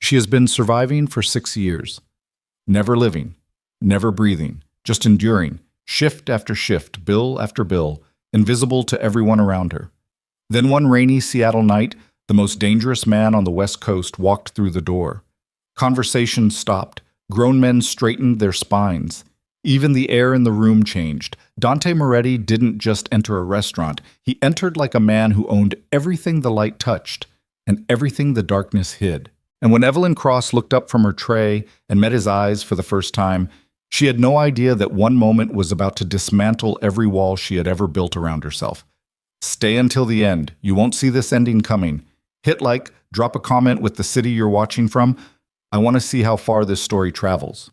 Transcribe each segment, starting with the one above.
She has been surviving for 6 years. Never living, never breathing, just enduring, shift after shift, bill after bill, invisible to everyone around her. Then one rainy Seattle night, the most dangerous man on the West Coast walked through the door. Conversation stopped. Grown men straightened their spines. Even the air in the room changed. Dante Moretti didn't just enter a restaurant. He entered like a man who owned everything the light touched and everything the darkness hid. And when Evelyn Cross looked up from her tray and met his eyes for the first time, she had no idea that one moment was about to dismantle every wall she had ever built around herself. Stay until the end. You won't see this ending coming. Hit like, drop a comment with the city you're watching from. I want to see how far this story travels.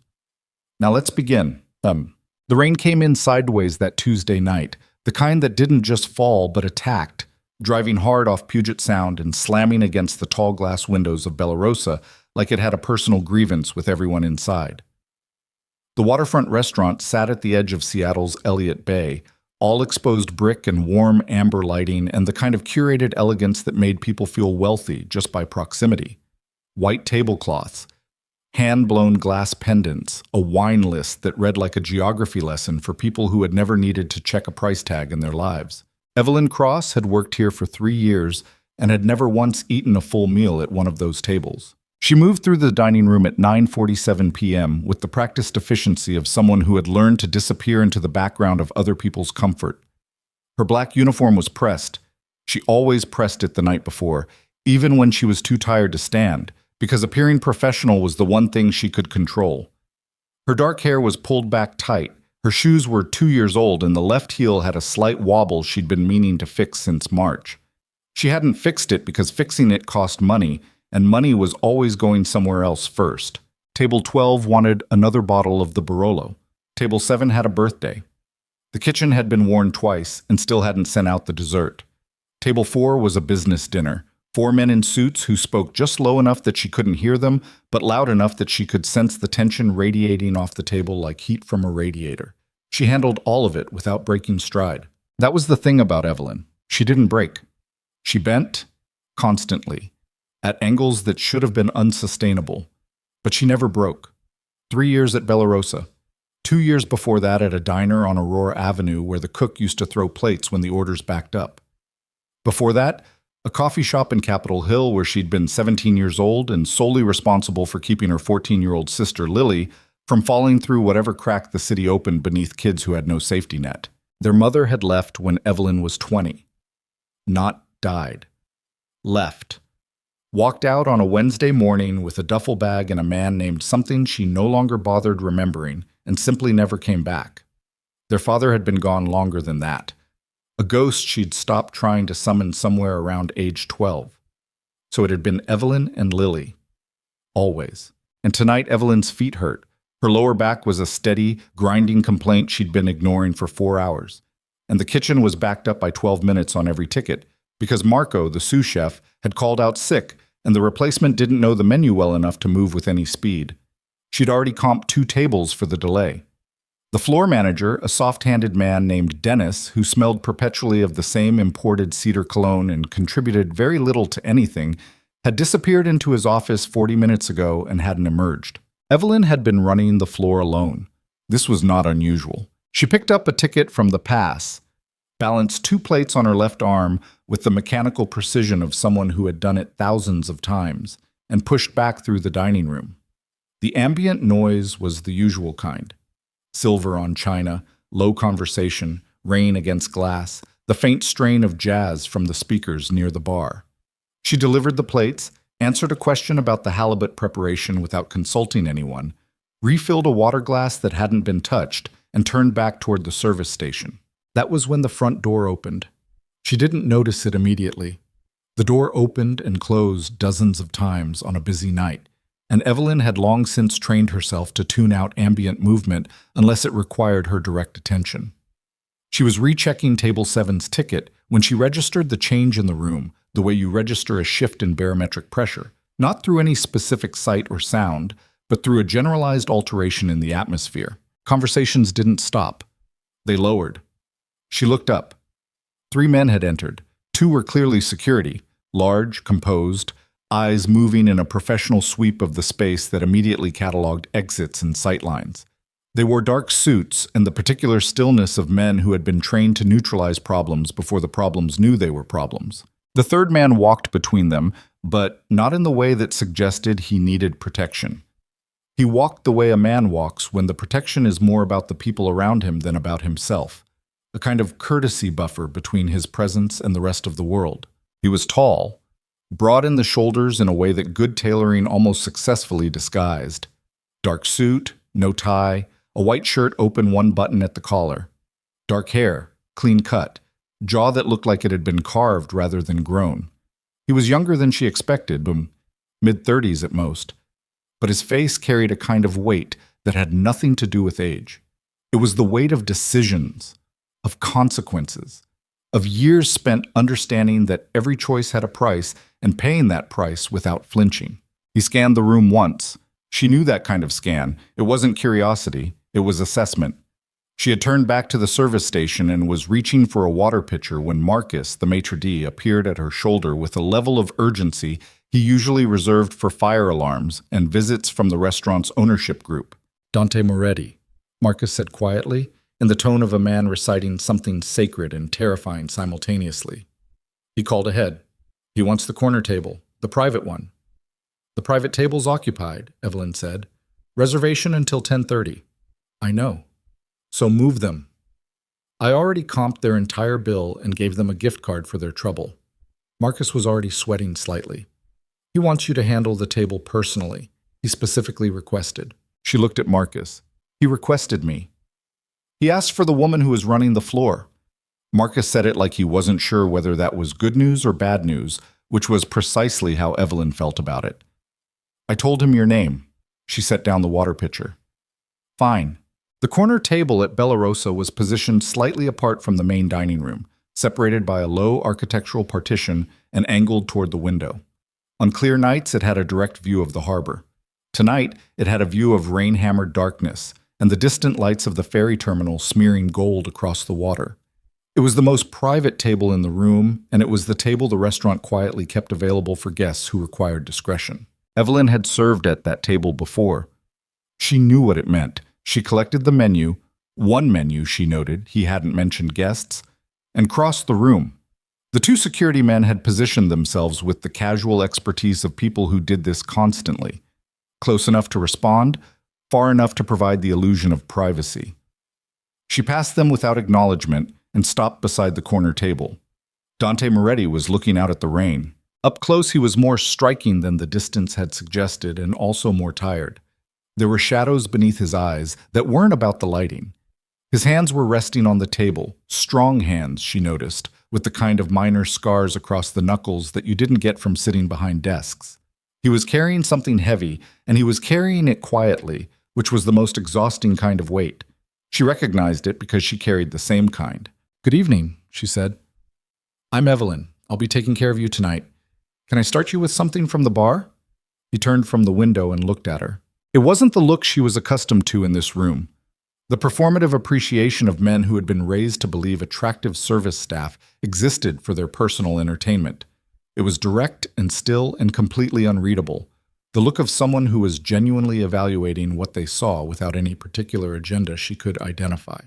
Now let's begin. The rain came in sideways that Tuesday night, the kind that didn't just fall but attacked, driving hard off Puget Sound and slamming against the tall glass windows of Bella Rosa like it had a personal grievance with everyone inside. The waterfront restaurant sat at the edge of Seattle's Elliott Bay, all exposed brick and warm amber lighting and the kind of curated elegance that made people feel wealthy just by proximity. White tablecloths, hand-blown glass pendants, a wine list that read like a geography lesson for people who had never needed to check a price tag in their lives. Evelyn Cross had worked here for 3 years and had never once eaten a full meal at one of those tables. She moved through the dining room at 9:47 p.m. with the practiced efficiency of someone who had learned to disappear into the background of other people's comfort. Her black uniform was pressed. She always pressed it the night before, even when she was too tired to stand, because appearing professional was the one thing she could control. Her dark hair was pulled back tight. Her shoes were 2 years old, and the left heel had a slight wobble she'd been meaning to fix since March. She hadn't fixed it because fixing it cost money, and money was always going somewhere else first. Table 12 wanted another bottle of the Barolo. Table 7 had a birthday. The kitchen had been worn twice and still hadn't sent out the dessert. Table 4 was a business dinner. 4 men in suits who spoke just low enough that she couldn't hear them, but loud enough that she could sense the tension radiating off the table like heat from a radiator. She handled all of it without breaking stride. That was the thing about Evelyn. She didn't break. She bent, constantly, at angles that should have been unsustainable. But she never broke. 3 years at Bella Rosa. 2 years before that at a diner on Aurora Avenue where the cook used to throw plates when the orders backed up. Before that, a coffee shop in Capitol Hill where she'd been 17 years old and solely responsible for keeping her 14-year-old sister Lily from falling through whatever crack the city opened beneath kids who had no safety net. Their mother had left when Evelyn was 20. Not died. Left. Walked out on a Wednesday morning with a duffel bag and a man named something she no longer bothered remembering and simply never came back. Their father had been gone longer than that. A ghost she'd stopped trying to summon somewhere around age 12. So it had been Evelyn and Lily. Always. And tonight Evelyn's feet hurt. Her lower back was a steady, grinding complaint she'd been ignoring for 4 hours. And the kitchen was backed up by 12 minutes on every ticket, because Marco, the sous chef, had called out sick, and the replacement didn't know the menu well enough to move with any speed. She'd already comped 2 tables for the delay. The floor manager, a soft-handed man named Dennis, who smelled perpetually of the same imported cedar cologne and contributed very little to anything, had disappeared into his office 40 minutes ago and hadn't emerged. Evelyn had been running the floor alone. This was not unusual. She picked up a ticket from the pass, balanced 2 plates on her left arm with the mechanical precision of someone who had done it thousands of times, and pushed back through the dining room. The ambient noise was the usual kind. Silver on china, low conversation, rain against glass, the faint strain of jazz from the speakers near the bar. She delivered the plates, answered a question about the halibut preparation without consulting anyone, refilled a water glass that hadn't been touched, and turned back toward the service station. That was when the front door opened. She didn't notice it immediately. The door opened and closed dozens of times on a busy night, and Evelyn had long since trained herself to tune out ambient movement unless it required her direct attention. She was rechecking Table 7's ticket when she registered the change in the room, the way you register a shift in barometric pressure, not through any specific sight or sound, but through a generalized alteration in the atmosphere. Conversations didn't stop. They lowered. She looked up. 3 men had entered. 2 were clearly security, large, composed, eyes moving in a professional sweep of the space that immediately cataloged exits and sightlines. They wore dark suits and the particular stillness of men who had been trained to neutralize problems before the problems knew they were problems. The third man walked between them, but not in the way that suggested he needed protection. He walked the way a man walks when the protection is more about the people around him than about himself, a kind of courtesy buffer between his presence and the rest of the world. He was tall, broad in the shoulders in a way that good tailoring almost successfully disguised. Dark suit, no tie, a white shirt open one button at the collar. Dark hair, clean cut, jaw that looked like it had been carved rather than grown. He was younger than she expected, mid-30s at most. But his face carried a kind of weight that had nothing to do with age. It was the weight of decisions, of consequences, of years spent understanding that every choice had a price and paying that price without flinching. He scanned the room once. She knew that kind of scan. It wasn't curiosity, it was assessment. She had turned back to the service station and was reaching for a water pitcher when Marcus, the maitre d', appeared at her shoulder with a level of urgency he usually reserved for fire alarms and visits from the restaurant's ownership group. "Dante Moretti," Marcus said quietly, in the tone of a man reciting something sacred and terrifying simultaneously. He called ahead. "He wants the corner table, the private one." "The private table's occupied," Evelyn said. "Reservation until 10:30. "I know. So move them." "I already comped their entire bill and gave them a gift card for their trouble." Marcus was already sweating slightly. "He wants you to handle the table personally," he specifically requested. She looked at Marcus. "He requested me." "He asked for the woman who was running the floor." Marcus said it like he wasn't sure whether that was good news or bad news, which was precisely how Evelyn felt about it. "I told him your name." She set down the water pitcher. "Fine." The corner table at Bella Rosa was positioned slightly apart from the main dining room, separated by a low architectural partition and angled toward the window. On clear nights, it had a direct view of the harbor. Tonight, it had a view of rain-hammered darkness and the distant lights of the ferry terminal smearing gold across the water. It was the most private table in the room, and it was the table the restaurant quietly kept available for guests who required discretion. Evelyn had served at that table before. She knew what it meant. She collected the menu, one menu, she noted, he hadn't mentioned guests, and crossed the room. The two security men had positioned themselves with the casual expertise of people who did this constantly. Close enough to respond, far enough to provide the illusion of privacy. She passed them without acknowledgement and stopped beside the corner table. Dante Moretti was looking out at the rain. Up close, he was more striking than the distance had suggested and also more tired. There were shadows beneath his eyes that weren't about the lighting. His hands were resting on the table, strong hands, she noticed, with the kind of minor scars across the knuckles that you didn't get from sitting behind desks. He was carrying something heavy, and he was carrying it quietly, which was the most exhausting kind of weight. She recognized it because she carried the same kind. "Good evening," she said. "I'm Evelyn. I'll be taking care of you tonight. Can I start you with something from the bar?" He turned from the window and looked at her. It wasn't the look she was accustomed to in this room. The performative appreciation of men who had been raised to believe attractive service staff existed for their personal entertainment. It was direct and still and completely unreadable, the look of someone who was genuinely evaluating what they saw without any particular agenda she could identify.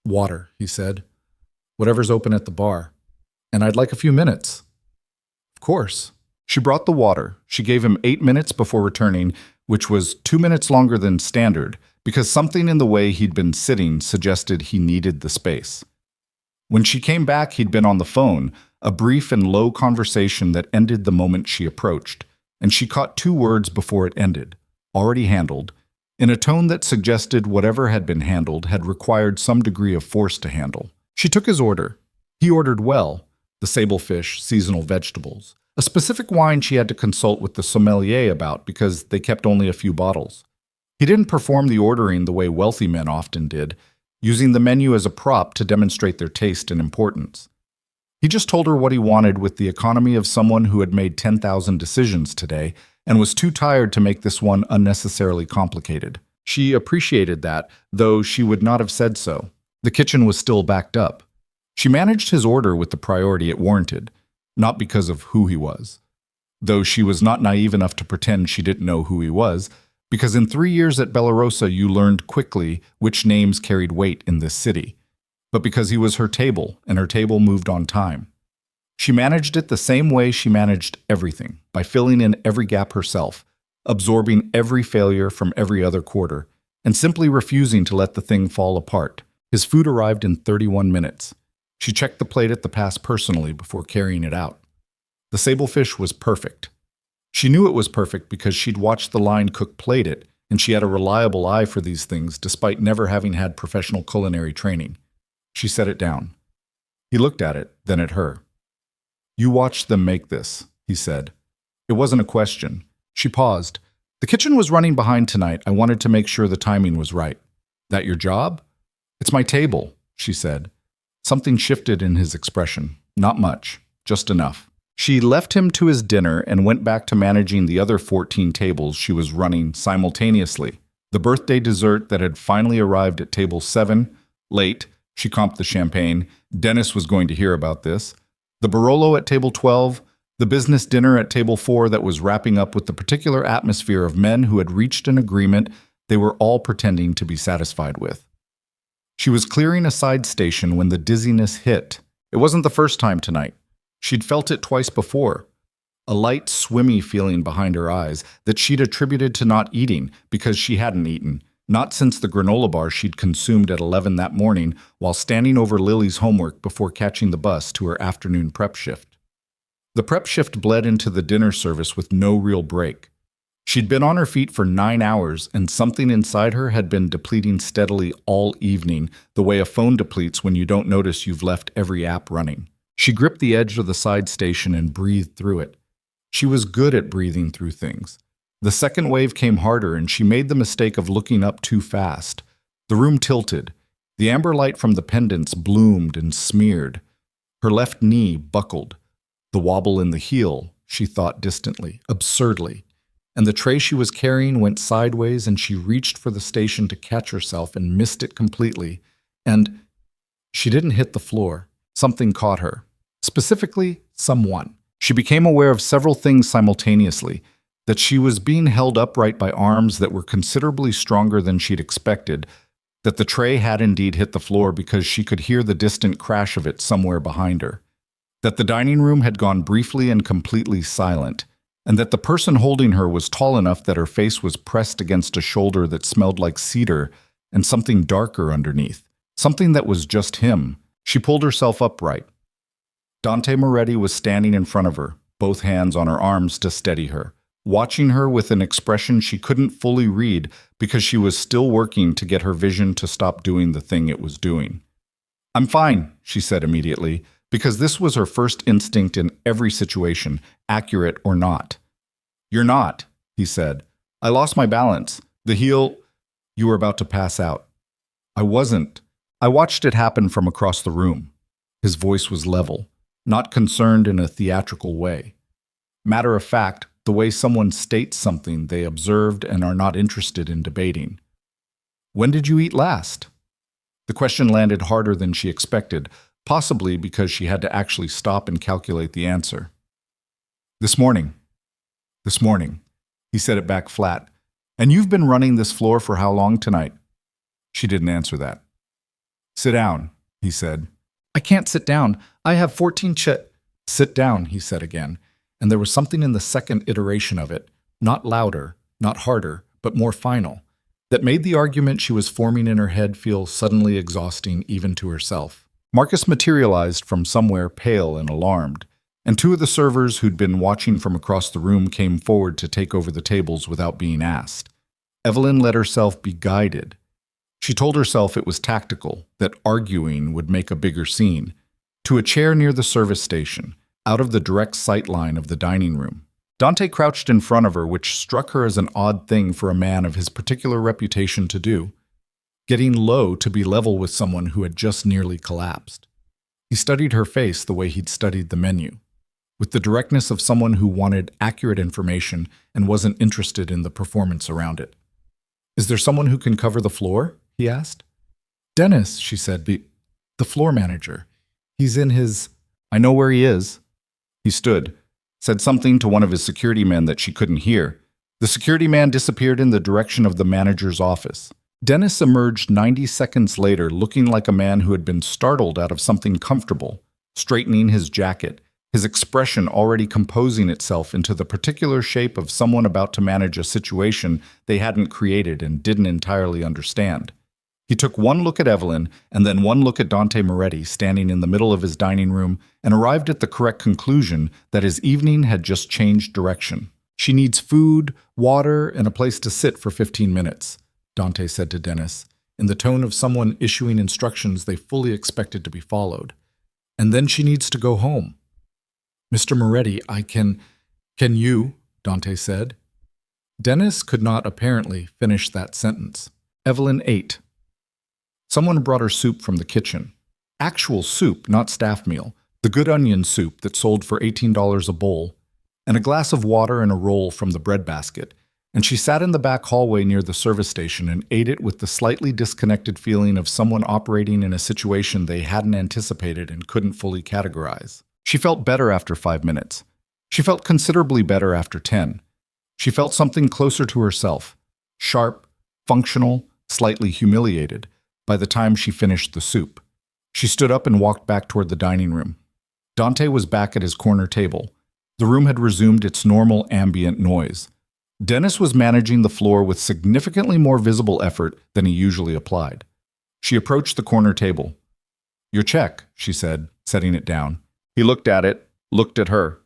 "Water," he said. "Whatever's open at the bar. And I'd like a few minutes." "Of course." She brought the water. She gave him 8 minutes before returning, which was 2 minutes longer than standard, because something in the way he'd been sitting suggested he needed the space. When she came back, he'd been on the phone, a brief and low conversation that ended the moment she approached, and she caught 2 words before it ended, "already handled," in a tone that suggested whatever had been handled had required some degree of force to handle. She took his order. He ordered well, the sable fish, seasonal vegetables, a specific wine she had to consult with the sommelier about because they kept only a few bottles. He didn't perform the ordering the way wealthy men often did, using the menu as a prop to demonstrate their taste and importance. He just told her what he wanted with the economy of someone who had made 10,000 decisions today and was too tired to make this one unnecessarily complicated. She appreciated that, though she would not have said so. The kitchen was still backed up. She managed his order with the priority it warranted, not because of who he was. though she was not naive enough to pretend she didn't know who he was, because in 3 years at Bellarosa you learned quickly which names carried weight in this city, but because he was her table, and her table moved on time. She managed it the same way she managed everything, by filling in every gap herself, absorbing every failure from every other quarter, and simply refusing to let the thing fall apart. His food arrived in 31 minutes. She checked the plate at the pass personally before carrying it out. The sable fish was perfect. She knew it was perfect because she'd watched the line cook plate it, and she had a reliable eye for these things despite never having had professional culinary training. She set it down. He looked at it, then at her. "You watched them make this," he said. It wasn't a question. She paused. "The kitchen was running behind tonight. I wanted to make sure the timing was right." "That your job?" "It's my table," she said. Something shifted in his expression. Not much, just enough. She left him to his dinner and went back to managing the other 14 tables she was running simultaneously. The birthday dessert that had finally arrived at table 7, late, she comped the champagne. Dennis was going to hear about this. The Barolo at table 12, the business dinner at table 4 that was wrapping up with the particular atmosphere of men who had reached an agreement they were all pretending to be satisfied with. She was clearing a side station when the dizziness hit. It wasn't the first time tonight. She'd felt it twice before. A light, swimmy feeling behind her eyes that she'd attributed to not eating because she hadn't eaten, not since the granola bar she'd consumed at 11 that morning while standing over Lily's homework before catching the bus to her afternoon prep shift. The prep shift bled into the dinner service with no real break. She'd been on her feet for 9 hours, and something inside her had been depleting steadily all evening, the way a phone depletes when you don't notice you've left every app running. She gripped the edge of the side station and breathed through it. She was good at breathing through things. The second wave came harder, and she made the mistake of looking up too fast. The room tilted. The amber light from the pendants bloomed and smeared. Her left knee buckled. The wobble in the heel, she thought distantly, absurdly. And the tray she was carrying went sideways, and she reached for the station to catch herself and missed it completely. And she didn't hit the floor. Something caught her. Specifically, someone. She became aware of several things simultaneously. That she was being held upright by arms that were considerably stronger than she'd expected. That the tray had indeed hit the floor because she could hear the distant crash of it somewhere behind her. That the dining room had gone briefly and completely silent. And that the person holding her was tall enough that her face was pressed against a shoulder that smelled like cedar and something darker underneath. Something that was just him. She pulled herself upright. Dante Moretti was standing in front of her, both hands on her arms to steady her, watching her with an expression she couldn't fully read because she was still working to get her vision to stop doing the thing it was doing. "I'm fine," she said immediately, because this was her first instinct in every situation, accurate or not. "You're not," he said. "I lost my balance. The heel—" "You were about to pass out." "I wasn't. I watched it happen from across the room." His voice was level, not concerned in a theatrical way. Matter of fact, the way someone states something they observed and are not interested in debating. "When did you eat last?" The question landed harder than she expected, possibly because she had to actually stop and calculate the answer. "This morning." "This morning." He said it back flat. "And you've been running this floor for how long tonight?" She didn't answer that. "Sit down," he said. "I can't sit down. I have 14 Sit down," he said again, and there was something in the second iteration of it, not louder, not harder, but more final, that made the argument she was forming in her head feel suddenly exhausting even to herself. Marcus materialized from somewhere pale and alarmed, and 2 of the servers who'd been watching from across the room came forward to take over the tables without being asked. Evelyn let herself be guided. She told herself it was tactical, that arguing would make a bigger scene, to a chair near the service station, out of the direct sight line of the dining room. Dante crouched in front of her, which struck her as an odd thing for a man of his particular reputation to do. Getting low to be level with someone who had just nearly collapsed. He studied her face the way he'd studied the menu, with the directness of someone who wanted accurate information and wasn't interested in the performance around it. "Is there someone who can cover the floor?" he asked. "Dennis," she said, the floor manager. He's in his—" "I know where he is." He stood, said something to one of his security men that she couldn't hear. The security man disappeared in the direction of the manager's office. Dennis emerged 90 seconds later looking like a man who had been startled out of something comfortable, straightening his jacket, his expression already composing itself into the particular shape of someone about to manage a situation they hadn't created and didn't entirely understand. He took one look at Evelyn and then one look at Dante Moretti standing in the middle of his dining room and arrived at the correct conclusion that his evening had just changed direction. "She needs food, water, and a place to sit for 15 minutes, Dante said to Dennis, in the tone of someone issuing instructions they fully expected to be followed. "And then she needs to go home." "Mr. Moretti, Can you?" Dante said. Dennis could not apparently finish that sentence. Evelyn ate. Someone brought her soup from the kitchen. Actual soup, not staff meal. The good onion soup that sold for $18 a bowl, and a glass of water and a roll from the breadbasket, and she sat in the back hallway near the service station and ate it with the slightly disconnected feeling of someone operating in a situation they hadn't anticipated and couldn't fully categorize. She felt better after 5 minutes. She felt considerably better after 10. She felt something closer to herself, sharp, functional, slightly humiliated, by the time she finished the soup. She stood up and walked back toward the dining room. Dante was back at his corner table. The room had resumed its normal ambient noise. Dennis was managing the floor with significantly more visible effort than he usually applied. She approached the corner table. "Your check," she said, setting it down. He looked at it, looked at her.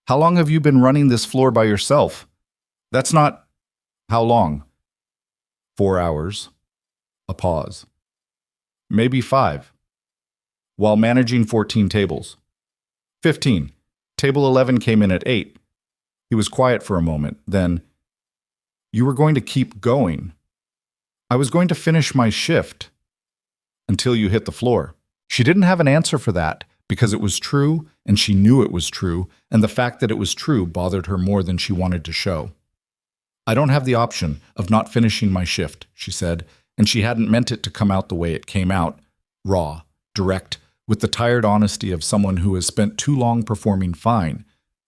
"How long have you been running this floor by yourself?" "That's not—" "How long?" 4 hours. A pause. "Maybe 5. While managing 14 tables." 15. Table 11 came in at 8. He was quiet for a moment. Then, "You were going to keep going." "I was going to finish my shift." "Until you hit the floor." She didn't have an answer for that, because it was true, and she knew it was true, and the fact that it was true bothered her more than she wanted to show. "I don't have the option of not finishing my shift," she said, and she hadn't meant it to come out the way it came out, raw, direct, with the tired honesty of someone who has spent too long performing fine.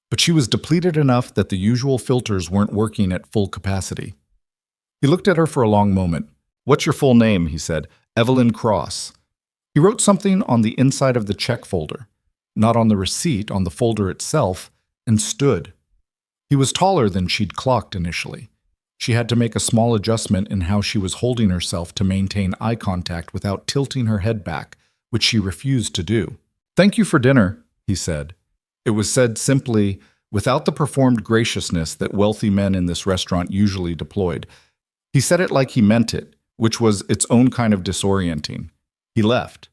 But she was depleted enough that the usual filters weren't working at full capacity. He looked at her for a long moment. "What's your full name?" he said. "Evelyn Cross." He wrote something on the inside of the check folder, not on the receipt, on the folder itself, and stood. He was taller than she'd clocked initially. She had to make a small adjustment in how she was holding herself to maintain eye contact without tilting her head back, which she refused to do. "Thank you for dinner," he said. It was said simply, without the performed graciousness that wealthy men in this restaurant usually deployed. He said it like he meant it, which was its own kind of disorienting. He left.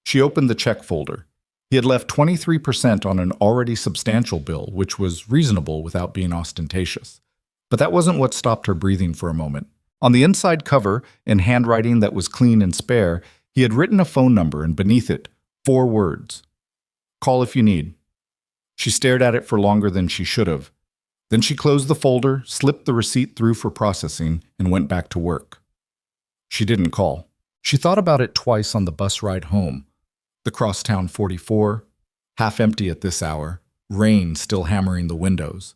She opened the check folder. He had left 23% on an already substantial bill, which was reasonable without being ostentatious. But that wasn't what stopped her breathing for a moment. On the inside cover, in handwriting that was clean and spare, he had written a phone number and beneath it, 4 words. "Call if you need." She stared at it for longer than she should have. Then she closed the folder, slipped the receipt through for processing, and went back to work. She didn't call. She thought about it twice on the bus ride home. The crosstown 44, half empty at this hour, rain still hammering the windows.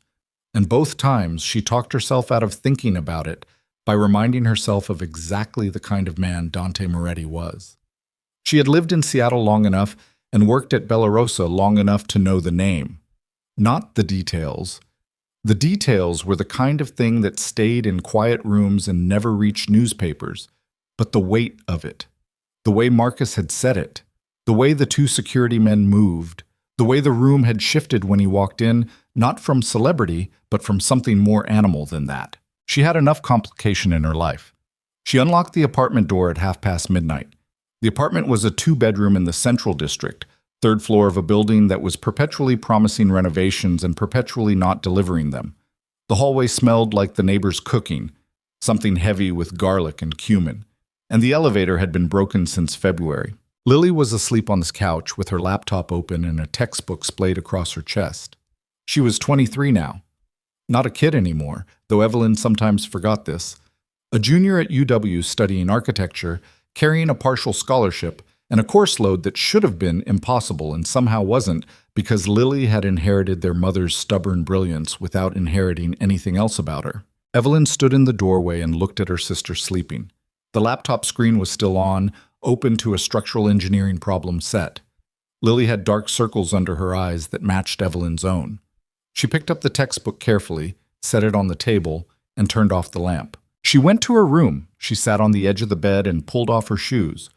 And both times she talked herself out of thinking about it by reminding herself of exactly the kind of man Dante Moretti was. She had lived in Seattle long enough and worked at Bella Rosa long enough to know the name. Not the details. The details were the kind of thing that stayed in quiet rooms and never reached newspapers, but the weight of it, the way Marcus had said it, the way the 2 security men moved, the way the room had shifted when he walked in, not from celebrity, but from something more animal than that. She had enough complication in her life. She unlocked the apartment door at midnight. The apartment was a 2-bedroom in the Central District, 3rd floor of a building that was perpetually promising renovations and perpetually not delivering them. The hallway smelled like the neighbor's cooking, something heavy with garlic and cumin, and the elevator had been broken since February. Lily was asleep on the couch with her laptop open and a textbook splayed across her chest. She was 23 now. Not a kid anymore, though Evelyn sometimes forgot this. A junior at UW studying architecture, carrying a partial scholarship, and a course load that should have been impossible and somehow wasn't because Lily had inherited their mother's stubborn brilliance without inheriting anything else about her. Evelyn stood in the doorway and looked at her sister sleeping. The laptop screen was still on, open to a structural engineering problem set. Lily had dark circles under her eyes that matched Evelyn's own. She picked up the textbook carefully, set it on the table, and turned off the lamp. She went to her room. She sat on the edge of the bed and pulled off her shoes.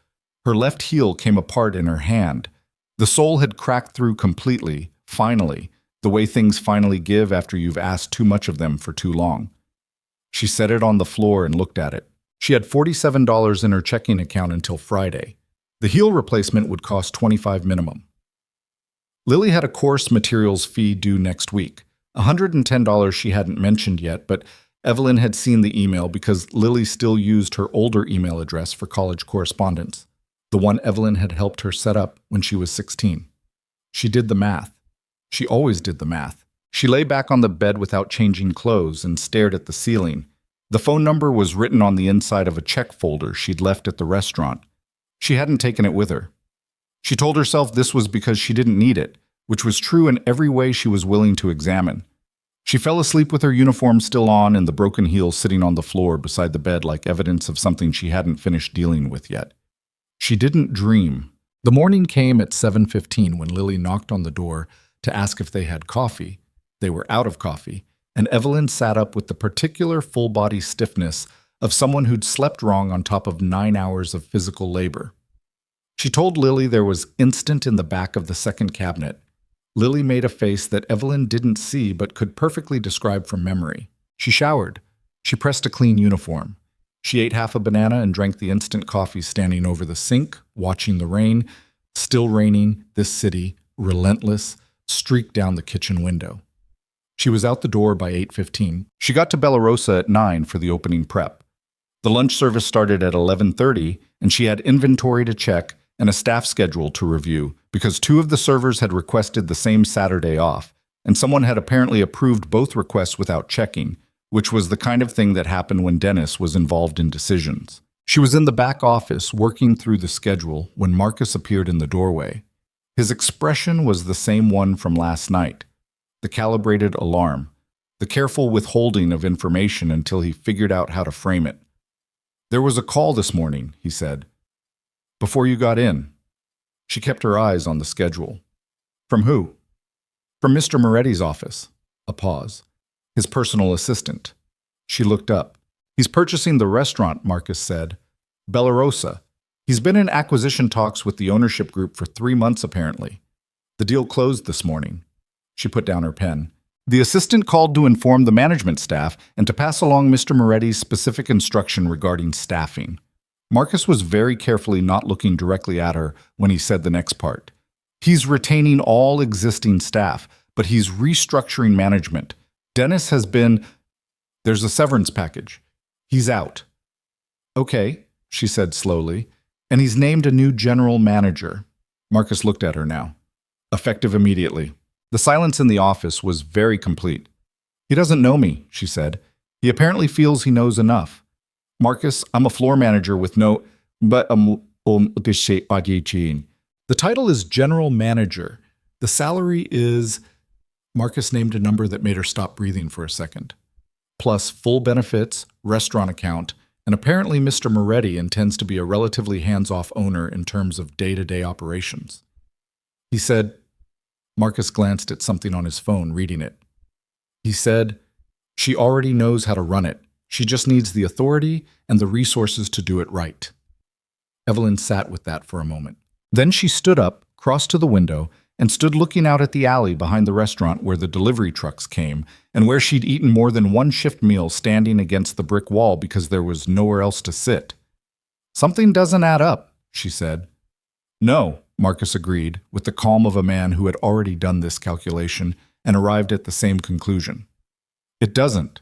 Her left heel came apart in her hand. The sole had cracked through completely, finally, the way things finally give after you've asked too much of them for too long. She set it on the floor and looked at it. She had $47 in her checking account until Friday. The heel replacement would cost $25 minimum. Lily had a course materials fee due next week, $110 she hadn't mentioned yet, but Evelyn had seen the email because Lily still used her older email address for college correspondence, the one Evelyn had helped her set up when she was 16. She did the math. She always did the math. She lay back on the bed without changing clothes and stared at the ceiling. The phone number was written on the inside of a check folder she'd left at the restaurant. She hadn't taken it with her. She told herself this was because she didn't need it, which was true in every way she was willing to examine. She fell asleep with her uniform still on and the broken heel sitting on the floor beside the bed like evidence of something she hadn't finished dealing with yet. She didn't dream. The morning came at 7:15 when Lily knocked on the door to ask if they had coffee. They were out of coffee, and Evelyn sat up with the particular full-body stiffness of someone who'd slept wrong on top of 9 hours of physical labor. She told Lily there was instant in the back of the second cabinet. Lily made a face that Evelyn didn't see but could perfectly describe from memory. She showered. She pressed a clean uniform. She ate half a banana and drank the instant coffee standing over the sink, watching the rain, still raining, this city, relentless, streak down the kitchen window. She was out the door by 8:15. She got to Bella Rosa at 9 for the opening prep. The lunch service started at 11:30, and she had inventory to check and a staff schedule to review because 2 of the servers had requested the same Saturday off, and someone had apparently approved both requests without checking, which was the kind of thing that happened when Dennis was involved in decisions. She was in the back office working through the schedule when Marcus appeared in the doorway. His expression was the same one from last night. The calibrated alarm, the careful withholding of information until he figured out how to frame it. "There was a call this morning," he said. "Before you got in." She kept her eyes on the schedule. "From who?" "From Mr. Moretti's office." A pause. "His personal assistant." She looked up. "He's purchasing the restaurant," Marcus said. "Bella Rosa. He's been in acquisition talks with the ownership group for 3 months apparently. The deal closed this morning." She put down her pen. "The assistant called to inform the management staff and to pass along Mr. Moretti's specific instruction regarding staffing." Marcus was very carefully not looking directly at her when he said the next part. "He's retaining all existing staff, but he's restructuring management. Dennis has been... There's a severance package. He's out." "Okay," she said slowly. "And he's named a new general manager." Marcus looked at her now. "Effective immediately." The silence in the office was very complete. "He doesn't know me," she said. "He apparently feels he knows enough. Marcus, I'm a floor manager with no... But the title is general manager. The salary is..." Marcus named a number that made her stop breathing for a second. "Plus full benefits, restaurant account, and apparently Mr. Moretti intends to be a relatively hands-off owner in terms of day-to-day operations." He said... Marcus glanced at something on his phone, reading it. He said, "She already knows how to run it. She just needs the authority and the resources to do it right." Evelyn sat with that for a moment. Then she stood up, crossed to the window, and stood looking out at the alley behind the restaurant where the delivery trucks came and where she'd eaten more than one shift meal standing against the brick wall because there was nowhere else to sit. "Something doesn't add up," she said. "No," Marcus agreed, with the calm of a man who had already done this calculation and arrived at the same conclusion. "It doesn't.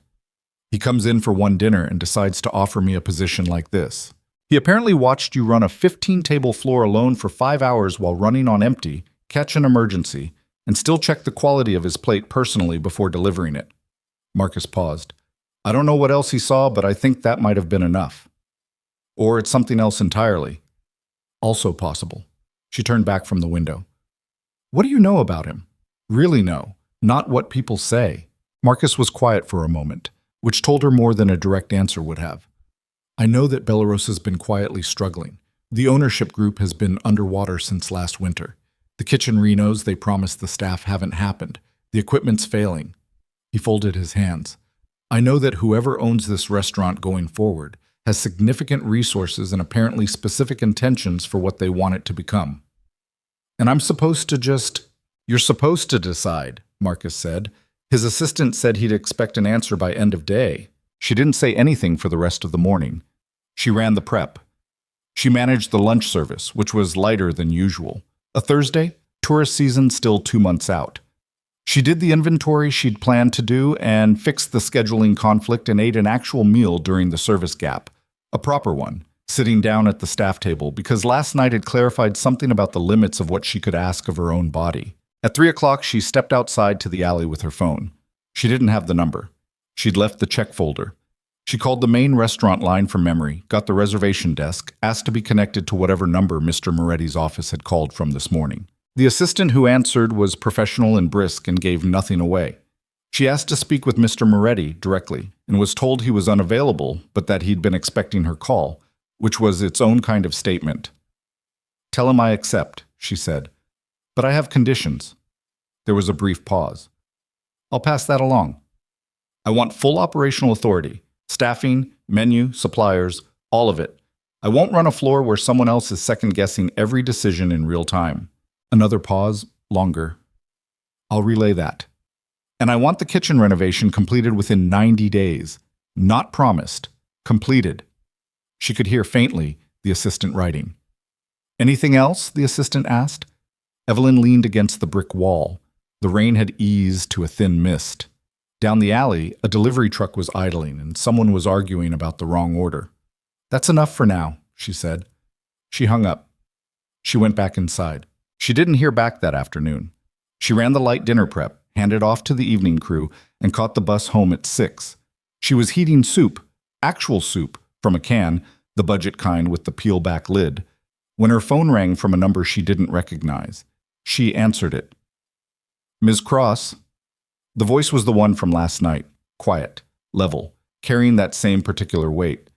He comes in for one dinner and decides to offer me a position like this. He apparently watched you run a 15-table floor alone for 5 hours while running on empty, catch an emergency, and still check the quality of his plate personally before delivering it." Marcus paused. "I don't know what else he saw, but I think that might have been enough. Or it's something else entirely." Also possible. She turned back from the window. What do you know about him? Really know, not what people say. Marcus was quiet for a moment, which told her more than a direct answer would have. I know that Belarus has been quietly struggling. The ownership group has been underwater since last winter. The kitchen renos they promised the staff haven't happened. The equipment's failing. He folded his hands. I know that whoever owns this restaurant going forward has significant resources and apparently specific intentions for what they want it to become. And I'm supposed to just... You're supposed to decide, Marcus said. His assistant said he'd expect an answer by end of day. She didn't say anything for the rest of the morning. She ran the prep. She managed the lunch service, which was lighter than usual. A Thursday, tourist season still 2 months out. She did the inventory she'd planned to do and fixed the scheduling conflict and ate an actual meal during the service gap. A proper one, sitting down at the staff table, because last night had clarified something about the limits of what she could ask of her own body. At 3 o'clock, she stepped outside to the alley with her phone. She didn't have the number. She'd left the check folder. She called the main restaurant line from memory, got the reservation desk, asked to be connected to whatever number Mr. Moretti's office had called from this morning. The assistant who answered was professional and brisk and gave nothing away. She asked to speak with Mr. Moretti directly and was told he was unavailable, but that he'd been expecting her call, which was its own kind of statement. Tell him I accept, she said. But I have conditions. There was a brief pause. I'll pass that along. I want full operational authority. Staffing, menu, suppliers, all of it. I won't run a floor where someone else is second-guessing every decision in real time. Another pause, longer. I'll relay that. And I want the kitchen renovation completed within 90 days. Not promised. Completed. She could hear faintly the assistant writing. Anything else? The assistant asked. Evelyn leaned against the brick wall. The rain had eased to a thin mist. Down the alley, a delivery truck was idling, and someone was arguing about the wrong order. That's enough for now, she said. She hung up. She went back inside. She didn't hear back that afternoon. She ran the light dinner prep, handed off to the evening crew, and caught the bus home at 6. She was heating soup, actual soup, from a can, the budget kind with the peel-back lid, when her phone rang from a number she didn't recognize. She answered it. Ms. Cross? The voice was the one from last night, quiet, level, carrying that same particular weight.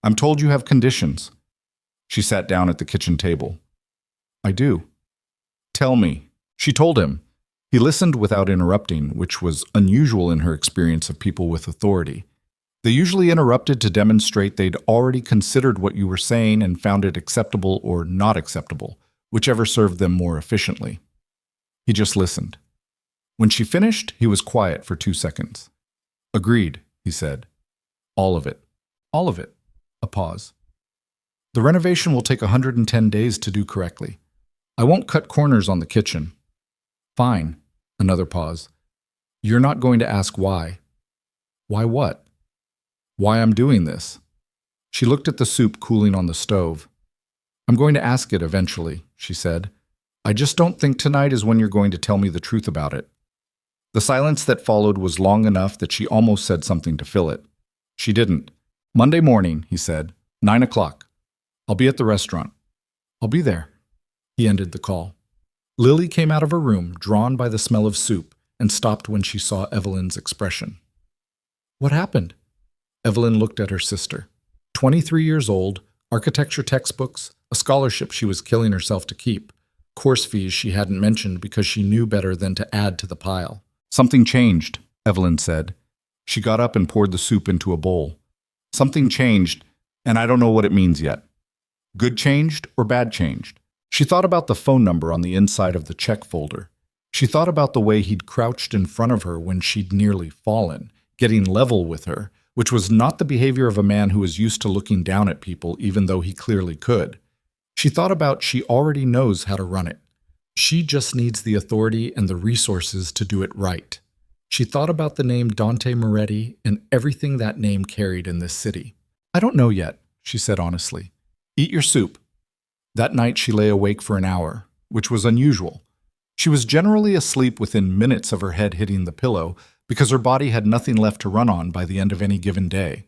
I'm told you have conditions. She sat down at the kitchen table. I do. Tell me. She told him. He listened without interrupting, which was unusual in her experience of people with authority. They usually interrupted to demonstrate they'd already considered what you were saying and found it acceptable or not acceptable, whichever served them more efficiently. He just listened. When she finished, he was quiet for 2 seconds. Agreed, he said. All of it. All of it. A pause. The renovation will take 110 days to do correctly. I won't cut corners on the kitchen. Fine. Another pause. You're not going to ask why. Why what? Why I'm doing this. She looked at the soup cooling on the stove. I'm going to ask it eventually, she said. I just don't think tonight is when you're going to tell me the truth about it. The silence that followed was long enough that she almost said something to fill it. She didn't. Monday morning, he said, 9 o'clock. I'll be at the restaurant. I'll be there. He ended the call. Lily came out of her room, drawn by the smell of soup, and stopped when she saw Evelyn's expression. What happened? Evelyn looked at her sister. 23 years old, architecture textbooks, a scholarship she was killing herself to keep, course fees she hadn't mentioned because she knew better than to add to the pile. Something changed, Evelyn said. She got up and poured the soup into a bowl. Something changed, and I don't know what it means yet. Good changed or bad changed? She thought about the phone number on the inside of the check folder. She thought about the way he'd crouched in front of her when she'd nearly fallen, getting level with her, which was not the behavior of a man who was used to looking down at people even though he clearly could. She thought about she already knows how to run it. She just needs the authority and the resources to do it right. She thought about the name Dante Moretti and everything that name carried in this city. I don't know yet, she said honestly. Eat your soup. That night she lay awake for an hour, which was unusual. She was generally asleep within minutes of her head hitting the pillow because her body had nothing left to run on by the end of any given day.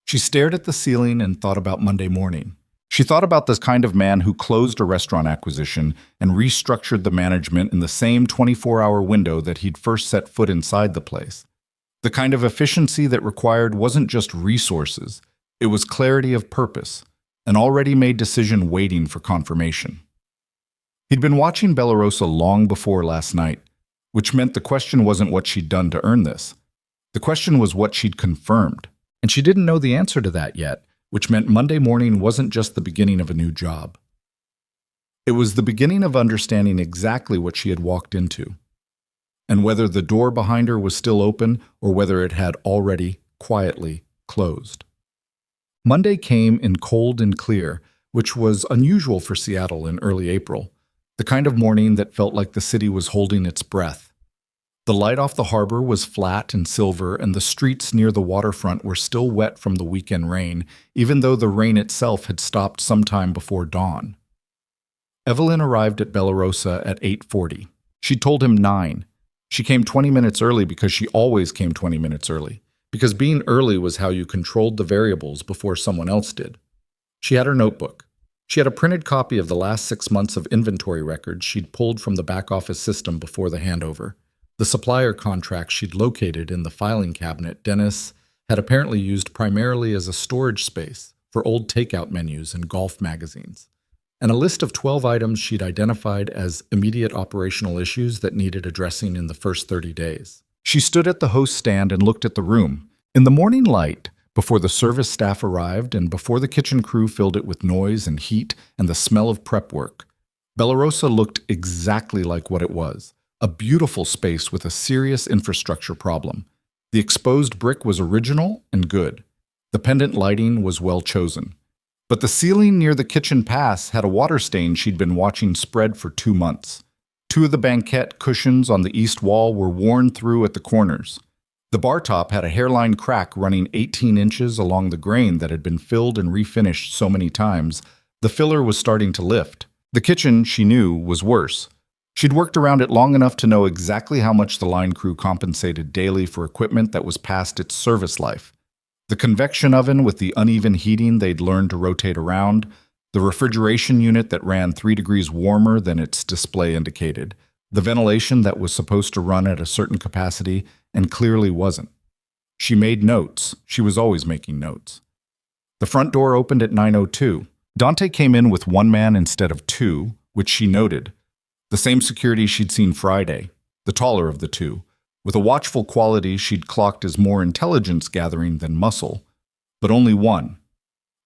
She stared at the ceiling and thought about Monday morning. She thought about this kind of man who closed a restaurant acquisition and restructured the management in the same 24-hour window that he'd first set foot inside the place. The kind of efficiency that required wasn't just resources, it was clarity of purpose, an already made decision waiting for confirmation. He'd been watching Bellarosa long before last night, which meant the question wasn't what she'd done to earn this. The question was what she'd confirmed, and she didn't know the answer to that yet, which meant Monday morning wasn't just the beginning of a new job. It was the beginning of understanding exactly what she had walked into, and whether the door behind her was still open or whether it had already, quietly, closed. Monday came in cold and clear, which was unusual for Seattle in early April, the kind of morning that felt like the city was holding its breath. The light off the harbor was flat and silver, and the streets near the waterfront were still wet from the weekend rain, even though the rain itself had stopped sometime before dawn. Evelyn arrived at Bellarosa at 8:40. She told him 9. She came 20 minutes early because she always came 20 minutes early, because being early was how you controlled the variables before someone else did. She had her notebook. She had a printed copy of the last 6 months of inventory records she'd pulled from the back office system before the handover. The supplier contract she'd located in the filing cabinet Dennis had apparently used primarily as a storage space for old takeout menus and golf magazines, and a list of 12 items she'd identified as immediate operational issues that needed addressing in the first 30 days. She stood at the host stand and looked at the room. In the morning light, before the service staff arrived and before the kitchen crew filled it with noise and heat and the smell of prep work, Bellarosa looked exactly like what it was. A beautiful space with a serious infrastructure problem. The exposed brick was original and good. The pendant lighting was well chosen. But the ceiling near the kitchen pass had a water stain she'd been watching spread for 2 months. 2 of the banquette cushions on the east wall were worn through at the corners. The bar top had a hairline crack running 18 inches along the grain that had been filled and refinished so many times. The filler was starting to lift. The kitchen, she knew, was worse. She'd worked around it long enough to know exactly how much the line crew compensated daily for equipment that was past its service life. The convection oven with the uneven heating they'd learned to rotate around, the refrigeration unit that ran 3 degrees warmer than its display indicated, the ventilation that was supposed to run at a certain capacity and clearly wasn't. She made notes. She was always making notes. The front door opened at 9:02. Dante came in with 1 man instead of 2, which she noted. The same security she'd seen Friday, the taller of the 2, with a watchful quality she'd clocked as more intelligence gathering than muscle, but only 1.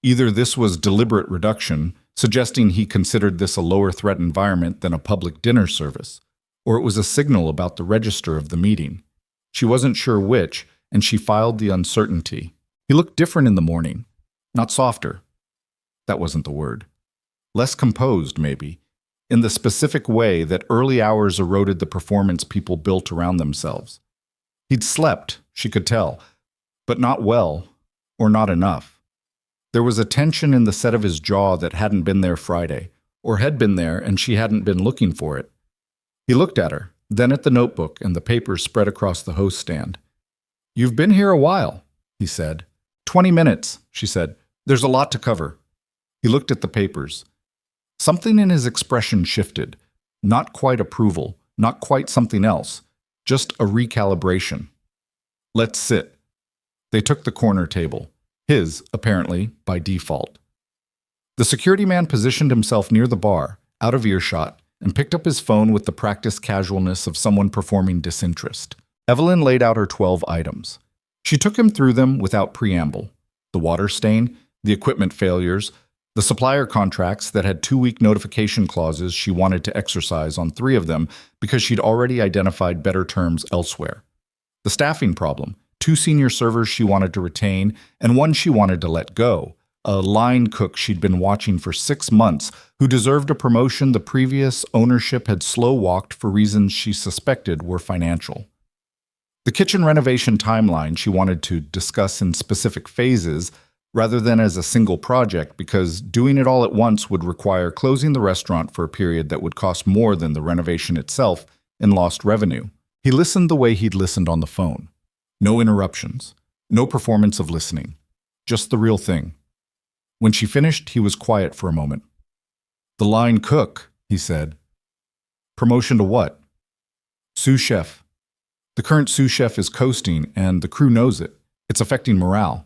Either this was deliberate reduction, suggesting he considered this a lower threat environment than a public dinner service, or it was a signal about the register of the meeting. She wasn't sure which, and she filed the uncertainty. He looked different in the morning, not softer. That wasn't the word. Less composed, maybe. In the specific way that early hours eroded the performance people built around themselves. He'd slept, she could tell, but not well, or not enough. There was a tension in the set of his jaw that hadn't been there Friday, or had been there and she hadn't been looking for it. He looked at her, then at the notebook and the papers spread across the host stand. "You've been here a while," he said. 20 minutes, she said. "There's a lot to cover." He looked at the papers. Something in his expression shifted. Not quite approval, not quite something else, just a recalibration. "Let's sit." They took the corner table. His, apparently, by default. The security man positioned himself near the bar, out of earshot, and picked up his phone with the practiced casualness of someone performing disinterest. Evelyn laid out her 12 items. She took him through them without preamble. The water stain, the equipment failures, the supplier contracts that had 2-week notification clauses she wanted to exercise on 3 of them because she'd already identified better terms elsewhere. The staffing problem, 2 senior servers she wanted to retain and 1 she wanted to let go, a line cook she'd been watching for 6 months who deserved a promotion the previous ownership had slow-walked for reasons she suspected were financial. The kitchen renovation timeline she wanted to discuss in specific phases rather than as a single project because doing it all at once would require closing the restaurant for a period that would cost more than the renovation itself in lost revenue. He listened the way he'd listened on the phone. No interruptions, no performance of listening, just the real thing. When she finished, he was quiet for a moment. "The line cook," he said. "Promotion to what?" "Sous chef. The current sous chef is coasting, and the crew knows it. It's affecting morale."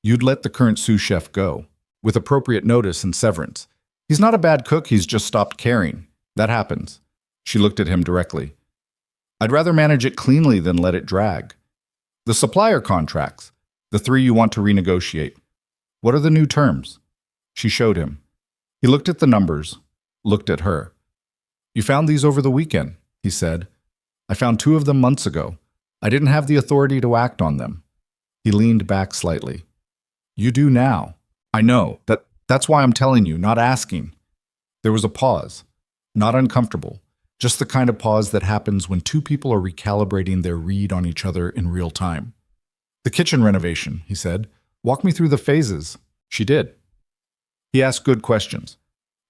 "You'd let the current sous chef go, with appropriate notice and severance. He's not a bad cook, he's just stopped caring. That happens." She looked at him directly. "I'd rather manage it cleanly than let it drag. The supplier contracts, the 3 you want to renegotiate. What are the new terms?" She showed him. He looked at the numbers, looked at her. "You found these over the weekend," he said. "I found 2 of them months ago. I didn't have the authority to act on them." He leaned back slightly. "You do now. I know. That's why I'm telling you, not asking." There was a pause. Not uncomfortable. Just the kind of pause that happens when 2 people are recalibrating their read on each other in real time. "The kitchen renovation," he said. "Walk me through the phases." She did. He asked good questions.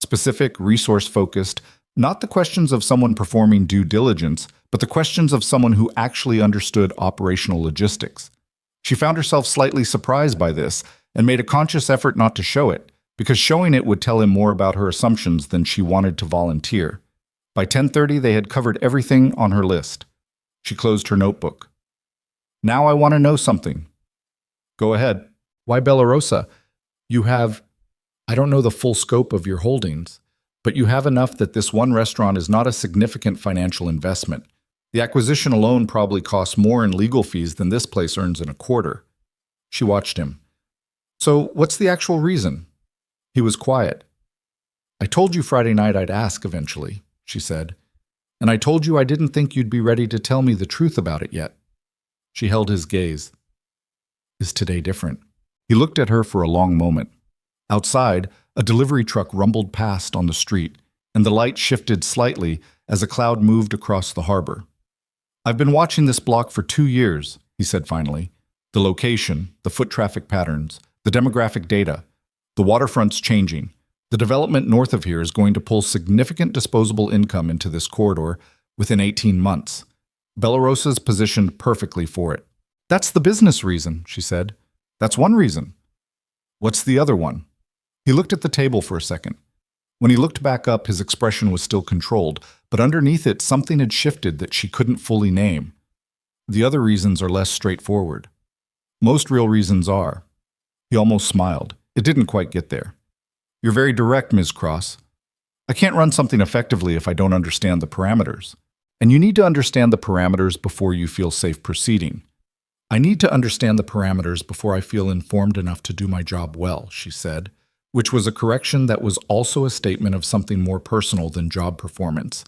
Specific, resource-focused, not the questions of someone performing due diligence, but the questions of someone who actually understood operational logistics. She found herself slightly surprised by this and made a conscious effort not to show it, because showing it would tell him more about her assumptions than she wanted to volunteer. By 10:30, they had covered everything on her list. She closed her notebook. "Now I want to know something." "Go ahead." "Why Bellarosa? You have, I don't know the full scope of your holdings, but you have enough that this one restaurant is not a significant financial investment. The acquisition alone probably costs more in legal fees than this place earns in a quarter." She watched him. "So what's the actual reason?" He was quiet. "I told you Friday night I'd ask eventually," she said. "And I told you I didn't think you'd be ready to tell me the truth about it yet." She held his gaze. "Is today different?" He looked at her for a long moment. Outside, a delivery truck rumbled past on the street, and the light shifted slightly as a cloud moved across the harbor. "I've been watching this block for 2 years," he said finally. "The location, the foot traffic patterns, the demographic data. The waterfront's changing. The development north of here is going to pull significant disposable income into this corridor within 18 months. Bellarosa's positioned perfectly for it." "That's the business reason," she said. "That's one reason." "What's the other one?" He looked at the table for a second. When he looked back up, his expression was still controlled, but underneath it, something had shifted that she couldn't fully name. "The other reasons are less straightforward. Most real reasons are." He almost smiled. It didn't quite get there. "You're very direct, Ms. Cross. I can't run something effectively if I don't understand the parameters. And you need to understand the parameters before you feel safe proceeding." "I need to understand the parameters before I feel informed enough to do my job well," she said, which was a correction that was also a statement of something more personal than job performance.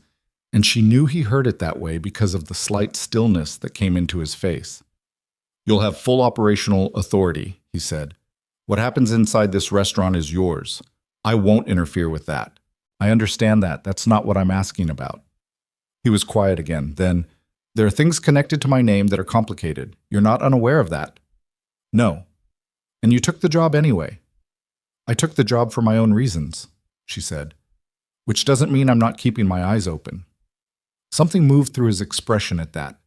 And she knew he heard it that way because of the slight stillness that came into his face. "You'll have full operational authority," he said. "What happens inside this restaurant is yours. I won't interfere with that." "I understand that. That's not what I'm asking about." He was quiet again. Then, "There are things connected to my name that are complicated. You're not unaware of that." "No." "And you took the job anyway." "I took the job for my own reasons," she said. "Which doesn't mean I'm not keeping my eyes open." Something moved through his expression at that.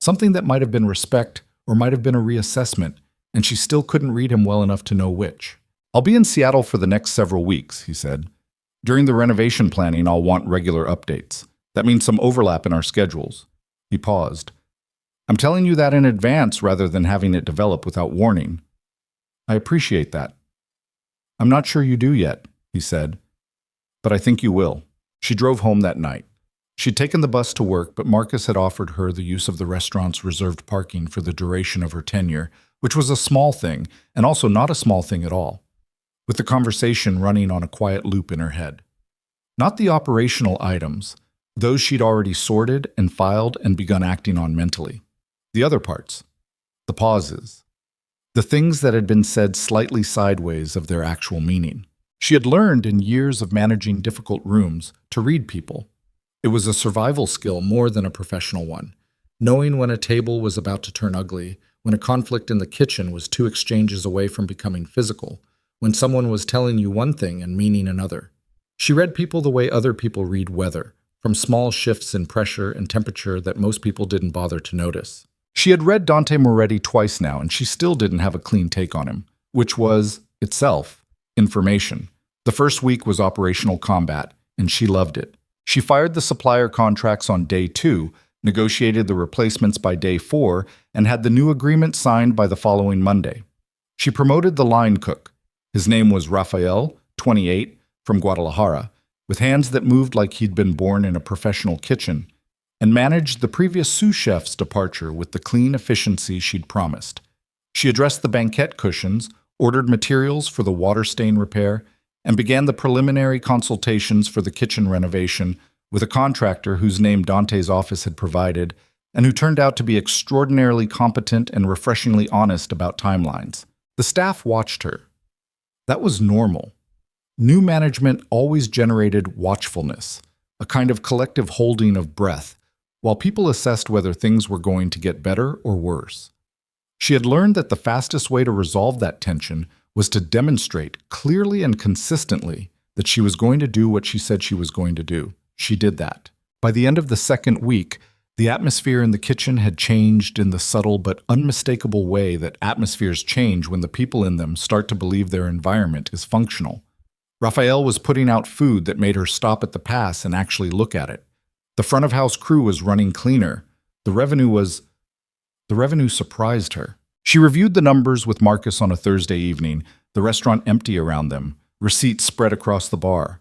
Something that might have been respect or might have been a reassessment, and she still couldn't read him well enough to know which. "I'll be in Seattle for the next several weeks," he said. "During the renovation planning, I'll want regular updates. That means some overlap in our schedules." He paused. "I'm telling you that in advance rather than having it develop without warning." "I appreciate that." "I'm not sure you do yet," he said. "But I think you will." She drove home that night. She'd taken the bus to work, but Marcus had offered her the use of the restaurant's reserved parking for the duration of her tenure, which was a small thing, and also not a small thing at all, with the conversation running on a quiet loop in her head. Not the operational items, those she'd already sorted and filed and begun acting on mentally. The other parts, the pauses, the things that had been said slightly sideways of their actual meaning. She had learned in years of managing difficult rooms to read people. It was a survival skill more than a professional one, knowing when a table was about to turn ugly, when a conflict in the kitchen was 2 exchanges away from becoming physical, when someone was telling you one thing and meaning another. She read people the way other people read weather, from small shifts in pressure and temperature that most people didn't bother to notice. She had read Dante Moretti twice now, and she still didn't have a clean take on him, which was, itself, information. The first week was operational combat, and she loved it. She fired the supplier contracts on day 2, negotiated the replacements by day 4, and had the new agreement signed by the following Monday. She promoted the line cook. His name was Rafael, 28, from Guadalajara, with hands that moved like he'd been born in a professional kitchen, and managed the previous sous chef's departure with the clean efficiency she'd promised. She addressed the banquette cushions, ordered materials for the water stain repair, and began the preliminary consultations for the kitchen renovation with a contractor whose name Dante's office had provided and who turned out to be extraordinarily competent and refreshingly honest about timelines. The staff watched her. That was normal. New management always generated watchfulness, a kind of collective holding of breath, while people assessed whether things were going to get better or worse. She had learned that the fastest way to resolve that tension was to demonstrate clearly and consistently that she was going to do what she said she was going to do. She did that. By the end of the second week, the atmosphere in the kitchen had changed in the subtle but unmistakable way that atmospheres change when the people in them start to believe their environment is functional. Raphael was putting out food that made her stop at the pass and actually look at it. The front-of-house crew was running cleaner. The revenue surprised her. She reviewed the numbers with Marcus on a Thursday evening, the restaurant empty around them, receipts spread across the bar.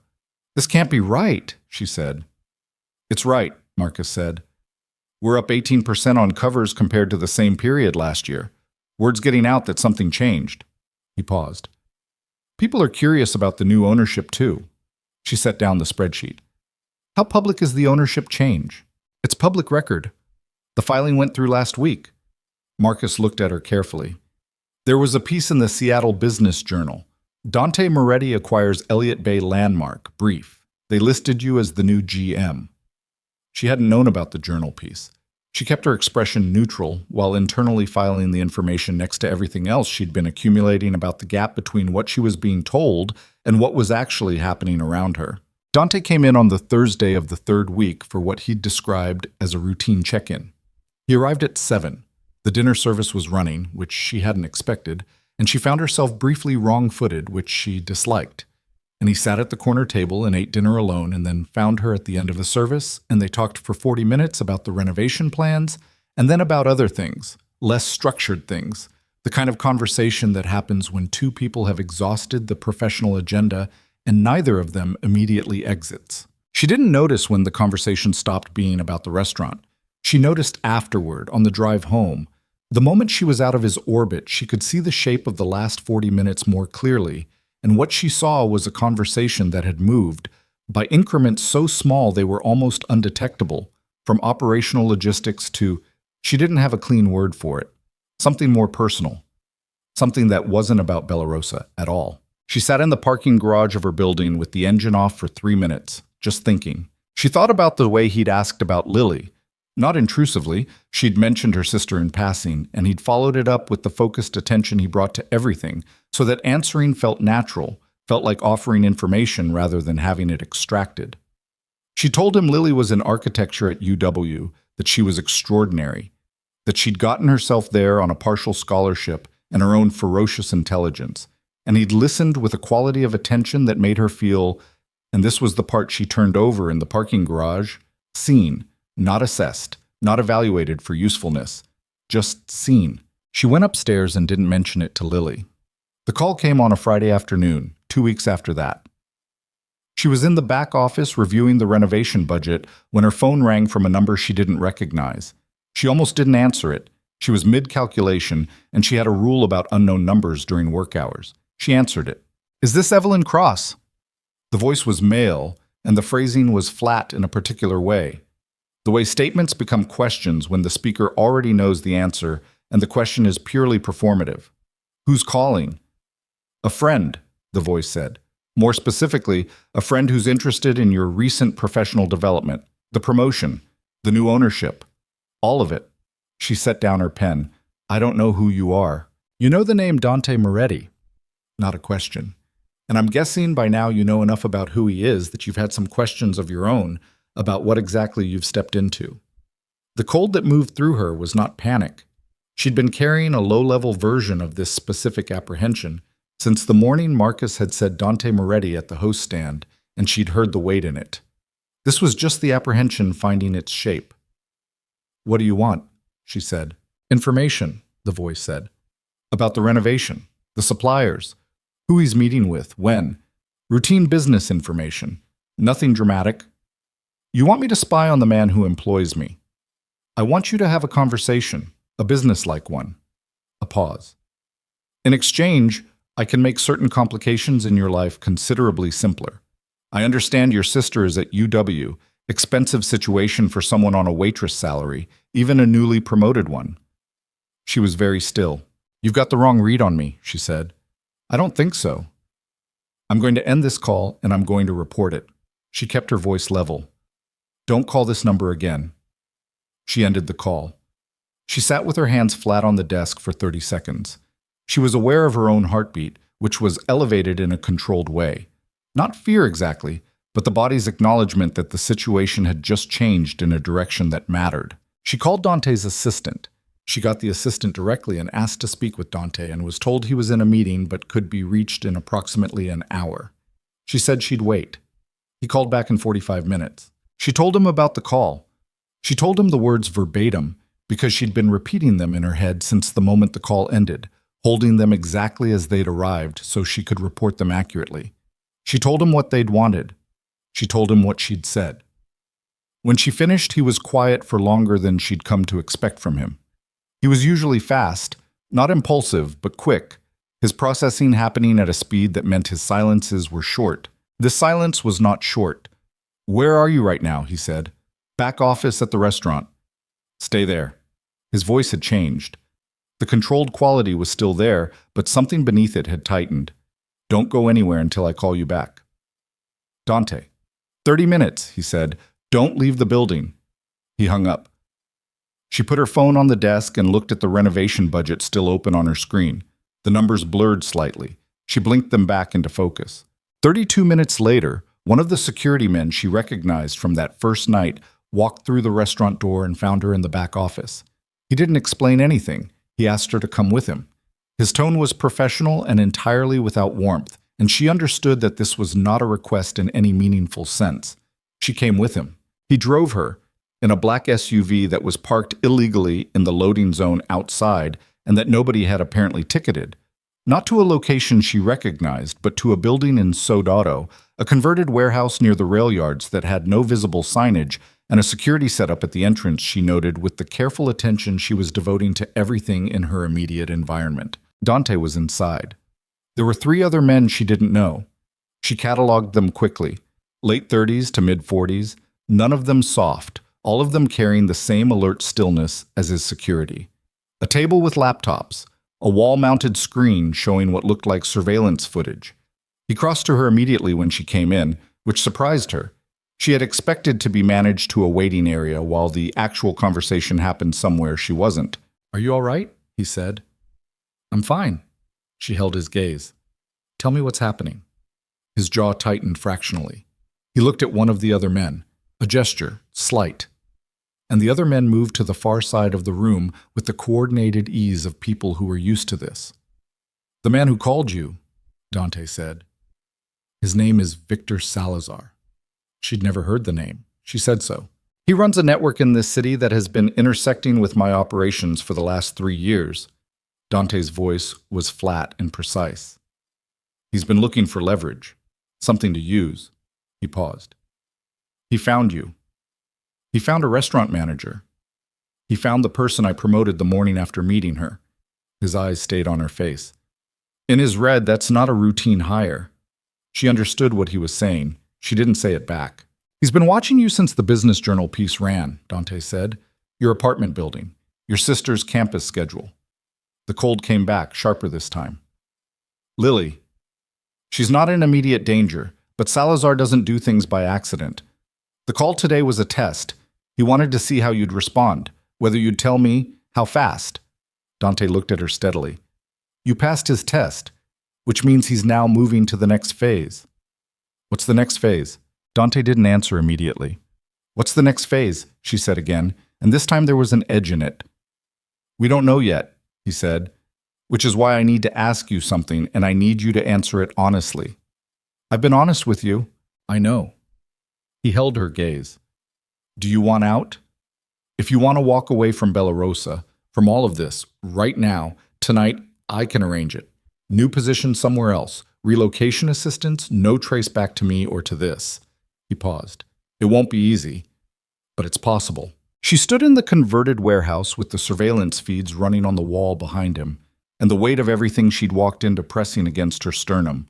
"This can't be right," she said. "It's right," Marcus said. "We're up 18% on covers compared to the same period last year. Word's getting out that something changed." He paused. "People are curious about the new ownership, too." She set down the spreadsheet. "How public is the ownership change?" "It's public record. The filing went through last week." Marcus looked at her carefully. "There was a piece in the Seattle Business Journal. Dante Moretti acquires Elliott Bay Landmark, brief. They listed you as the new GM." She hadn't known about the journal piece. She kept her expression neutral while internally filing the information next to everything else she'd been accumulating about the gap between what she was being told and what was actually happening around her. Dante came in on the Thursday of the third week for what he'd described as a routine check-in. He arrived at 7. The dinner service was running, which she hadn't expected, and she found herself briefly wrong-footed, which she disliked. And he sat at the corner table and ate dinner alone and then found her at the end of the service, and they talked for 40 minutes about the renovation plans and then about other things, less structured things, the kind of conversation that happens when two people have exhausted the professional agenda and neither of them immediately exits. She didn't notice when the conversation stopped being about the restaurant. She noticed afterward, on the drive home. The moment she was out of his orbit, she could see the shape of the last 40 minutes more clearly, and what she saw was a conversation that had moved, by increments so small they were almost undetectable, from operational logistics to, she didn't have a clean word for it, something more personal, something that wasn't about Bellarosa at all. She sat in the parking garage of her building with the engine off for 3 minutes, just thinking. She thought about the way he'd asked about Lily. Not intrusively, she'd mentioned her sister in passing, and he'd followed it up with the focused attention he brought to everything, so that answering felt natural, felt like offering information rather than having it extracted. She told him Lily was in architecture at UW, that she was extraordinary, that she'd gotten herself there on a partial scholarship and her own ferocious intelligence, and he'd listened with a quality of attention that made her feel, and this was the part she turned over in the parking garage, seen, not assessed, not evaluated for usefulness, just seen. She went upstairs and didn't mention it to Lily. The call came on a Friday afternoon, 2 weeks after that. She was in the back office reviewing the renovation budget when her phone rang from a number she didn't recognize. She almost didn't answer it. She was mid-calculation, and she had a rule about unknown numbers during work hours. She answered it. "Is this Evelyn Cross?" The voice was male, and the phrasing was flat in a particular way. The way statements become questions when the speaker already knows the answer and the question is purely performative. "Who's calling?" "A friend," the voice said. "More specifically, a friend who's interested in your recent professional development, the promotion, the new ownership, all of it." She set down her pen. "I don't know who you are." "You know the name Dante Moretti." Not a question. "And I'm guessing by now you know enough about who he is that you've had some questions of your own about what exactly you've stepped into." The cold that moved through her was not panic. She'd been carrying a low-level version of this specific apprehension, Since the morning Marcus had said Dante Moretti at the host stand, and she'd heard the weight in it. This was just the apprehension finding its shape. "What do you want?" she said. "Information," the voice said. "About the renovation, the suppliers, who he's meeting with, when. Routine business information. Nothing dramatic. You want me to spy on the man who employs me. I want you to have a conversation, a business-like one." A pause. "In exchange, I can make certain complications in your life considerably simpler. I understand your sister is at UW, expensive situation for someone on a waitress salary, even a newly promoted one." She was very still. "You've got the wrong read on me," she said. "I don't think so. I'm going to end this call and I'm going to report it." She kept her voice level. "Don't call this number again." She ended the call. She sat with her hands flat on the desk for 30 seconds. She was aware of her own heartbeat, which was elevated in a controlled way. Not fear exactly, but the body's acknowledgement that the situation had just changed in a direction that mattered. She called Dante's assistant. She got the assistant directly and asked to speak with Dante and was told he was in a meeting but could be reached in approximately an hour. She said she'd wait. He called back in 45 minutes. She told him about the call. She told him the words verbatim because she'd been repeating them in her head since the moment the call ended, holding them exactly as they'd arrived so she could report them accurately. She told him what they'd wanted. She told him what she'd said. When she finished, he was quiet for longer than she'd come to expect from him. He was usually fast, not impulsive, but quick, his processing happening at a speed that meant his silences were short. This silence was not short. "Where are you right now?" he said. "Back office at the restaurant." "Stay there." His voice had changed. The controlled quality was still there, but something beneath it had tightened. "Don't go anywhere until I call you back." "Dante." 30 minutes, he said. "Don't leave the building." He hung up. She put her phone on the desk and looked at the renovation budget still open on her screen. The numbers blurred slightly. She blinked them back into focus. 32 minutes later, one of the security men she recognized from that first night walked through the restaurant door and found her in the back office. He didn't explain anything. He asked her to come with him. His tone was professional and entirely without warmth, and she understood that this was not a request in any meaningful sense. She came with him. He drove her in a black SUV that was parked illegally in the loading zone outside and that nobody had apparently ticketed. Not to a location she recognized, but to a building in Soldado, a converted warehouse near the rail yards that had no visible signage and a security setup at the entrance, she noted, with the careful attention she was devoting to everything in her immediate environment. Dante was inside. There were 3 other men she didn't know. She cataloged them quickly. Late 30s to mid-40s, none of them soft, all of them carrying the same alert stillness as his security. A table with laptops, a wall-mounted screen showing what looked like surveillance footage. He crossed to her immediately when she came in, which surprised her. She had expected to be managed to a waiting area while the actual conversation happened somewhere she wasn't. "Are you all right?" he said. "I'm fine." She held his gaze. "Tell me what's happening." His jaw tightened fractionally. He looked at one of the other men, a gesture, slight. And the other men moved to the far side of the room with the coordinated ease of people who were used to this. "The man who called you," Dante said. "His name is Victor Salazar." She'd never heard the name. She said so. "He runs a network in this city that has been intersecting with my operations for the last 3 years. Dante's voice was flat and precise. "He's been looking for leverage, something to use." He paused. "He found you. He found a restaurant manager. He found the person I promoted the morning after meeting her." His eyes stayed on her face. In his red, that's not a routine hire. She understood what he was saying. She didn't say it back. "He's been watching you since the Business Journal piece ran," Dante said. "Your apartment building, your sister's campus schedule." The cold came back, sharper this time. "Lily. She's not in immediate danger, but Salazar doesn't do things by accident. The call today was a test. He wanted to see how you'd respond, whether you'd tell me, how fast." Dante looked at her steadily. "You passed his test, which means he's now moving to the next phase." "What's the next phase?" Dante didn't answer immediately. "What's the next phase?" she said again, and this time there was an edge in it. "We don't know yet," he said. which is why I need to ask you something, and I need you to answer it honestly. I've been honest with you. I know. He held her gaze. Do you want out? If you want to walk away from Bella Rosa, from all of this, right now, tonight, I can arrange it. New position somewhere else. Relocation assistance, no trace back to me or to this. He paused. It won't be easy, but it's possible. She stood in the converted warehouse with the surveillance feeds running on the wall behind him, and the weight of everything she'd walked into pressing against her sternum.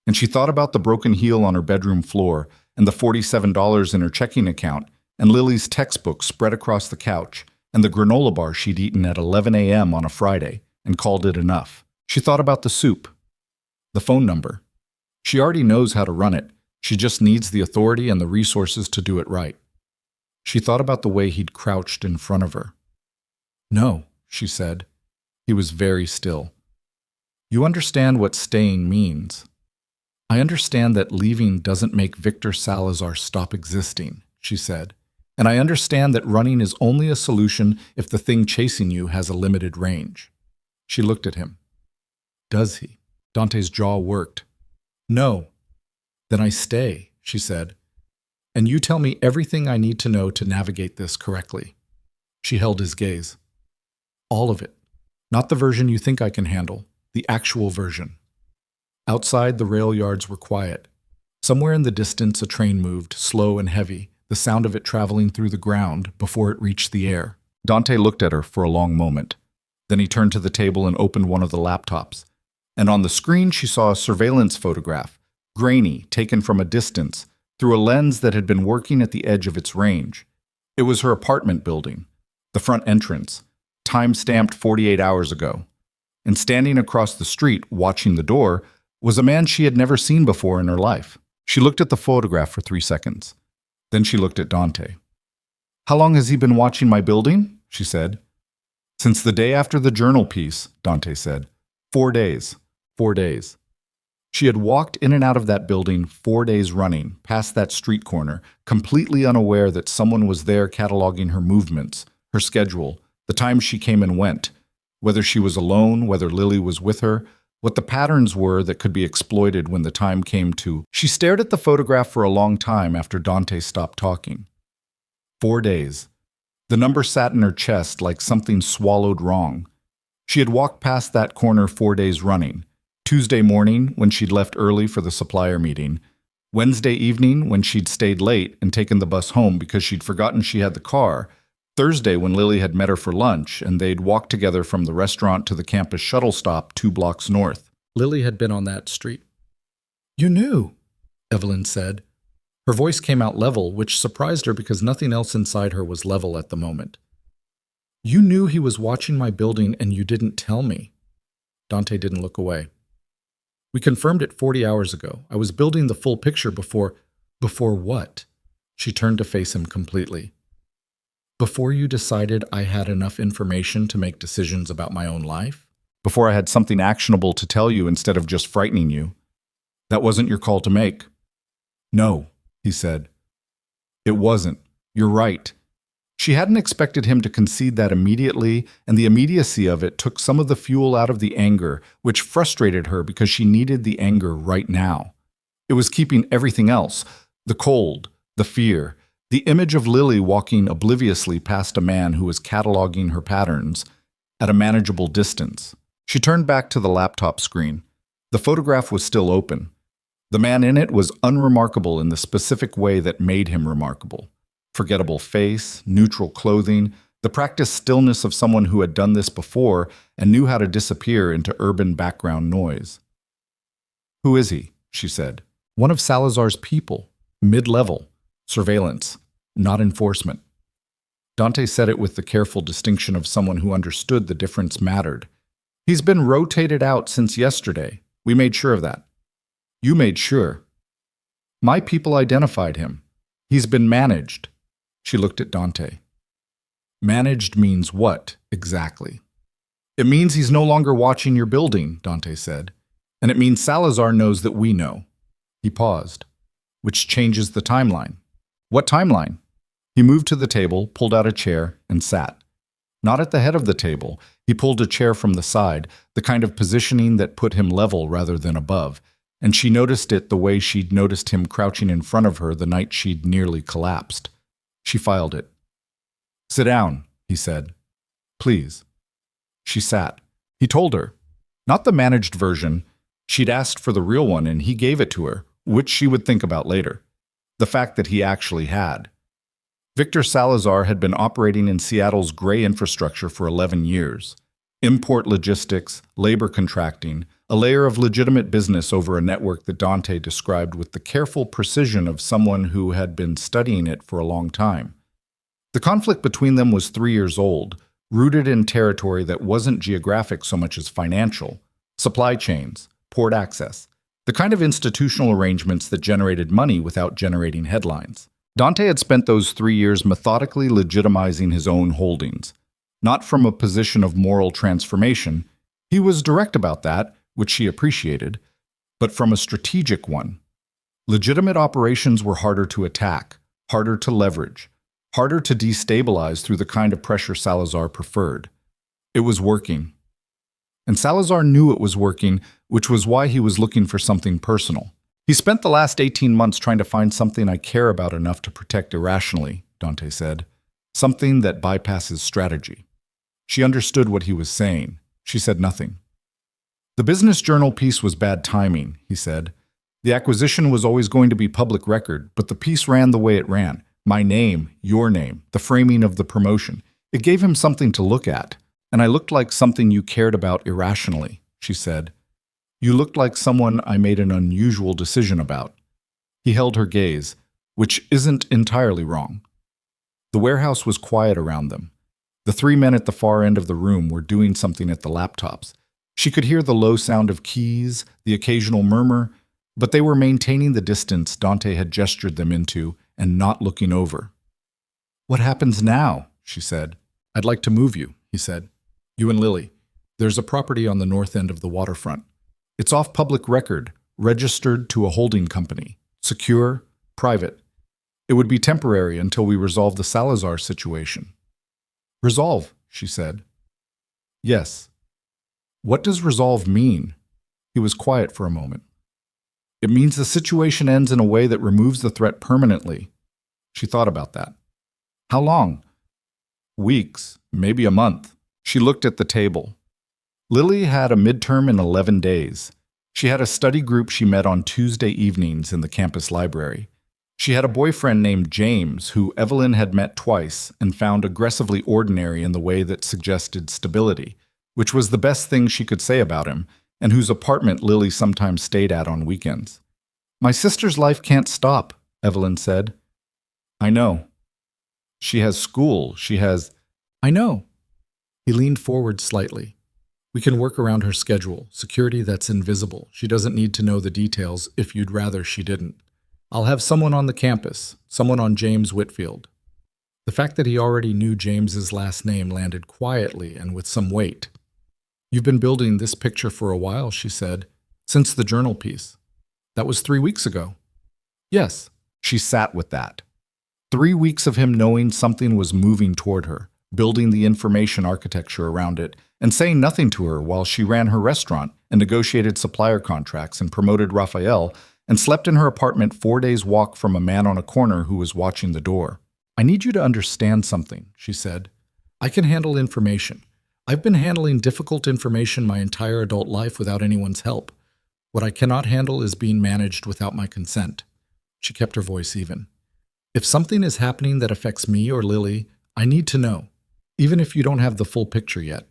And she thought about the broken heel on her bedroom floor, and the $47 in her checking account, and Lily's textbook spread across the couch, and the granola bar she'd eaten at 11 a.m. on a Friday, and called it enough. She thought about the soup, the phone number. She already knows how to run it. She just needs the authority and the resources to do it right. She thought about the way he'd crouched in front of her. No, she said. He was very still. You understand what staying means. I understand that leaving doesn't make Victor Salazar stop existing, she said. And I understand that running is only a solution if the thing chasing you has a limited range. She looked at him. Does he? Dante's jaw worked. No. Then I stay, she said. And you tell me everything I need to know to navigate this correctly. She held his gaze. All of it. Not the version you think I can handle, the actual version. Outside, the rail yards were quiet. Somewhere in the distance, a train moved, slow and heavy, the sound of it traveling through the ground before it reached the air. Dante looked at her for a long moment. Then he turned to the table and opened one of the laptops. And on the screen, she saw a surveillance photograph, grainy, taken from a distance, through a lens that had been working at the edge of its range. It was her apartment building, the front entrance, time-stamped 48 hours ago. And standing across the street, watching the door, was a man she had never seen before in her life. She looked at the photograph for 3 seconds. Then she looked at Dante. How long has he been watching my building? She said. Since the day after the journal piece, Dante said. 4 days. 4 days. She had walked in and out of that building 4 days running, past that street corner, completely unaware that someone was there cataloging her movements, her schedule, the times she came and went, whether she was alone, whether Lily was with her, what the patterns were that could be exploited when the time came to. She stared at the photograph for a long time after Dante stopped talking. 4 days. The number sat in her chest like something swallowed wrong. She had walked past that corner 4 days running. Tuesday morning, when she'd left early for the supplier meeting. Wednesday evening, when she'd stayed late and taken the bus home because she'd forgotten she had the car. Thursday, when Lily had met her for lunch, and they'd walked together from the restaurant to the campus shuttle stop 2 blocks north. Lily had been on that street. You knew, Evelyn said. Her voice came out level, which surprised her because nothing else inside her was level at the moment. You knew he was watching my building and you didn't tell me. Dante didn't look away. We confirmed it 40 hours ago. I was building the full picture before what? She turned to face him completely. Before you decided I had enough information to make decisions about my own life? Before I had something actionable to tell you instead of just frightening you? That wasn't your call to make. No, he said. It wasn't. You're right. She hadn't expected him to concede that immediately, and the immediacy of it took some of the fuel out of the anger, which frustrated her because she needed the anger right now. It was keeping everything else, the cold, the fear, the image of Lily walking obliviously past a man who was cataloging her patterns, at a manageable distance. She turned back to the laptop screen. The photograph was still open. The man in it was unremarkable in the specific way that made him remarkable. Forgettable face, neutral clothing, the practiced stillness of someone who had done this before and knew how to disappear into urban background noise. Who is he? She said. One of Salazar's people, mid-level, surveillance, not enforcement. Dante said it with the careful distinction of someone who understood the difference mattered. He's been rotated out since yesterday. We made sure of that. You made sure. My people identified him. He's been managed. She looked at Dante. Managed means what, exactly? It means he's no longer watching your building, Dante said. And it means Salazar knows that we know. He paused, which changes the timeline. What timeline? He moved to the table, pulled out a chair, and sat. Not at the head of the table. He pulled a chair from the side, the kind of positioning that put him level rather than above, and she noticed it the way she'd noticed him crouching in front of her the night she'd nearly collapsed. She filed it. "Sit down," he said. "Please." She sat. He told her. Not the managed version. She'd asked for the real one, and he gave it to her, which she would think about later. The fact that he actually had. Victor Salazar had been operating in Seattle's gray infrastructure for 11 years. Import logistics, labor contracting, a layer of legitimate business over a network that Dante described with the careful precision of someone who had been studying it for a long time. The conflict between them was 3 years old, rooted in territory that wasn't geographic so much as financial, supply chains, port access, the kind of institutional arrangements that generated money without generating headlines. Dante had spent those 3 years methodically legitimizing his own holdings. Not from a position of moral transformation, he was direct about that, which she appreciated, but from a strategic one. Legitimate operations were harder to attack, harder to leverage, harder to destabilize through the kind of pressure Salazar preferred. It was working. And Salazar knew it was working, which was why he was looking for something personal. "He spent the last 18 months trying to find something I care about enough to protect irrationally," Dante said. "Something that bypasses strategy." She understood what he was saying. She said nothing. "The business journal piece was bad timing," he said. "The acquisition was always going to be public record, but the piece ran the way it ran. My name, your name, the framing of the promotion. It gave him something to look at. And I looked like something you cared about irrationally," she said. "You looked like someone I made an unusual decision about." He held her gaze, which isn't entirely wrong. The warehouse was quiet around them. The 3 men at the far end of the room were doing something at the laptops. She could hear the low sound of keys, the occasional murmur, but they were maintaining the distance Dante had gestured them into and not looking over. "What happens now?" she said. "I'd like to move you," he said. "You and Lily. There's a property on the north end of the waterfront. It's off public record, registered to a holding company. Secure, private. It would be temporary until we resolve the Salazar situation." "Resolve," she said. "Yes." "What does resolve mean?" He was quiet for a moment. "It means the situation ends in a way that removes the threat permanently." She thought about that. "How long?" "Weeks, maybe a month." She looked at the table. Lily had a midterm in 11 days. She had a study group she met on Tuesday evenings in the campus library. She had a boyfriend named James, who Evelyn had met twice and found aggressively ordinary in the way that suggested stability, which was the best thing she could say about him, and whose apartment Lily sometimes stayed at on weekends. "My sister's life can't stop," Evelyn said. "I know." "She has school, she has—" "I know." He leaned forward slightly. "We can work around her schedule, security that's invisible. She doesn't need to know the details if you'd rather she didn't. I'll have someone on the campus, someone on James Whitfield." The fact that he already knew James's last name landed quietly and with some weight. "You've been building this picture for a while," she said, "since the journal piece. That was 3 weeks ago." "Yes." She sat with that. 3 weeks of him knowing something was moving toward her, building the information architecture around it, and saying nothing to her while she ran her restaurant and negotiated supplier contracts and promoted Raphael and slept in her apartment 4 days' walk from a man on a corner who was watching the door. "I need you to understand something," she said. "I can handle information. I've been handling difficult information my entire adult life without anyone's help. What I cannot handle is being managed without my consent." She kept her voice even. "If something is happening that affects me or Lily, I need to know, even if you don't have the full picture yet,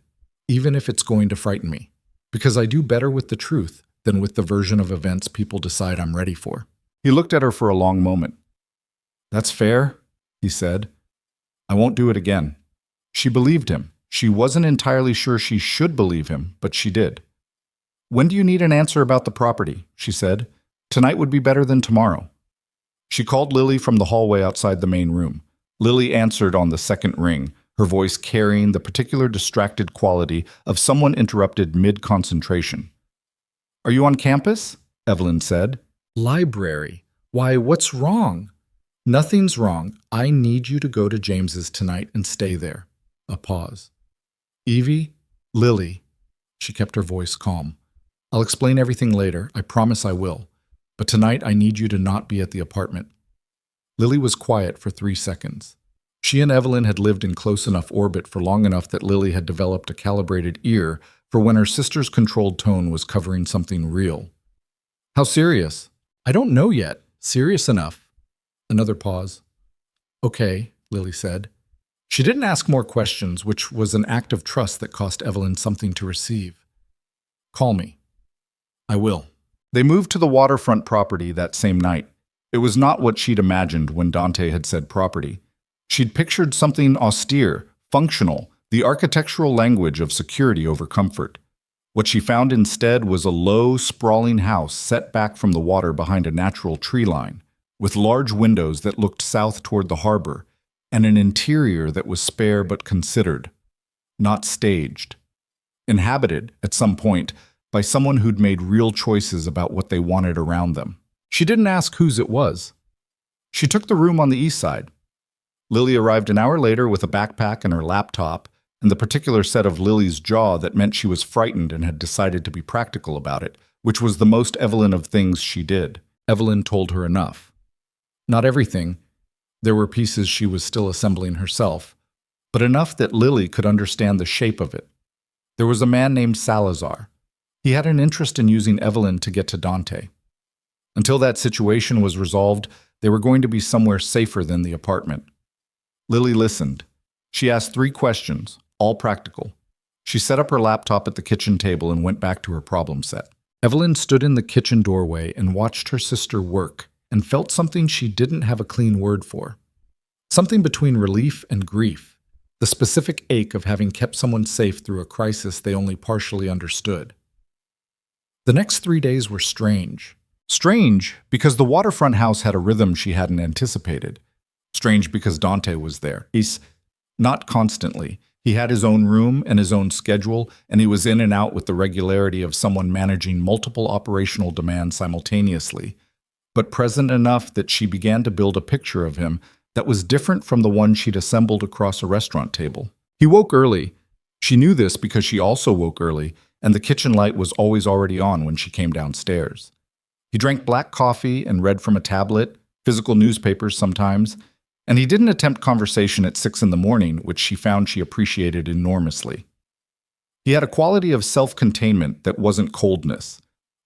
even if it's going to frighten me, because I do better with the truth than with the version of events people decide I'm ready for." He looked at her for a long moment. "That's fair," he said. "I won't do it again." She believed him. She wasn't entirely sure she should believe him, but she did. "When do you need an answer about the property?" she said. "Tonight would be better than tomorrow." She called Lily from the hallway outside the main room. Lily answered on the second ring, her voice carrying the particular distracted quality of someone interrupted mid-concentration. "Are you on campus?" Evelyn said. "Library. Why, what's wrong?" "Nothing's wrong. I need you to go to James's tonight and stay there." A pause. Evie? Lily. She kept her voice calm. I'll explain everything later. I promise I will. But tonight I need you to not be at the apartment. Lily was quiet for 3 seconds. She and Evelyn had lived in close enough orbit for long enough that Lily had developed a calibrated ear for when her sister's controlled tone was covering something real. How serious? I don't know yet. Serious enough. Another pause. Okay, Lily said. She didn't ask more questions, which was an act of trust that cost Evelyn something to receive. Call me. I will. They moved to the waterfront property that same night. It was not what she'd imagined when Dante had said property. She'd pictured something austere, functional, the architectural language of security over comfort. What she found instead was a low, sprawling house set back from the water behind a natural tree line, with large windows that looked south toward the harbor, and an interior that was spare but considered, not staged. Inhabited, at some point, by someone who'd made real choices about what they wanted around them. She didn't ask whose it was. She took the room on the east side. Lily arrived an hour later with a backpack and her laptop, and the particular set of Lily's jaw that meant she was frightened and had decided to be practical about it, which was the most Evelyn of things she did. Evelyn told her enough. Not everything. There were pieces she was still assembling herself, but enough that Lily could understand the shape of it. There was a man named Salazar. He had an interest in using Evelyn to get to Dante. Until that situation was resolved, they were going to be somewhere safer than the apartment. Lily listened. She asked 3 questions, all practical. She set up her laptop at the kitchen table and went back to her problem set. Evelyn stood in the kitchen doorway and watched her sister work and felt something she didn't have a clean word for. Something between relief and grief, the specific ache of having kept someone safe through a crisis they only partially understood. The next 3 days were strange. Strange because the waterfront house had a rhythm she hadn't anticipated. Strange because Dante was there. He's not constantly. He had his own room and his own schedule, and he was in and out with the regularity of someone managing multiple operational demands simultaneously, but present enough that she began to build a picture of him that was different from the one she'd assembled across a restaurant table. He woke early. She knew this because she also woke early, and the kitchen light was always already on when she came downstairs. He drank black coffee and read from a tablet, physical newspapers sometimes, and he didn't attempt conversation at 6 in the morning, which she found she appreciated enormously. He had a quality of self-containment that wasn't coldness.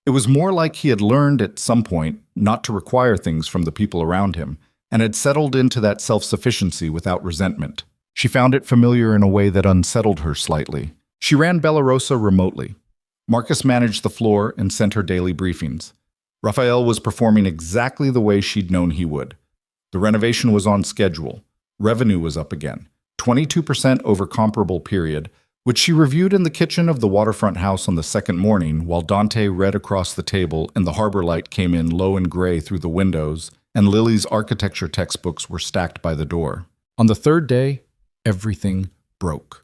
It was more like he had learned at some point not to require things from the people around him, and had settled into that self-sufficiency without resentment. She found it familiar in a way that unsettled her slightly. She ran Bella Rosa remotely. Marcus managed the floor and sent her daily briefings. Raphael was performing exactly the way she'd known he would. The renovation was on schedule. Revenue was up again, 22% over comparable period, which she reviewed in the kitchen of the waterfront house on the second morning while Dante read across the table and the harbor light came in low and gray through the windows and Lily's architecture textbooks were stacked by the door. On the third day, everything broke.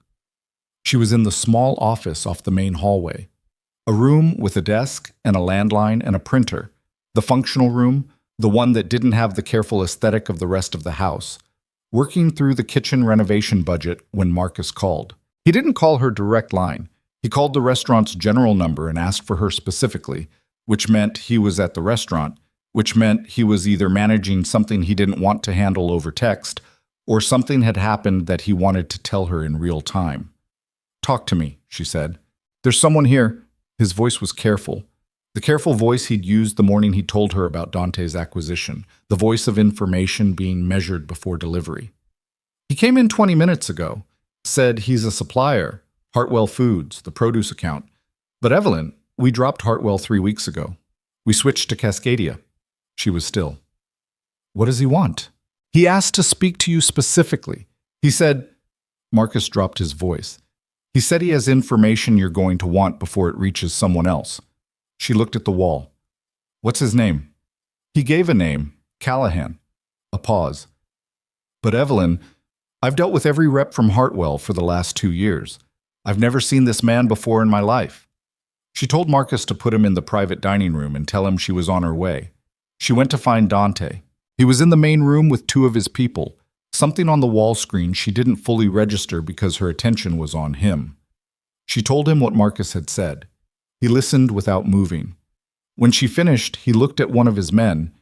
She was in the small office off the main hallway, a room with a desk and a landline and a printer, the functional room, the one that didn't have the careful aesthetic of the rest of the house, working through the kitchen renovation budget when Marcus called. He didn't call her direct line. He called the restaurant's general number and asked for her specifically, which meant he was at the restaurant, which meant he was either managing something he didn't want to handle over text, or something had happened that he wanted to tell her in real time. "Talk to me," she said. "There's someone here." His voice was careful. The careful voice he'd used the morning he told her about Dante's acquisition, the voice of information being measured before delivery. "He came in 20 minutes ago, said he's a supplier, Hartwell Foods, the produce account. But Evelyn, we dropped Hartwell 3 weeks ago. We switched to Cascadia." She was still. "What does he want?" "He asked to speak to you specifically. He said—" Marcus dropped his voice. "He said he has information you're going to want before it reaches someone else." She looked at the wall. "What's his name?" He gave a name, Callahan. A pause. "But Evelyn, I've dealt with every rep from Hartwell for the last 2 years. I've never seen this man before in my life." She told Marcus to put him in the private dining room and tell him she was on her way. She went to find Dante. He was in the main room with 2 of his people. Something on the wall screen she didn't fully register because her attention was on him. She told him what Marcus had said. He listened without moving. When she finished, he looked at one of his men.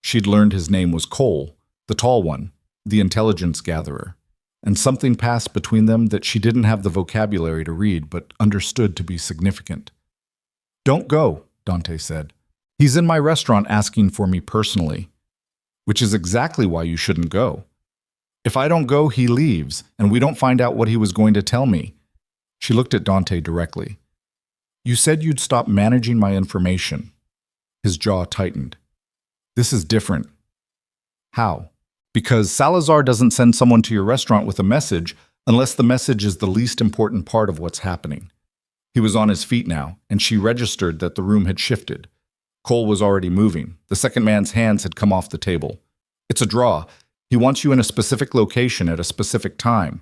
She'd learned his name was Cole, the tall one, the intelligence gatherer, and something passed between them that she didn't have the vocabulary to read but understood to be significant. "Don't go," Dante said. "He's in my restaurant asking for me personally, which is exactly why you shouldn't go. If I don't go, he leaves, and we don't find out what he was going to tell me." She looked at Dante directly. "You said you'd stop managing my information." His jaw tightened. "This is different." "How?" "Because Salazar doesn't send someone to your restaurant with a message unless the message is the least important part of what's happening." He was on his feet now, and she registered that the room had shifted. Cole was already moving. The second man's hands had come off the table. "It's a draw. He wants you in a specific location at a specific time."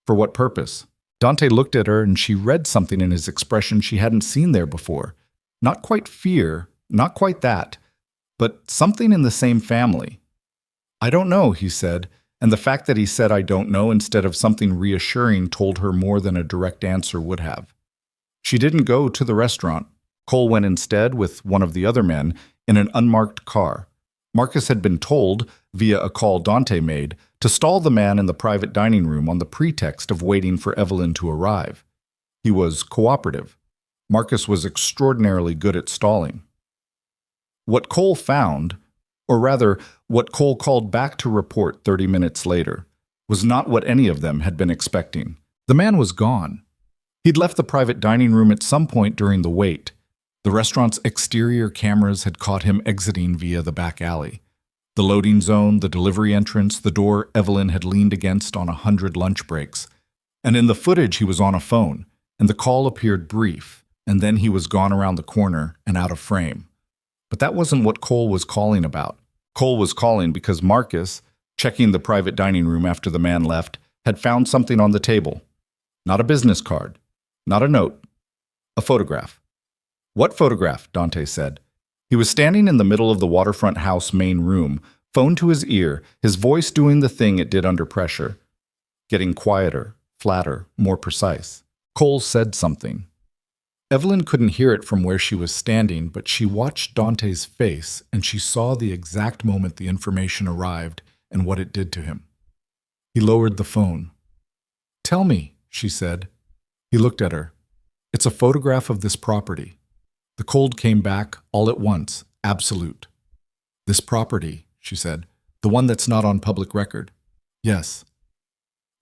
"For what purpose?" Dante looked at her, and she read something in his expression she hadn't seen there before. Not quite fear, not quite that, but something in the same family. "I don't know," he said, and the fact that he said "I don't know" instead of something reassuring told her more than a direct answer would have. She didn't go to the restaurant. Cole went instead with one of the other men in an unmarked car. Marcus had been told, via a call Dante made, to stall the man in the private dining room on the pretext of waiting for Evelyn to arrive. He was cooperative. Marcus was extraordinarily good at stalling. What Cole found, or rather, what Cole called back to report 30 minutes later, was not what any of them had been expecting. The man was gone. He'd left the private dining room at some point during the wait. The restaurant's exterior cameras had caught him exiting via the back alley. The loading zone, the delivery entrance, the door Evelyn had leaned against on 100 lunch breaks. And in the footage, he was on a phone, and the call appeared brief, and then he was gone around the corner and out of frame. But that wasn't what Cole was calling about. Cole was calling because Marcus, checking the private dining room after the man left, had found something on the table. Not a business card, not a note, a photograph. "What photograph?" Dante said. He was standing in the middle of the waterfront house main room, phone to his ear, his voice doing the thing it did under pressure. Getting quieter, flatter, more precise. Cole said something. Evelyn couldn't hear it from where she was standing, but she watched Dante's face, and she saw the exact moment the information arrived and what it did to him. He lowered the phone. "Tell me," she said. He looked at her. "It's a photograph of this property." The cold came back all at once, absolute. "This property," she said, "the one that's not on public record." "Yes."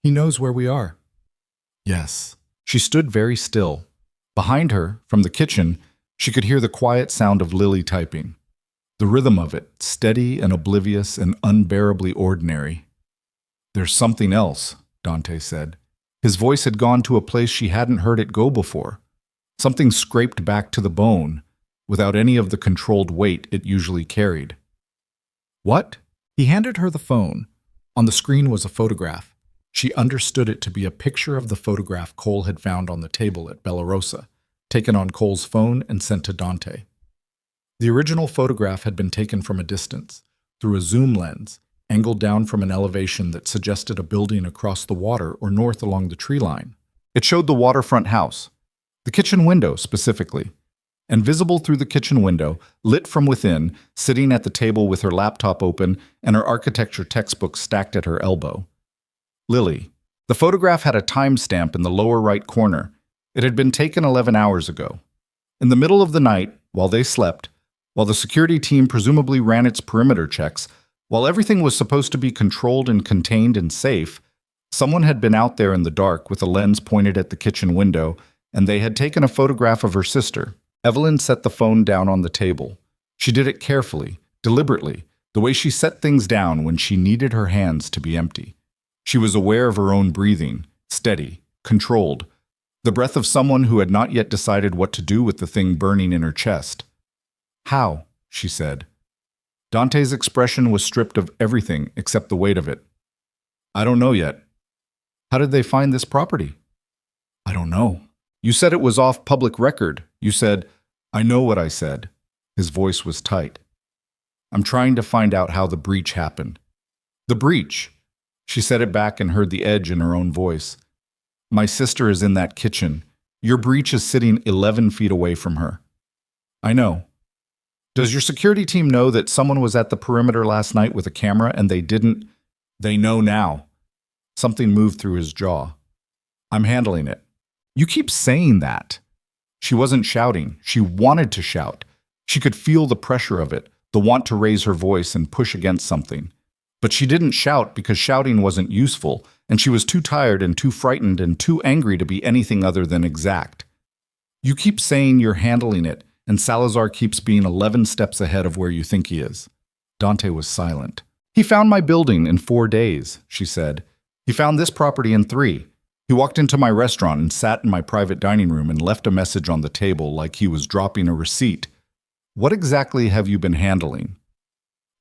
"He knows where we are." "Yes." She stood very still. Behind her, from the kitchen, she could hear the quiet sound of Lily typing. The rhythm of it, steady and oblivious and unbearably ordinary. "There's something else," Dante said. His voice had gone to a place she hadn't heard it go before. Something scraped back to the bone, without any of the controlled weight it usually carried. "What?" He handed her the phone. On the screen was a photograph. She understood it to be a picture of the photograph Cole had found on the table at Bella Rosa, taken on Cole's phone and sent to Dante. The original photograph had been taken from a distance, through a zoom lens, angled down from an elevation that suggested a building across the water or north along the tree line. It showed the waterfront house, the kitchen window specifically, and visible through the kitchen window, lit from within, sitting at the table with her laptop open and her architecture textbook stacked at her elbow. Lily. The photograph had a timestamp in the lower right corner. It had been taken 11 hours ago. In the middle of the night, while they slept, while the security team presumably ran its perimeter checks, while everything was supposed to be controlled and contained and safe, someone had been out there in the dark with a lens pointed at the kitchen window, and they had taken a photograph of her sister. Evelyn set the phone down on the table. She did it carefully, deliberately, the way she set things down when she needed her hands to be empty. She was aware of her own breathing, steady, controlled, the breath of someone who had not yet decided what to do with the thing burning in her chest. "How?" she said. Dante's expression was stripped of everything except the weight of it. "I don't know yet." "How did they find this property?" "I don't know." "You said it was off public record. You said—" "I know what I said." His voice was tight. "I'm trying to find out how the breach happened." "The breach?" She said it back and heard the edge in her own voice. "My sister is in that kitchen. Your breach is sitting 11 feet away from her. I know. Does your security team know that someone was at the perimeter last night with a camera and they didn't? They know now. Something moved through his jaw. I'm handling it. You keep saying that. She wasn't shouting. She wanted to shout. She could feel the pressure of it, the want to raise her voice and push against something. But she didn't shout because shouting wasn't useful, and she was too tired and too frightened and too angry to be anything other than exact. You keep saying you're handling it, and Salazar keeps being 11 steps ahead of where you think he is. Dante was silent. He found my building in 4 days, she said. He found this property in 3. He walked into my restaurant and sat in my private dining room and left a message on the table like he was dropping a receipt. What exactly have you been handling?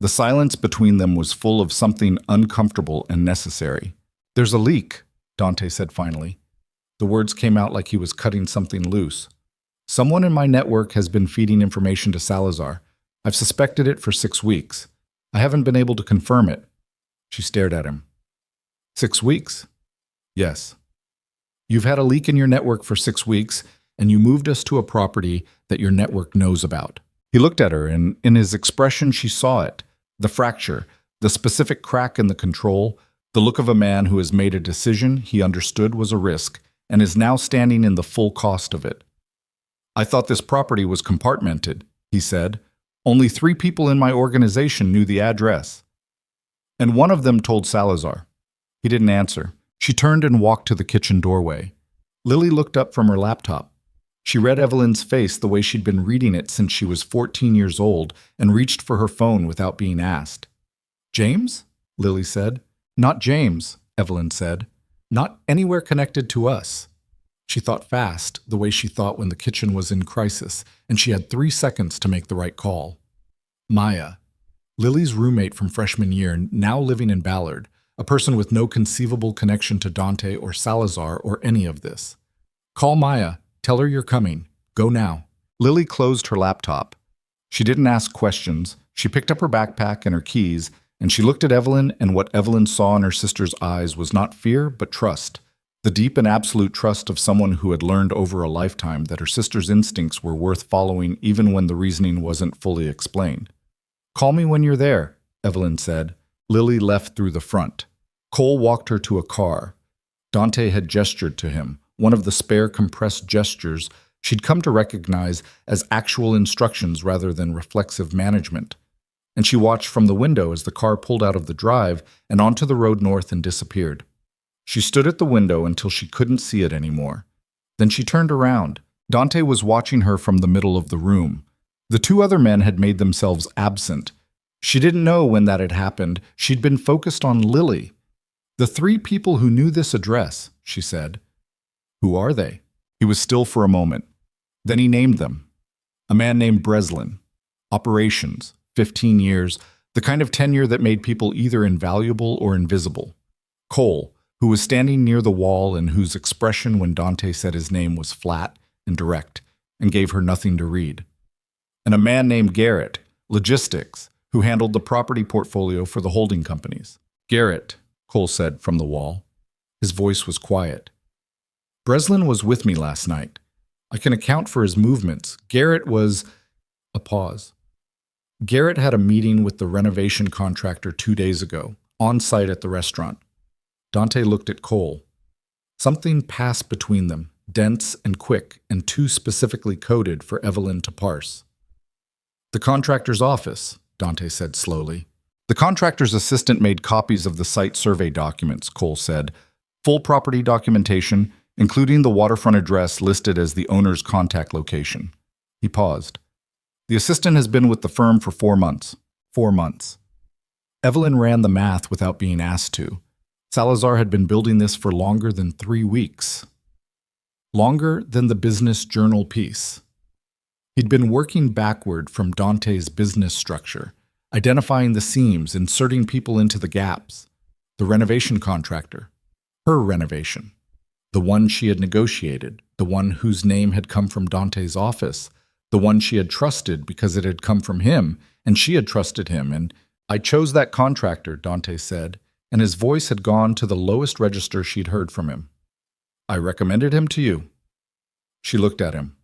The silence between them was full of something uncomfortable and necessary. There's a leak, Dante said finally. The words came out like he was cutting something loose. Someone in my network has been feeding information to Salazar. I've suspected it for 6 weeks. I haven't been able to confirm it. She stared at him. 6 weeks? Yes. You've had a leak in your network for 6 weeks, and you moved us to a property that your network knows about. He looked at her, and in his expression she saw it. The fracture, the specific crack in the control, the look of a man who has made a decision he understood was a risk, and is now standing in the full cost of it. I thought this property was compartmented, he said. Only 3 people in my organization knew the address. And one of them told Salazar. He didn't answer. She turned and walked to the kitchen doorway. Lily looked up from her laptop. She read Evelyn's face the way she'd been reading it since she was 14 years old and reached for her phone without being asked. James? Lily said. Not James, Evelyn said. Not anywhere connected to us. She thought fast, the way she thought when the kitchen was in crisis, and she had 3 seconds to make the right call. Maya, Lily's roommate from freshman year, now living in Ballard, a person with no conceivable connection to Dante or Salazar or any of this. Call Maya. Tell her you're coming. Go now. Lily closed her laptop. She didn't ask questions. She picked up her backpack and her keys, and she looked at Evelyn, and what Evelyn saw in her sister's eyes was not fear, but trust. The deep and absolute trust of someone who had learned over a lifetime that her sister's instincts were worth following even when the reasoning wasn't fully explained. Call me when you're there, Evelyn said. Lily left through the front. Cole walked her to a car. Dante had gestured to him, one of the spare compressed gestures she'd come to recognize as actual instructions rather than reflexive management. And she watched from the window as the car pulled out of the drive and onto the road north and disappeared. She stood at the window until she couldn't see it anymore. Then she turned around. Dante was watching her from the middle of the room. The 2 other men had made themselves absent. She didn't know when that had happened. She'd been focused on Lily. The 3 people who knew this address, she said. Who are they? He was still for a moment. Then he named them. A man named Breslin. Operations, 15 years, the kind of tenure that made people either invaluable or invisible. Cole, who was standing near the wall and whose expression when Dante said his name was flat and direct and gave her nothing to read. And a man named Garrett, logistics, who handled the property portfolio for the holding companies. Garrett, Cole said from the wall. His voice was quiet. Breslin was with me last night. I can account for his movements. Garrett was... A pause. Garrett had a meeting with the renovation contractor 2 days ago, on site at the restaurant. Dante looked at Cole. Something passed between them, dense and quick, and too specifically coded for Evelyn to parse. The contractor's office, Dante said slowly. The contractor's assistant made copies of the site survey documents, Cole said. Full property documentation, including the waterfront address listed as the owner's contact location. He paused. The assistant has been with the firm for 4 months. 4 months. Evelyn ran the math without being asked to. Salazar had been building this for longer than 3 weeks. Longer than the business journal piece. He'd been working backward from Dante's business structure, identifying the seams, inserting people into the gaps. The renovation contractor. Her renovation. The one she had negotiated, the one whose name had come from Dante's office, the one she had trusted because it had come from him, and she had trusted him, and I chose that contractor, Dante said, and his voice had gone to the lowest register she'd heard from him. I recommended him to you. She looked at him.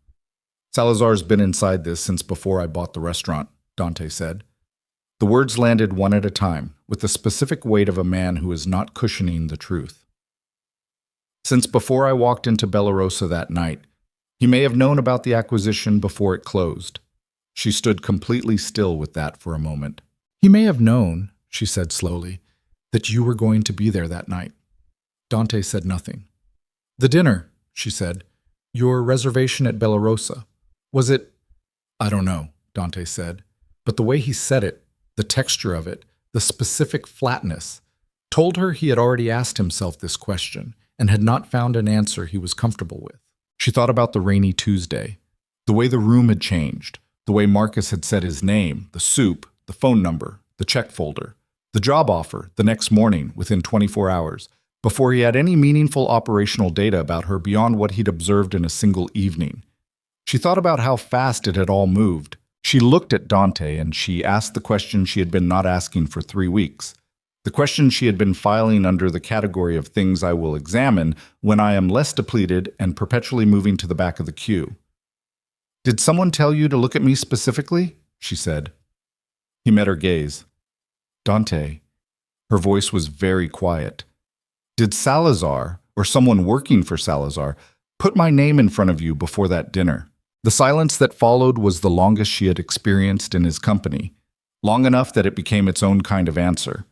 Salazar's been inside this since before I bought the restaurant, Dante said. The words landed one at a time, with the specific weight of a man who is not cushioning the truth. Since before I walked into Bella Rosa that night, he may have known about the acquisition before it closed. She stood completely still with that for a moment. He may have known, she said slowly, that you were going to be there that night. Dante said nothing. The dinner, she said. Your reservation at Bella Rosa. Was it? I don't know, Dante said. But the way he said it, the texture of it, the specific flatness, told her he had already asked himself this question and had not found an answer he was comfortable with. She thought about the rainy Tuesday, the way the room had changed, the way Marcus had said his name, the soup, the phone number, the check folder, the job offer the next morning within 24 hours, before he had any meaningful operational data about her beyond what he'd observed in a single evening. She thought about how fast it had all moved. She looked at Dante and she asked the question she had been not asking for 3 weeks. The question she had been filing under the category of things I will examine when I am less depleted and perpetually moving to the back of the queue. Did someone tell you to look at me specifically? She said. He met her gaze. Dante. Her voice was very quiet. Did Salazar, or someone working for Salazar, put my name in front of you before that dinner? The silence that followed was the longest she had experienced in his company, long enough that it became its own kind of answer,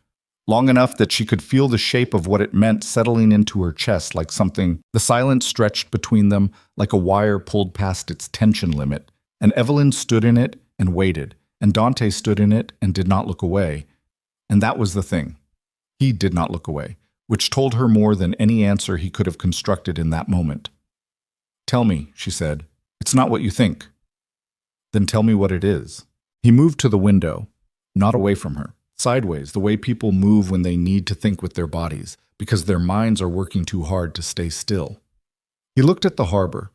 long enough that she could feel the shape of what it meant settling into her chest like something. The silence stretched between them like a wire pulled past its tension limit, and Evelyn stood in it and waited, and Dante stood in it and did not look away. And that was the thing. He did not look away, which told her more than any answer he could have constructed in that moment. Tell me, she said. It's not what you think. Then tell me what it is. He moved to the window, not away from her, sideways, the way people move when they need to think with their bodies, because their minds are working too hard to stay still. He looked at the harbor.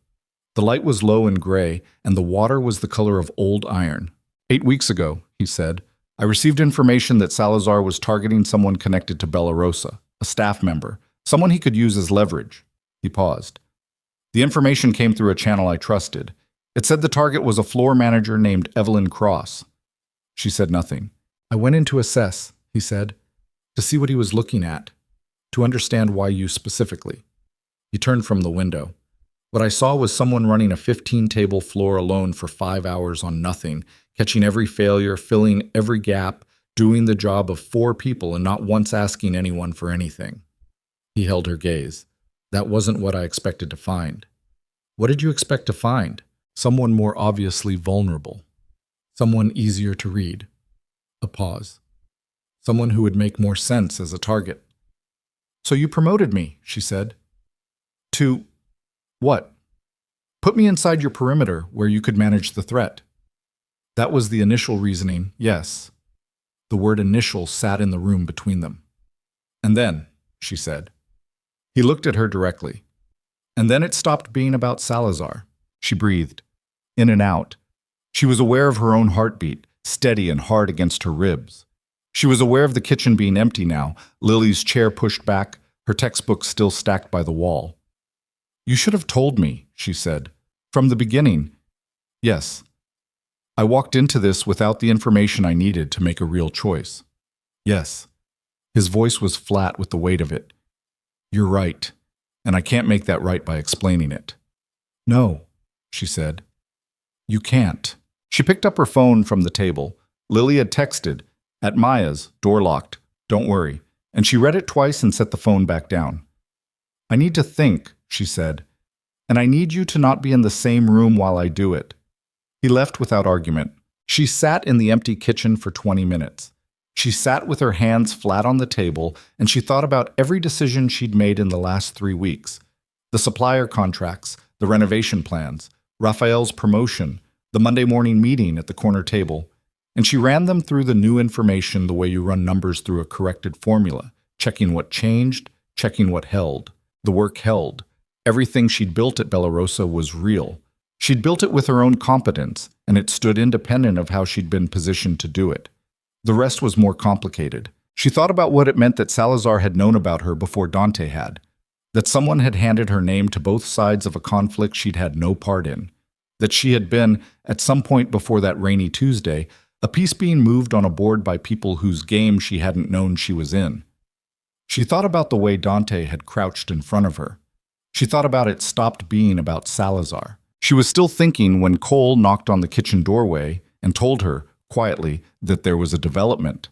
The light was low and gray, and the water was the color of old iron. 8 weeks ago, he said, I received information that Salazar was targeting someone connected to Bella Rosa, a staff member, someone he could use as leverage. He paused. The information came through a channel I trusted. It said the target was a floor manager named Evelyn Cross. She said nothing. I went in to assess, he said, to see what he was looking at, to understand why you specifically. He turned from the window. What I saw was someone running a 15-table floor alone for 5 hours on nothing, catching every failure, filling every gap, doing the job of 4 people and not once asking anyone for anything. He held her gaze. That wasn't what I expected to find. What did you expect to find? Someone more obviously vulnerable. Someone easier to read. A pause. Someone who would make more sense as a target. So you promoted me, she said. To what? Put me inside your perimeter where you could manage the threat. That was the initial reasoning, yes. The word initial sat in the room between them. And then, she said. He looked at her directly. And then it stopped being about Salazar. She breathed, in and out. She was aware of her own heartbeat, steady and hard against her ribs. She was aware of the kitchen being empty now, Lily's chair pushed back, her textbook still stacked by the wall. You should have told me, she said. From the beginning. Yes. I walked into this without the information I needed to make a real choice. Yes. His voice was flat with the weight of it. You're right, and I can't make that right by explaining it. No, she said. You can't. She picked up her phone from the table. Lily had texted, at Maya's, door locked, don't worry, and she read it twice and set the phone back down. I need to think, she said, and I need you to not be in the same room while I do it. He left without argument. She sat in the empty kitchen for 20 minutes. She sat with her hands flat on the table, and she thought about every decision she'd made in the last 3 weeks. The supplier contracts, the renovation plans, Raphael's promotion, the Monday morning meeting at the corner table, and she ran them through the new information the way you run numbers through a corrected formula, checking what changed, checking what held. The work held. Everything she'd built at Bella Rosa was real. She'd built it with her own competence, and it stood independent of how she'd been positioned to do it. The rest was more complicated. She thought about what it meant that Salazar had known about her before Dante had. that someone had handed her name to both sides of a conflict she'd had no part in, that she had been, at some point before that rainy Tuesday, a piece being moved on a board by people whose game she hadn't known she was in. She thought about the way Dante had crouched in front of her. She thought about it stopped being about Salazar. She was still thinking when Cole knocked on the kitchen doorway and told her, quietly, that there was a development.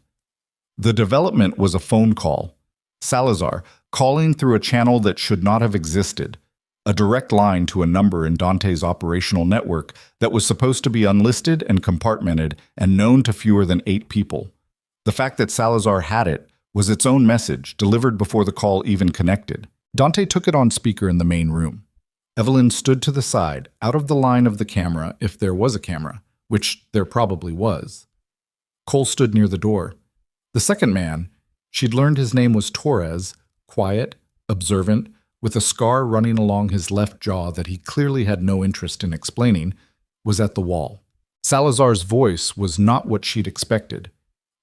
The development was a phone call. Salazar, calling through a channel that should not have existed, a direct line to a number in Dante's operational network that was supposed to be unlisted and compartmented and known to fewer than 8 people. The fact that Salazar had it was its own message, delivered before the call even connected. Dante took it on speaker in the main room. Evelyn stood to the side, out of the line of the camera if there was a camera, which there probably was. Cole stood near the door. The second man, she'd learned his name was Torres, quiet, observant, with a scar running along his left jaw that he clearly had no interest in explaining, was at the wall. Salazar's voice was not what she'd expected.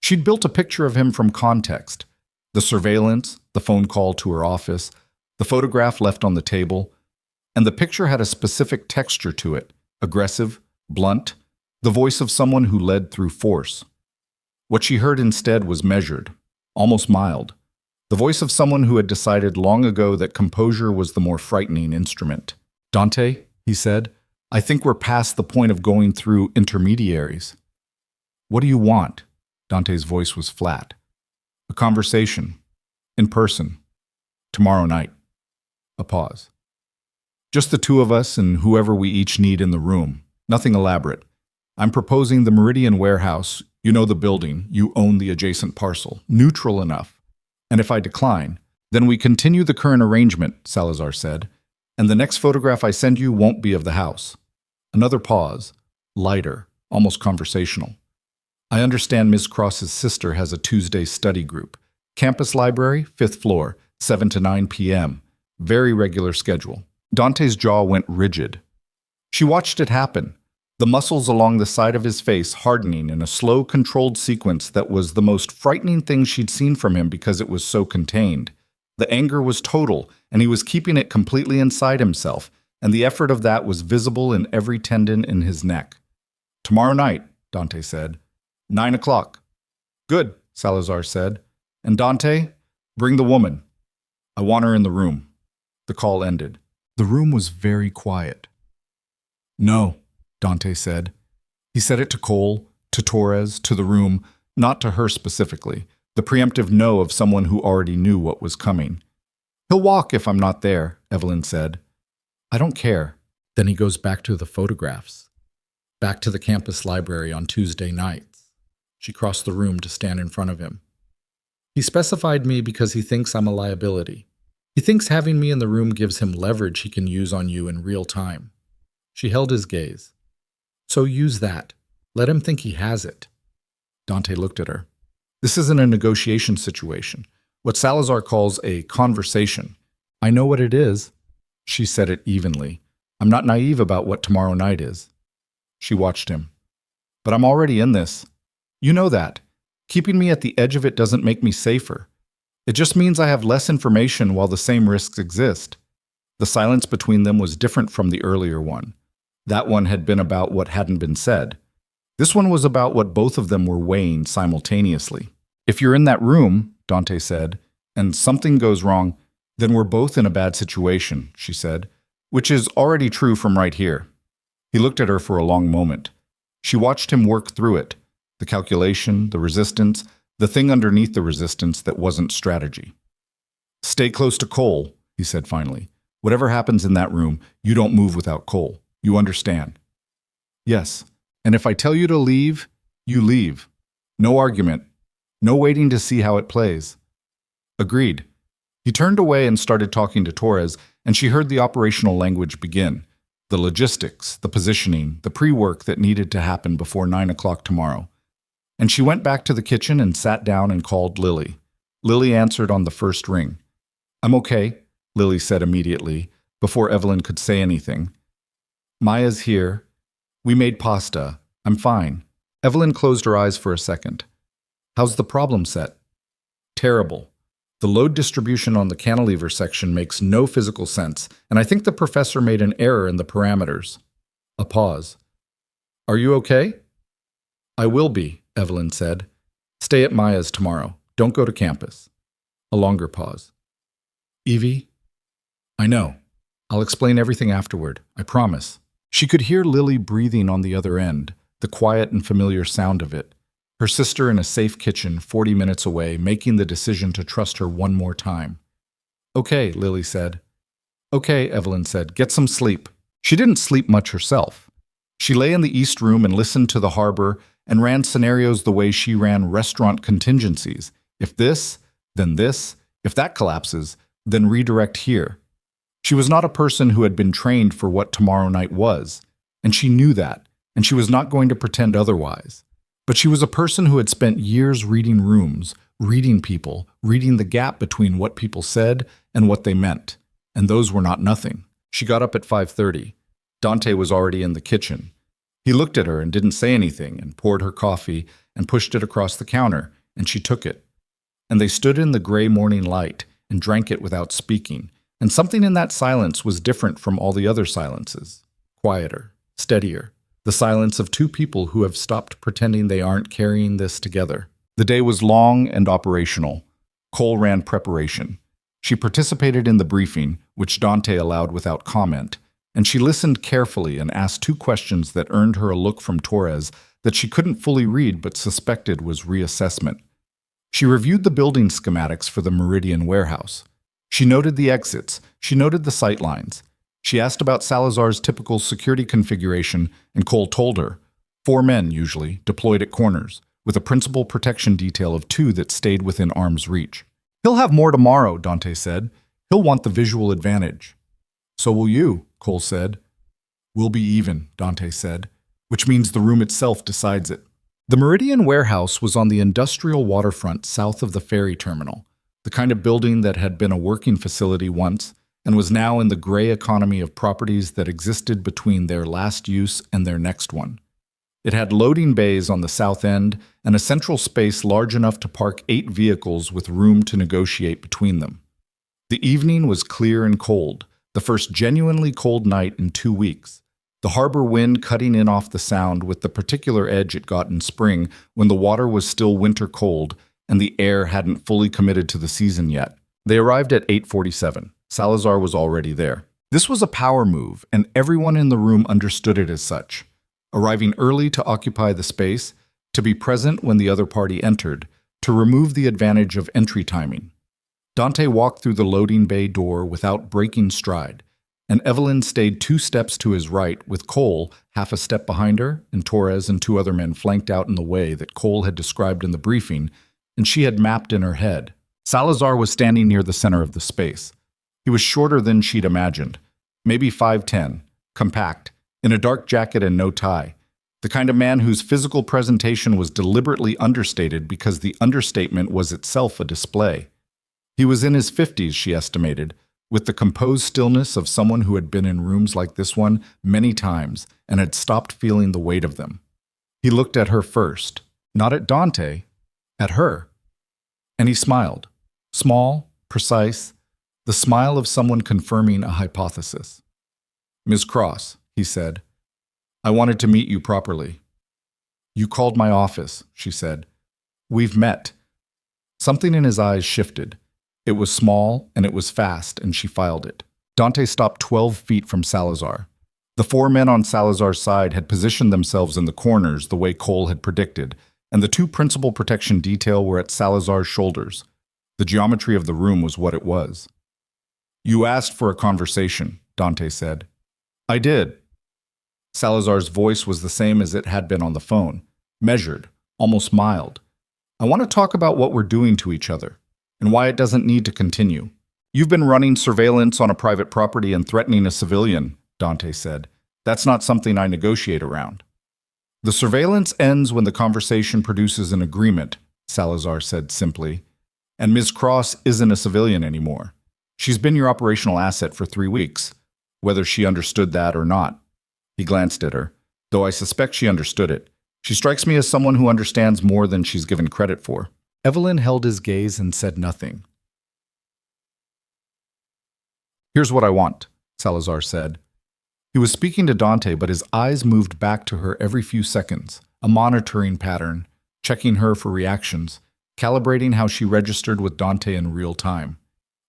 She'd built a picture of him from context. The surveillance, the phone call to her office, the photograph left on the table, and the picture had a specific texture to it, aggressive, blunt, the voice of someone who led through force. What she heard instead was measured, almost mild, the voice of someone who had decided long ago that composure was the more frightening instrument. "Dante," he said, "I think we're past the point of going through intermediaries." "What do you want?" Dante's voice was flat. "A conversation. In person. Tomorrow night." A pause. "Just the two of us and whoever we each need in the room. Nothing elaborate. I'm proposing the Meridian Warehouse. You know the building. You own the adjacent parcel. Neutral enough. And if I decline, then we continue the current arrangement," Salazar said, "and the next photograph I send you won't be of the house." Another pause. Lighter, almost conversational. "I understand Ms. Cross's sister has a Tuesday study group. Campus library, 5th floor, 7 to 9 p.m. Very regular schedule." Dante's jaw went rigid. She watched it happen, the muscles along the side of his face hardening in a slow, controlled sequence that was the most frightening thing she'd seen from him because it was so contained. The anger was total, and he was keeping it completely inside himself, and the effort of that was visible in every tendon in his neck. "Tomorrow night," Dante said. 9 o'clock. "Good," Salazar said. "And Dante, bring the woman. I want her in the room." The call ended. The room was very quiet. "No," Dante said. He said it to Cole, to Torres, to the room, not to her specifically, the preemptive no of someone who already knew what was coming. "He'll walk if I'm not there," Evelyn said. "I don't care." Then he goes back to the photographs, back to the campus library on Tuesday nights. She crossed the room to stand in front of him. "He specified me because he thinks I'm a liability. He thinks having me in the room gives him leverage he can use on you in real time." She held his gaze. "So use that. Let him think he has it." Dante looked at her. "This isn't a negotiation situation. What Salazar calls a conversation. I know what it is." She said it evenly. "I'm not naive about what tomorrow night is." She watched him. "But I'm already in this. You know that. Keeping me at the edge of it doesn't make me safer. It just means I have less information while the same risks exist." The silence between them was different from the earlier one. That one had been about what hadn't been said. This one was about what both of them were weighing simultaneously. "If you're in that room," Dante said, "and something goes wrong, then we're both in a bad situation," she said, "which is already true from right here." He looked at her for a long moment. She watched him work through it, the calculation, the resistance, the thing underneath the resistance that wasn't strategy. "Stay close to Cole," he said finally. "Whatever happens in that room, you don't move without Cole. You understand?" "Yes. And if I tell you to leave, you leave. No argument. No waiting to see how it plays." "Agreed." He turned away and started talking to Torres, and she heard the operational language begin. The logistics, the positioning, the pre-work that needed to happen before 9 o'clock tomorrow. And she went back to the kitchen and sat down and called Lily. Lily answered on the first ring. "I'm okay," Lily said immediately, before Evelyn could say anything. "Maya's here. We made pasta. I'm fine." Evelyn closed her eyes for a second. "How's the problem set?" "Terrible. The load distribution on the cantilever section makes no physical sense, and I think the professor made an error in the parameters. A pause. Are you okay? I will be, Evelyn said. Stay at Maya's tomorrow. Don't go to campus. A longer pause. Evie? I know. I'll explain everything afterward. I promise. She could hear Lily breathing on the other end, the quiet and familiar sound of it. Her sister in a safe kitchen 40 minutes away, making the decision to trust her one more time. Okay, Lily said. Okay, Evelyn said. Get some sleep. She didn't sleep much herself. She lay in the East Room and listened to the harbor and ran scenarios the way she ran restaurant contingencies. If this, then this. If that collapses, then redirect here. She was not a person who had been trained for what tomorrow night was, and she knew that, and she was not going to pretend otherwise. But she was a person who had spent years reading rooms, reading people, reading the gap between what people said and what they meant, and those were not nothing. She got up at 5:30. Dante was already in the kitchen. He looked at her and didn't say anything and poured her coffee and pushed it across the counter, and she took it. And they stood in the gray morning light and drank it without speaking, and something in that silence was different from all the other silences. Quieter, steadier, the silence of two people who have stopped pretending they aren't carrying this together. The day was long and operational. Cole ran preparation. She participated in the briefing, which Dante allowed without comment, and she listened carefully and asked two questions that earned her a look from Torres that she couldn't fully read but suspected was reassessment. She reviewed the building schematics for the Meridian warehouse. She noted the exits. She noted the sight lines. She asked about Salazar's typical security configuration, and Cole told her. 4 men, usually, deployed at corners, with a principal protection detail of 2 that stayed within arm's reach. He'll have more tomorrow, Dante said. He'll want the visual advantage. So will you, Cole said. We'll be even, Dante said, which means the room itself decides it. The Meridian warehouse was on the industrial waterfront south of the ferry terminal, the kind of building that had been a working facility once and was now in the gray economy of properties that existed between their last use and their next one. It had loading bays on the south end and a central space large enough to park 8 vehicles with room to negotiate between them. The evening was clear and cold, the first genuinely cold night in 2 weeks. The harbor wind cutting in off the sound with the particular edge it got in spring when the water was still winter cold and the air hadn't fully committed to the season yet. They arrived at 8:47. Salazar was already there. This was a power move, and everyone in the room understood it as such. Arriving early to occupy the space, to be present when the other party entered, to remove the advantage of entry timing. Dante walked through the loading bay door without breaking stride, and Evelyn stayed 2 steps to his right, with Cole half a step behind her, and Torres and 2 other men flanked out in the way that Cole had described in the briefing, and she had mapped in her head. Salazar was standing near the center of the space. He was shorter than she'd imagined, maybe 5'10", compact, in a dark jacket and no tie, the kind of man whose physical presentation was deliberately understated because the understatement was itself a display. He was in his 50s, she estimated, with the composed stillness of someone who had been in rooms like this one many times and had stopped feeling the weight of them. He looked at her first, not at Dante, at her. And he smiled, small, precise, the smile of someone confirming a hypothesis. Ms. Cross, he said, I wanted to meet you properly. You called my office, she said. We've met. Something in his eyes shifted. It was small, and it was fast, and she filed it. Dante stopped 12 feet from Salazar. The 4 men on Salazar's side had positioned themselves in the corners the way Cole had predicted, and the 2 principal protection detail were at Salazar's shoulders. The geometry of the room was what it was. You asked for a conversation, Dante said. I did. Salazar's voice was the same as it had been on the phone, measured, almost mild. I want to talk about what we're doing to each other, and why it doesn't need to continue. You've been running surveillance on a private property and threatening a civilian, Dante said. That's not something I negotiate around. The surveillance ends when the conversation produces an agreement, Salazar said simply. And Ms. Cross isn't a civilian anymore. She's been your operational asset for 3 weeks, whether she understood that or not. He glanced at her, though I suspect she understood it. She strikes me as someone who understands more than she's given credit for. Evelyn held his gaze and said nothing. Here's what I want, Salazar said. He was speaking to Dante, but his eyes moved back to her every few seconds, a monitoring pattern, checking her for reactions, calibrating how she registered with Dante in real time.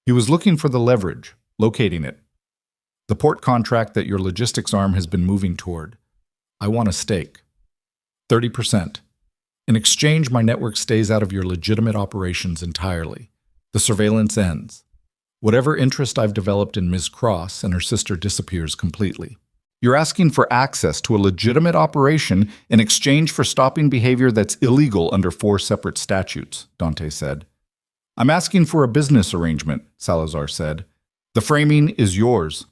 He was looking for the leverage, locating it. The port contract that your logistics arm has been moving toward. I want a stake. 30%. In exchange, my network stays out of your legitimate operations entirely. The surveillance ends. Whatever interest I've developed in Ms. Cross and her sister disappears completely. You're asking for access to a legitimate operation in exchange for stopping behavior that's illegal under 4 separate statutes, Dante said. I'm asking for a business arrangement, Salazar said. The framing is yours.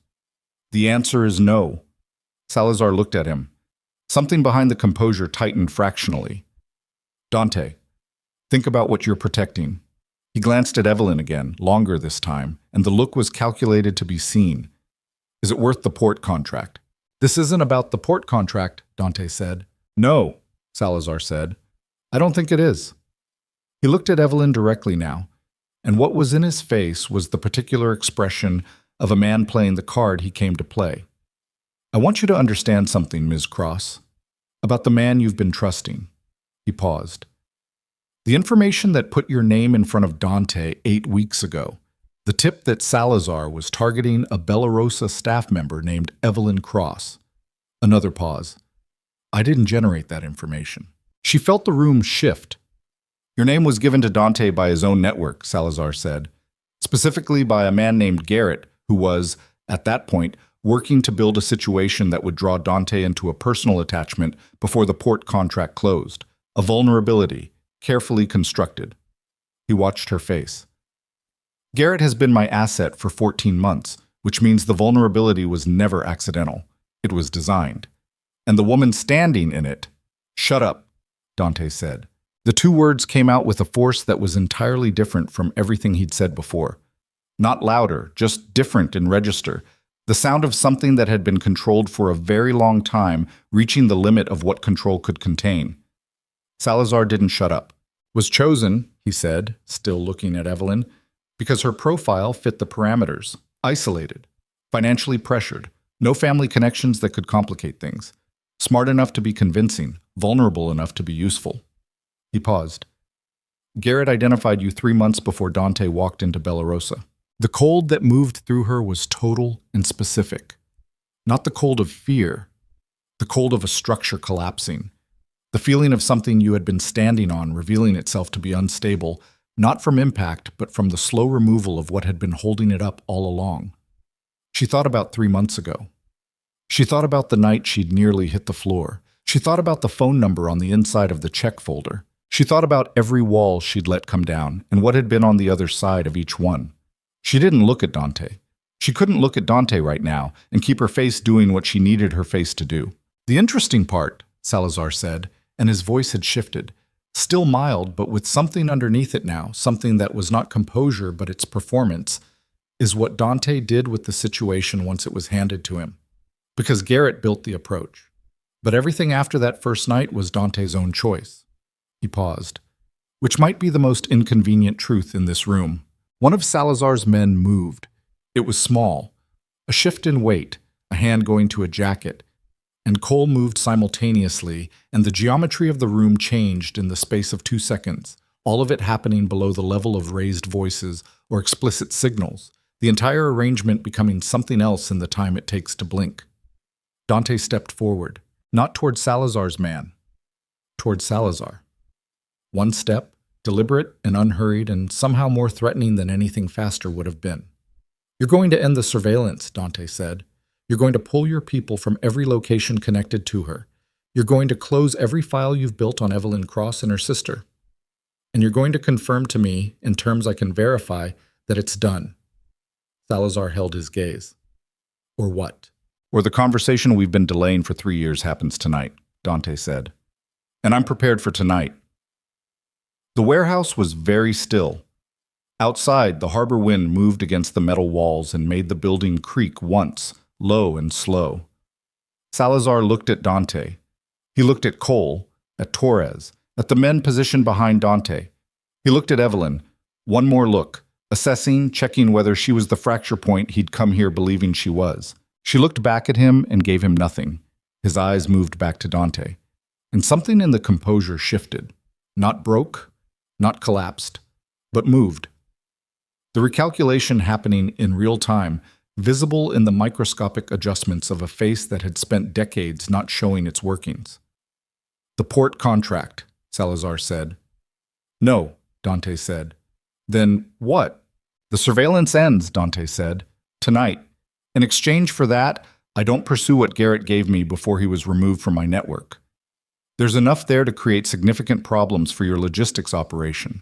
The answer is no. Salazar looked at him. Something behind the composure tightened fractionally. Dante, think about what you're protecting. He glanced at Evelyn again, longer this time, and the look was calculated to be seen. Is it worth the port contract? This isn't about the port contract, Dante said. No, Salazar said. I don't think it is. He looked at Evelyn directly now, and what was in his face was the particular expression of a man playing the card he came to play. I want you to understand something, Ms. Cross, about the man you've been trusting. He paused. The information that put your name in front of Dante 8 weeks ago, the tip that Salazar was targeting a Bellarosa staff member named Evelyn Cross. Another pause. I didn't generate that information. She felt the room shift. Your name was given to Dante by his own network, Salazar said, specifically by a man named Garrett, who was, at that point, working to build a situation that would draw Dante into a personal attachment before the port contract closed, a vulnerability, carefully constructed. He watched her face. Garrett has been my asset for 14 months, which means the vulnerability was never accidental. It was designed. And the woman standing in it, shut up, Dante said. The 2 words came out with a force that was entirely different from everything he'd said before. Not louder, just different in register. The sound of something that had been controlled for a very long time, reaching the limit of what control could contain. Salazar didn't shut up. Was chosen, he said, still looking at Evelyn, because her profile fit the parameters. Isolated, financially pressured, no family connections that could complicate things. Smart enough to be convincing, vulnerable enough to be useful. He paused. Garrett identified you 3 months before Dante walked into Bellarosa. The cold that moved through her was total and specific. Not the cold of fear, the cold of a structure collapsing. The feeling of something you had been standing on revealing itself to be unstable, not from impact, but from the slow removal of what had been holding it up all along. She thought about 3 months ago. She thought about the night she'd nearly hit the floor. She thought about the phone number on the inside of the check folder. She thought about every wall she'd let come down and what had been on the other side of each one. She didn't look at Dante. She couldn't look at Dante right now and keep her face doing what she needed her face to do. The interesting part, Salazar said, and his voice had shifted, still mild but with something underneath it now, something that was not composure but its performance, is what Dante did with the situation once it was handed to him. Because Garrett built the approach. But everything after that first night was Dante's own choice. He paused. Which might be the most inconvenient truth in this room. One of Salazar's men moved. It was small. A shift in weight, a hand going to a jacket. And Cole moved simultaneously, and the geometry of the room changed in the space of 2 seconds, all of it happening below the level of raised voices or explicit signals, the entire arrangement becoming something else in the time it takes to blink. Dante stepped forward, not toward Salazar's man, toward Salazar. 1 step, deliberate and unhurried, and somehow more threatening than anything faster would have been. You're going to end the surveillance, Dante said. You're going to pull your people from every location connected to her. You're going to close every file you've built on Evelyn Cross and her sister. And you're going to confirm to me, in terms I can verify, that it's done. Salazar held his gaze. Or what? Or the conversation we've been delaying for 3 years happens tonight, Dante said. And I'm prepared for tonight. The warehouse was very still. Outside, the harbor wind moved against the metal walls and made the building creak once, low and slow. Salazar looked at Dante. He looked at Cole, at Torres, at the men positioned behind Dante. He looked at Evelyn. One more look, assessing, checking whether she was the fracture point he'd come here believing she was. She looked back at him and gave him nothing. His eyes moved back to Dante. And something in the composure shifted. Not broke, not collapsed, but moved. The recalculation happening in real time, visible in the microscopic adjustments of a face that had spent decades not showing its workings. "The port contract," Salazar said. "No," Dante said. "Then what?" "The surveillance ends," Dante said. "Tonight. In exchange for that, I don't pursue what Garrett gave me before he was removed from my network. There's enough there to create significant problems for your logistics operation.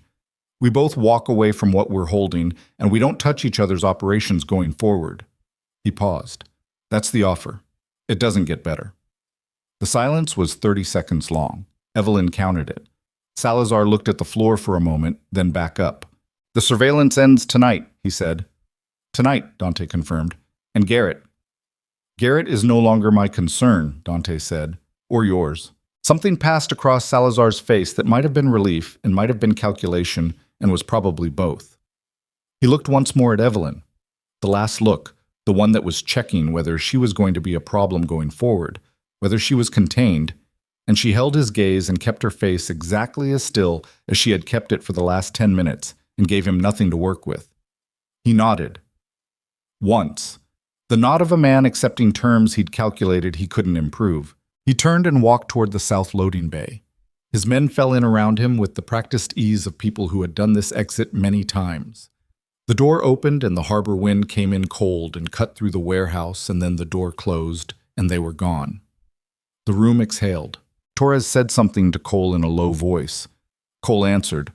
We both walk away from what we're holding, and we don't touch each other's operations going forward." He paused. "That's the offer. It doesn't get better." The silence was 30 seconds long. Evelyn counted it. Salazar looked at the floor for a moment, then back up. "The surveillance ends tonight," he said. "Tonight," Dante confirmed. "And Garrett?" "Garrett is no longer my concern," Dante said. "Or yours." Something passed across Salazar's face that might have been relief and might have been calculation and was probably both. He looked once more at Evelyn. The last look, the one that was checking whether she was going to be a problem going forward, whether she was contained, and she held his gaze and kept her face exactly as still as she had kept it for the last 10 minutes and gave him nothing to work with. He nodded. Once. The nod of a man accepting terms he'd calculated he couldn't improve. He turned and walked toward the south loading bay. His men fell in around him with the practiced ease of people who had done this exit many times. The door opened and the harbor wind came in cold and cut through the warehouse, and then the door closed and they were gone. The room exhaled. Torres said something to Cole in a low voice. Cole answered.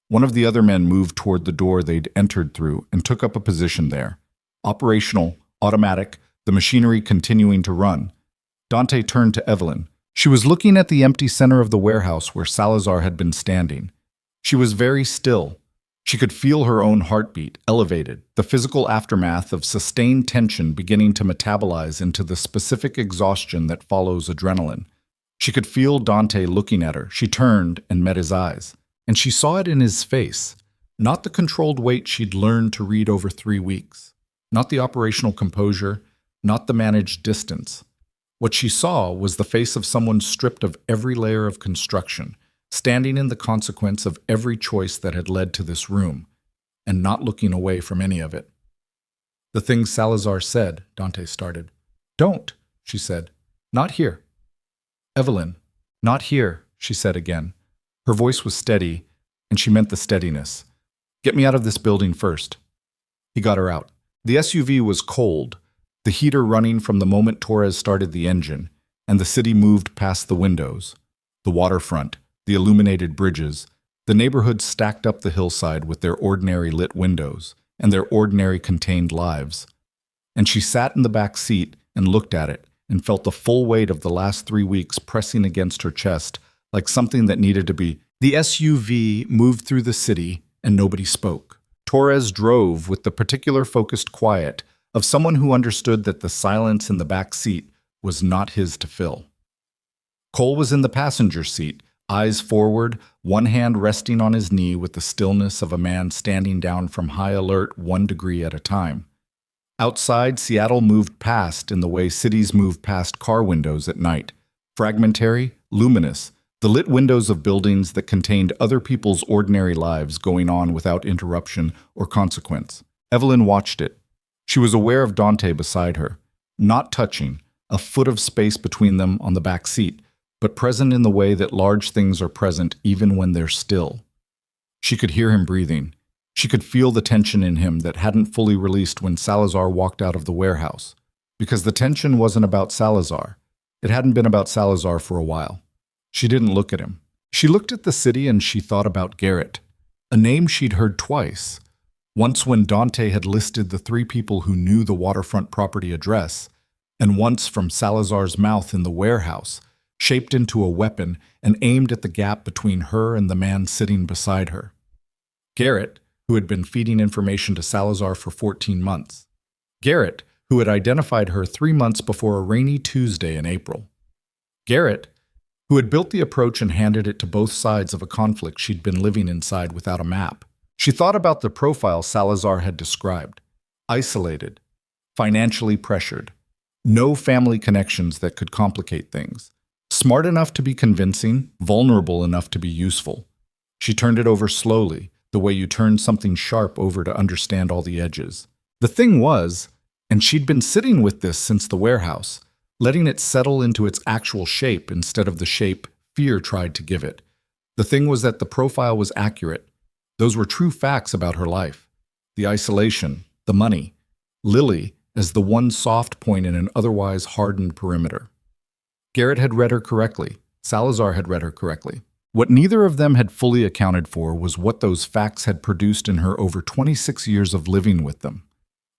One of the other men moved toward the door they'd entered through and took up a position there. Operational, automatic, the machinery continuing to run. Dante turned to Evelyn. She was looking at the empty center of the warehouse where Salazar had been standing. She was very still. She could feel her own heartbeat, elevated, the physical aftermath of sustained tension beginning to metabolize into the specific exhaustion that follows adrenaline. She could feel Dante looking at her. She turned and met his eyes. And she saw it in his face. Not the controlled weight she'd learned to read over 3 weeks. Not the operational composure. Not the managed distance. What she saw was the face of someone stripped of every layer of construction, standing in the consequence of every choice that had led to this room, and not looking away from any of it. "The things Salazar said," Dante started. "Don't," she said. "Not here." "Evelyn, not here," she said again. Her voice was steady, and she meant the steadiness. "Get me out of this building first." He got her out. The SUV was cold, the heater running from the moment Torres started the engine, and the city moved past the windows. The waterfront, the illuminated bridges, the neighborhoods stacked up the hillside with their ordinary lit windows and their ordinary contained lives. And she sat in the back seat and looked at it and felt the full weight of the last 3 weeks pressing against her chest like something that needed to be. The SUV moved through the city and nobody spoke. Torres drove with the particular focused quiet of someone who understood that the silence in the back seat was not his to fill. Cole was in the passenger seat, eyes forward, one hand resting on his knee with the stillness of a man standing down from high alert 1 degree at a time. Outside, Seattle moved past in the way cities move past car windows at night, fragmentary, luminous, the lit windows of buildings that contained other people's ordinary lives going on without interruption or consequence. Evelyn watched it. She was aware of Dante beside her, not touching, a foot of space between them on the back seat, but present in the way that large things are present even when they're still. She could hear him breathing. She could feel the tension in him that hadn't fully released when Salazar walked out of the warehouse. Because the tension wasn't about Salazar. It hadn't been about Salazar for a while. She didn't look at him. She looked at the city and she thought about Garrett, a name she'd heard twice. Once when Dante had listed the 3 people who knew the waterfront property address, and once from Salazar's mouth in the warehouse, shaped into a weapon and aimed at the gap between her and the man sitting beside her. Garrett, who had been feeding information to Salazar for 14 months. Garrett, who had identified her 3 months before a rainy Tuesday in April. Garrett, who had built the approach and handed it to both sides of a conflict she'd been living inside without a map. She thought about the profile Salazar had described. Isolated, financially pressured, no family connections that could complicate things, smart enough to be convincing, vulnerable enough to be useful. She turned it over slowly, the way you turn something sharp over to understand all the edges. The thing was, and she'd been sitting with this since the warehouse, letting it settle into its actual shape instead of the shape fear tried to give it. The thing was that the profile was accurate. Those were true facts about her life. The isolation, the money, Lily as the one soft point in an otherwise hardened perimeter. Garrett had read her correctly. Salazar had read her correctly. What neither of them had fully accounted for was what those facts had produced in her over 26 years of living with them.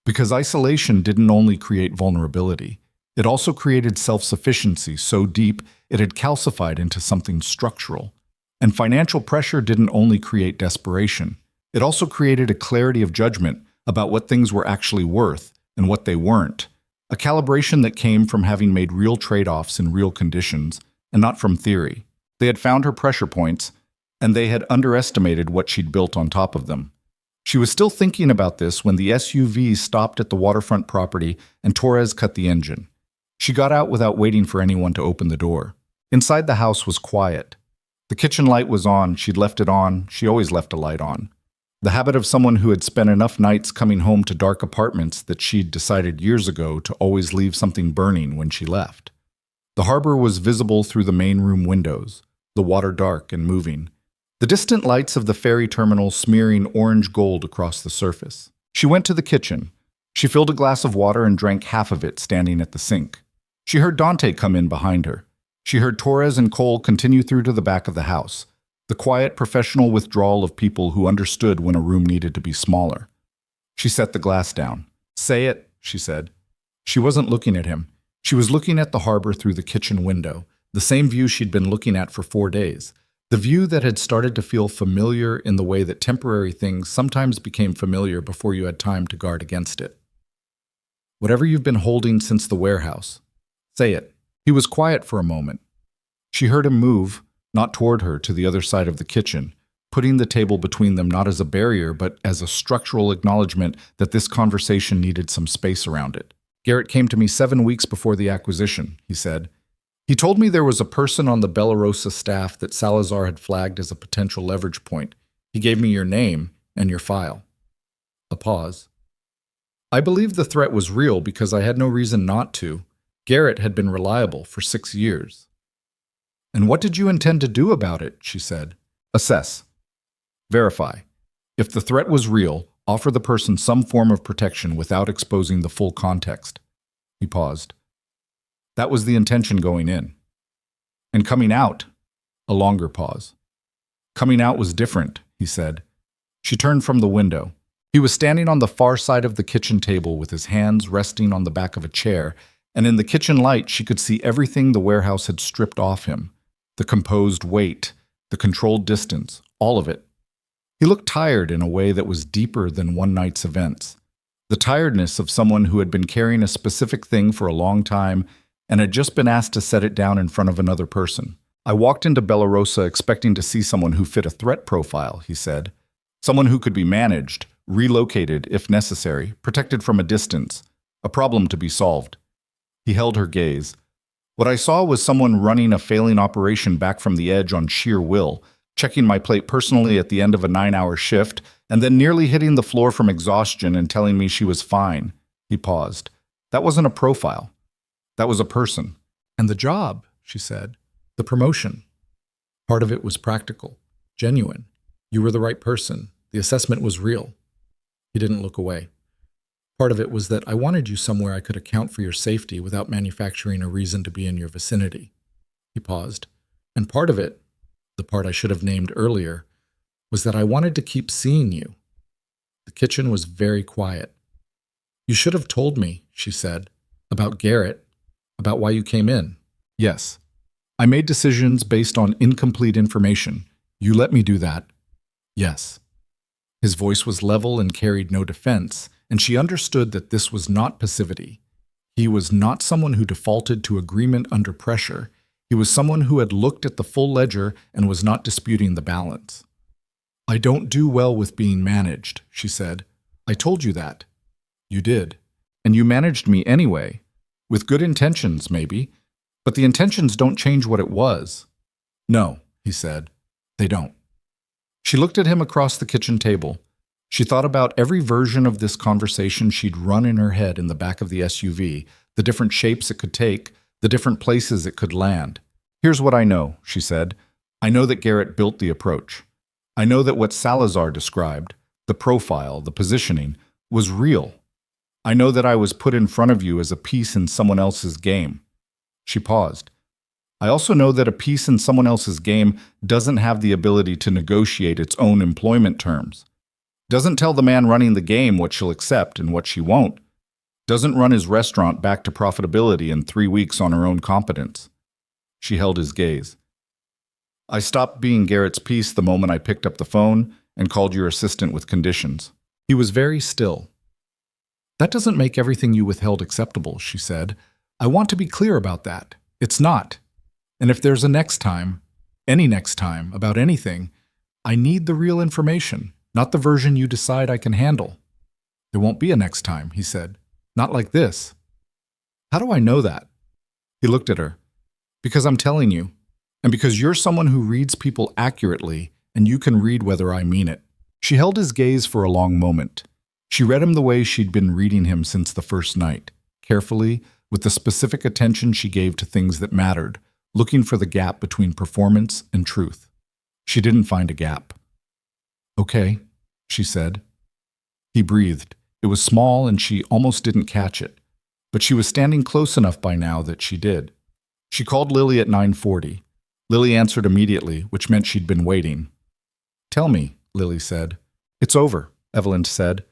Because isolation didn't only create vulnerability, it also created self-sufficiency so deep it had calcified into something structural. And financial pressure didn't only create desperation, it also created a clarity of judgment about what things were actually worth and what they weren't, a calibration that came from having made real trade-offs in real conditions and not from theory. They had found her pressure points, and they had underestimated what she'd built on top of them. She was still thinking about this when the SUV stopped at the waterfront property and Torres cut the engine. She got out without waiting for anyone to open the door. Inside the house was quiet. The kitchen light was on, she'd left it on, she always left a light on. The habit of someone who had spent enough nights coming home to dark apartments that she'd decided years ago to always leave something burning when she left. The harbor was visible through the main room windows, the water dark and moving, the distant lights of the ferry terminal smearing orange gold across the surface. She went to the kitchen. She filled a glass of water and drank half of it standing at the sink. She heard Dante come in behind her. She heard Torres and Cole continue through to the back of the house, the quiet professional withdrawal of people who understood when a room needed to be smaller. She set the glass down. "Say it," she said. She wasn't looking at him. She was looking at the harbor through the kitchen window, the same view she'd been looking at for 4 days, the view that had started to feel familiar in the way that temporary things sometimes became familiar before you had time to guard against it. "Whatever you've been holding since the warehouse, say it." He was quiet for a moment. She heard him move, not toward her, to the other side of the kitchen, putting the table between them not as a barrier but as a structural acknowledgement that this conversation needed some space around it. "Garrett came to me 7 weeks before the acquisition," he said. "He told me there was a person on the Bellarosa staff that Salazar had flagged as a potential leverage point. He gave me your name and your file." A pause. "I believed the threat was real because I had no reason not to. Garrett had been reliable for 6 years." "And what did you intend to do about it?" she said. "Assess. Verify. If the threat was real, offer the person some form of protection without exposing the full context." He paused. "That was the intention going in. And coming out," a longer pause. "Coming out was different," he said. She turned from the window. He was standing on the far side of the kitchen table with his hands resting on the back of a chair, and in the kitchen light she could see everything the warehouse had stripped off him. The composed weight, the controlled distance, all of it. He looked tired in a way that was deeper than one night's events. The tiredness of someone who had been carrying a specific thing for a long time and had just been asked to set it down in front of another person. "I walked into Bellarosa expecting to see someone who fit a threat profile," he said. "Someone who could be managed, relocated if necessary, protected from a distance, a problem to be solved." He held her gaze. "What I saw was someone running a failing operation back from the edge on sheer will, checking my plate personally at the end of a 9-hour shift, and then nearly hitting the floor from exhaustion and telling me she was fine." He paused. "That wasn't a profile. That was a person." "And the job," she said. "The promotion. Part of it was practical, genuine. You were the right person. The assessment was real." He didn't look away. "Part of it was that I wanted you somewhere I could account for your safety without manufacturing a reason to be in your vicinity." He paused. "And part of it, the part I should have named earlier, was that I wanted to keep seeing you." The kitchen was very quiet. "You should have told me," she said, "about Garrett, about why you came in." "Yes. I made decisions based on incomplete information. You let me do that." "Yes." His voice was level and carried no defense, and she understood that this was not passivity. He was not someone who defaulted to agreement under pressure. He was someone who had looked at the full ledger and was not disputing the balance. I don't do well with being managed, she said. I told you that. You did. And you managed me anyway. With good intentions, maybe. But the intentions don't change what it was. No, he said. They don't. She looked at him across the kitchen table. She thought about every version of this conversation she'd run in her head in the back of the SUV, the different shapes it could take, the different places it could land. Here's what I know, she said. I know that Garrett built the approach. I know that what Salazar described, the profile, the positioning, was real. I know that I was put in front of you as a piece in someone else's game. She paused. I also know that a piece in someone else's game doesn't have the ability to negotiate its own employment terms. Doesn't tell the man running the game what she'll accept and what she won't. Doesn't run his restaurant back to profitability in 3 weeks on her own competence. She held his gaze. I stopped being Garrett's piece the moment I picked up the phone and called your assistant with conditions. He was very still. That doesn't make everything you withheld acceptable, she said. I want to be clear about that. It's not. And if there's a next time, any next time, about anything, I need the real information, not the version you decide I can handle. There won't be a next time, he said. Not like this. How do I know that? He looked at her. Because I'm telling you, and because you're someone who reads people accurately, and you can read whether I mean it. She held his gaze for a long moment. She read him the way she'd been reading him since the first night, carefully, with the specific attention she gave to things that mattered, looking for the gap between performance and truth. She didn't find a gap. Okay, she said. He breathed. It was small and she almost didn't catch it, but she was standing close enough by now that she did. She called Lily at 9:40. Lily answered immediately, which meant she'd been waiting. Tell me, Lily said. It's over, Evelyn said.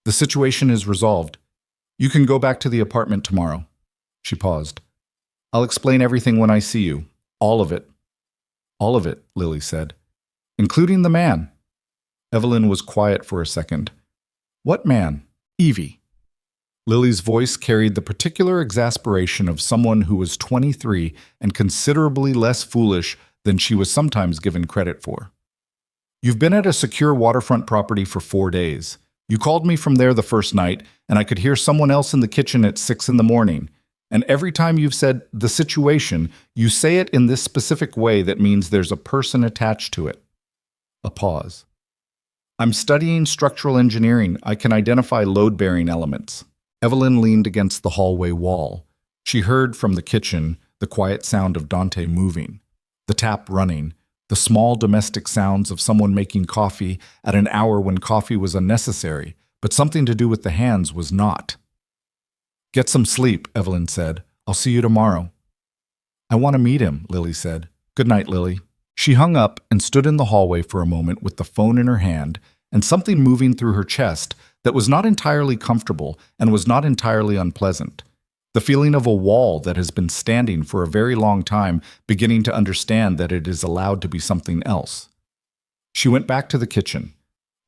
The situation is resolved. You can go back to the apartment tomorrow. She paused. I'll explain everything when I see you. All of it. All of it, Lily said. Including the man. Evelyn was quiet for a second. What man? Evie. Lily's voice carried the particular exasperation of someone who was 23 and considerably less foolish than she was sometimes given credit for. You've been at a secure waterfront property for 4 days. You called me from there the first night, and I could hear someone else in the kitchen at 6 in the morning. And every time you've said the situation, you say it in this specific way that means there's a person attached to it. A pause. I'm studying structural engineering. I can identify load-bearing elements. Evelyn leaned against the hallway wall. She heard from the kitchen the quiet sound of Dante moving, the tap running, the small domestic sounds of someone making coffee at an hour when coffee was unnecessary, but something to do with the hands was not. Get some sleep, Evelyn said. I'll see you tomorrow. I want to meet him, Lily said. Good night, Lily. She hung up and stood in the hallway for a moment with the phone in her hand and something moving through her chest that was not entirely comfortable and was not entirely unpleasant. The feeling of a wall that has been standing for a very long time, beginning to understand that it is allowed to be something else. She went back to the kitchen.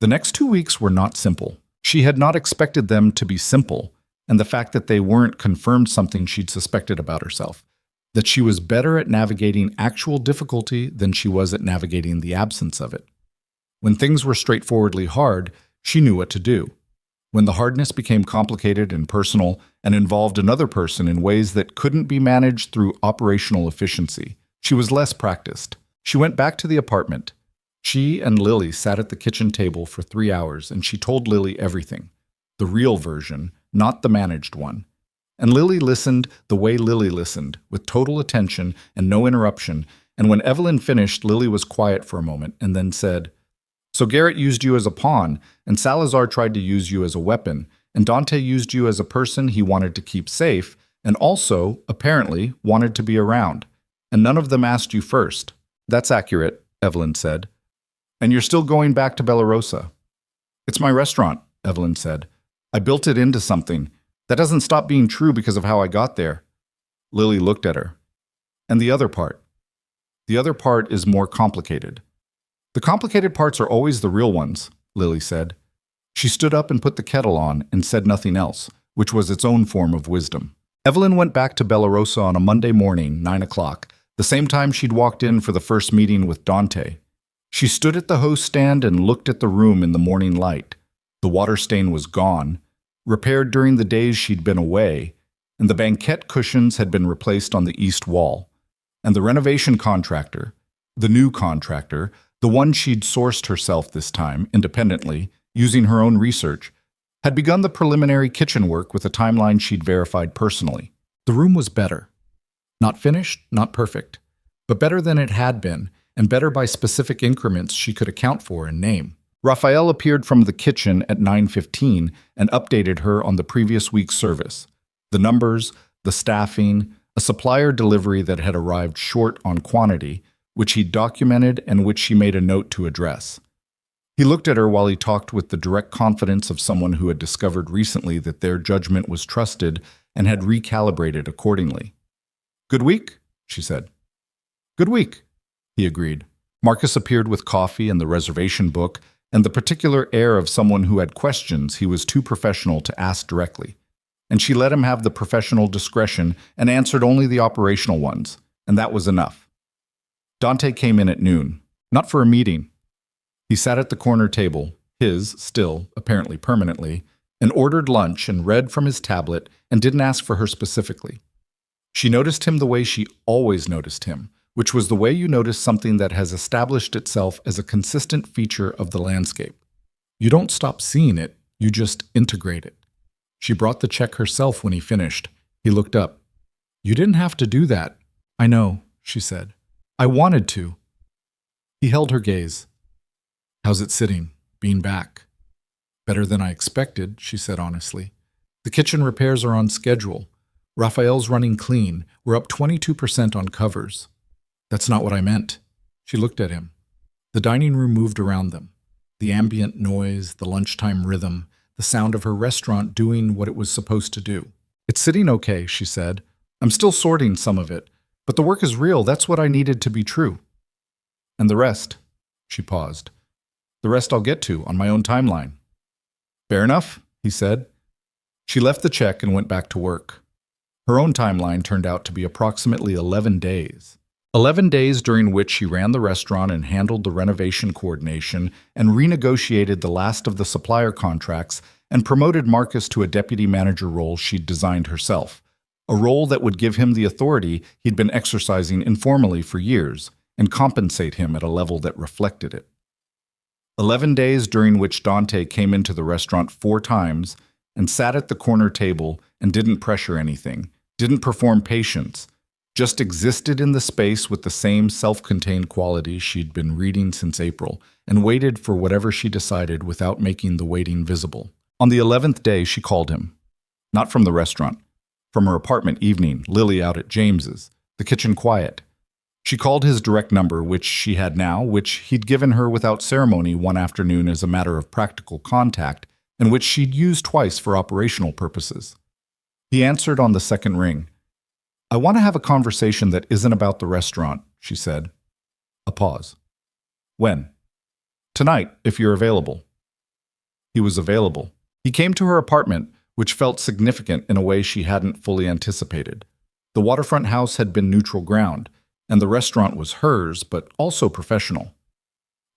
The next 2 weeks were not simple. She had not expected them to be simple, and the fact that they weren't confirmed something she'd suspected about herself, that she was better at navigating actual difficulty than she was at navigating the absence of it. When things were straightforwardly hard, she knew what to do. When the hardness became complicated and personal and involved another person in ways that couldn't be managed through operational efficiency, she was less practiced. She went back to the apartment. She and Lily sat at the kitchen table for 3 hours, and she told Lily everything. The real version, not the managed one. And Lily listened the way Lily listened, with total attention and no interruption, and when Evelyn finished, Lily was quiet for a moment and then said, So Garrett used you as a pawn, and Salazar tried to use you as a weapon, and Dante used you as a person he wanted to keep safe, and also, apparently, wanted to be around. And none of them asked you first. That's accurate, Evelyn said. And you're still going back to Bella Rosa. It's my restaurant, Evelyn said. I built it into something. That doesn't stop being true because of how I got there. Lily looked at her. And the other part? The other part is more complicated. The complicated parts are always the real ones, Lily said. She stood up and put the kettle on and said nothing else, which was its own form of wisdom. Evelyn went back to Bella Rosa on a Monday morning, 9 o'clock, the same time she'd walked in for the first meeting with Dante. She stood at the hose stand and looked at the room in the morning light. The water stain was gone, repaired during the days she'd been away, and the banquette cushions had been replaced on the east wall. And the renovation contractor, the new contractor, the one she'd sourced herself this time, independently, using her own research, had begun the preliminary kitchen work with a timeline she'd verified personally. The room was better. Not finished, not perfect, but better than it had been, and better by specific increments she could account for and name. Raphael appeared from the kitchen at 9:15 and updated her on the previous week's service. The numbers, the staffing, a supplier delivery that had arrived short on quantity, which he documented and which she made a note to address. He looked at her while he talked with the direct confidence of someone who had discovered recently that their judgment was trusted and had recalibrated accordingly. "Good week?" she said. "Good week," he agreed. Marcus appeared with coffee and the reservation book and the particular air of someone who had questions he was too professional to ask directly. And she let him have the professional discretion and answered only the operational ones, and that was enough. Dante came in at noon, not for a meeting. He sat at the corner table, his, still, apparently permanently, and ordered lunch and read from his tablet and didn't ask for her specifically. She noticed him the way she always noticed him, which was the way you notice something that has established itself as a consistent feature of the landscape. You don't stop seeing it, you just integrate it. She brought the check herself when he finished. He looked up. "You didn't have to do that." "I know," she said. "I wanted to." He held her gaze. "How's it sitting, being back?" "Better than I expected," she said honestly. "The kitchen repairs are on schedule. Raphael's running clean. We're up 22% on covers." "That's not what I meant." She looked at him. The dining room moved around them. The ambient noise, the lunchtime rhythm, the sound of her restaurant doing what it was supposed to do. "It's sitting okay," she said. "I'm still sorting some of it, but the work is real. That's what I needed to be true." "And the rest?" She paused. "The rest I'll get to on my own timeline." "Fair enough," he said. She left the check and went back to work. Her own timeline turned out to be approximately 11 days. 11 days during which she ran the restaurant and handled the renovation coordination and renegotiated the last of the supplier contracts and promoted Marcus to a deputy manager role she'd designed herself, a role that would give him the authority he'd been exercising informally for years and compensate him at a level that reflected it. 11 days during which Dante came into the restaurant 4 times and sat at the corner table and didn't pressure anything, didn't perform patience, just existed in the space with the same self-contained qualities she'd been reading since April, and waited for whatever she decided without making the waiting visible. On the 11th day, she called him. Not from the restaurant. From her apartment evening, Lily out at James's, the kitchen quiet. She called his direct number, which she had now, which he'd given her without ceremony one afternoon as a matter of practical contact, and which she'd used twice for operational purposes. He answered on the second ring. "I want to have a conversation that isn't about the restaurant," she said. A pause. "When?" "Tonight, if you're available." He was available. He came to her apartment, which felt significant in a way she hadn't fully anticipated. The waterfront house had been neutral ground, and the restaurant was hers, but also professional.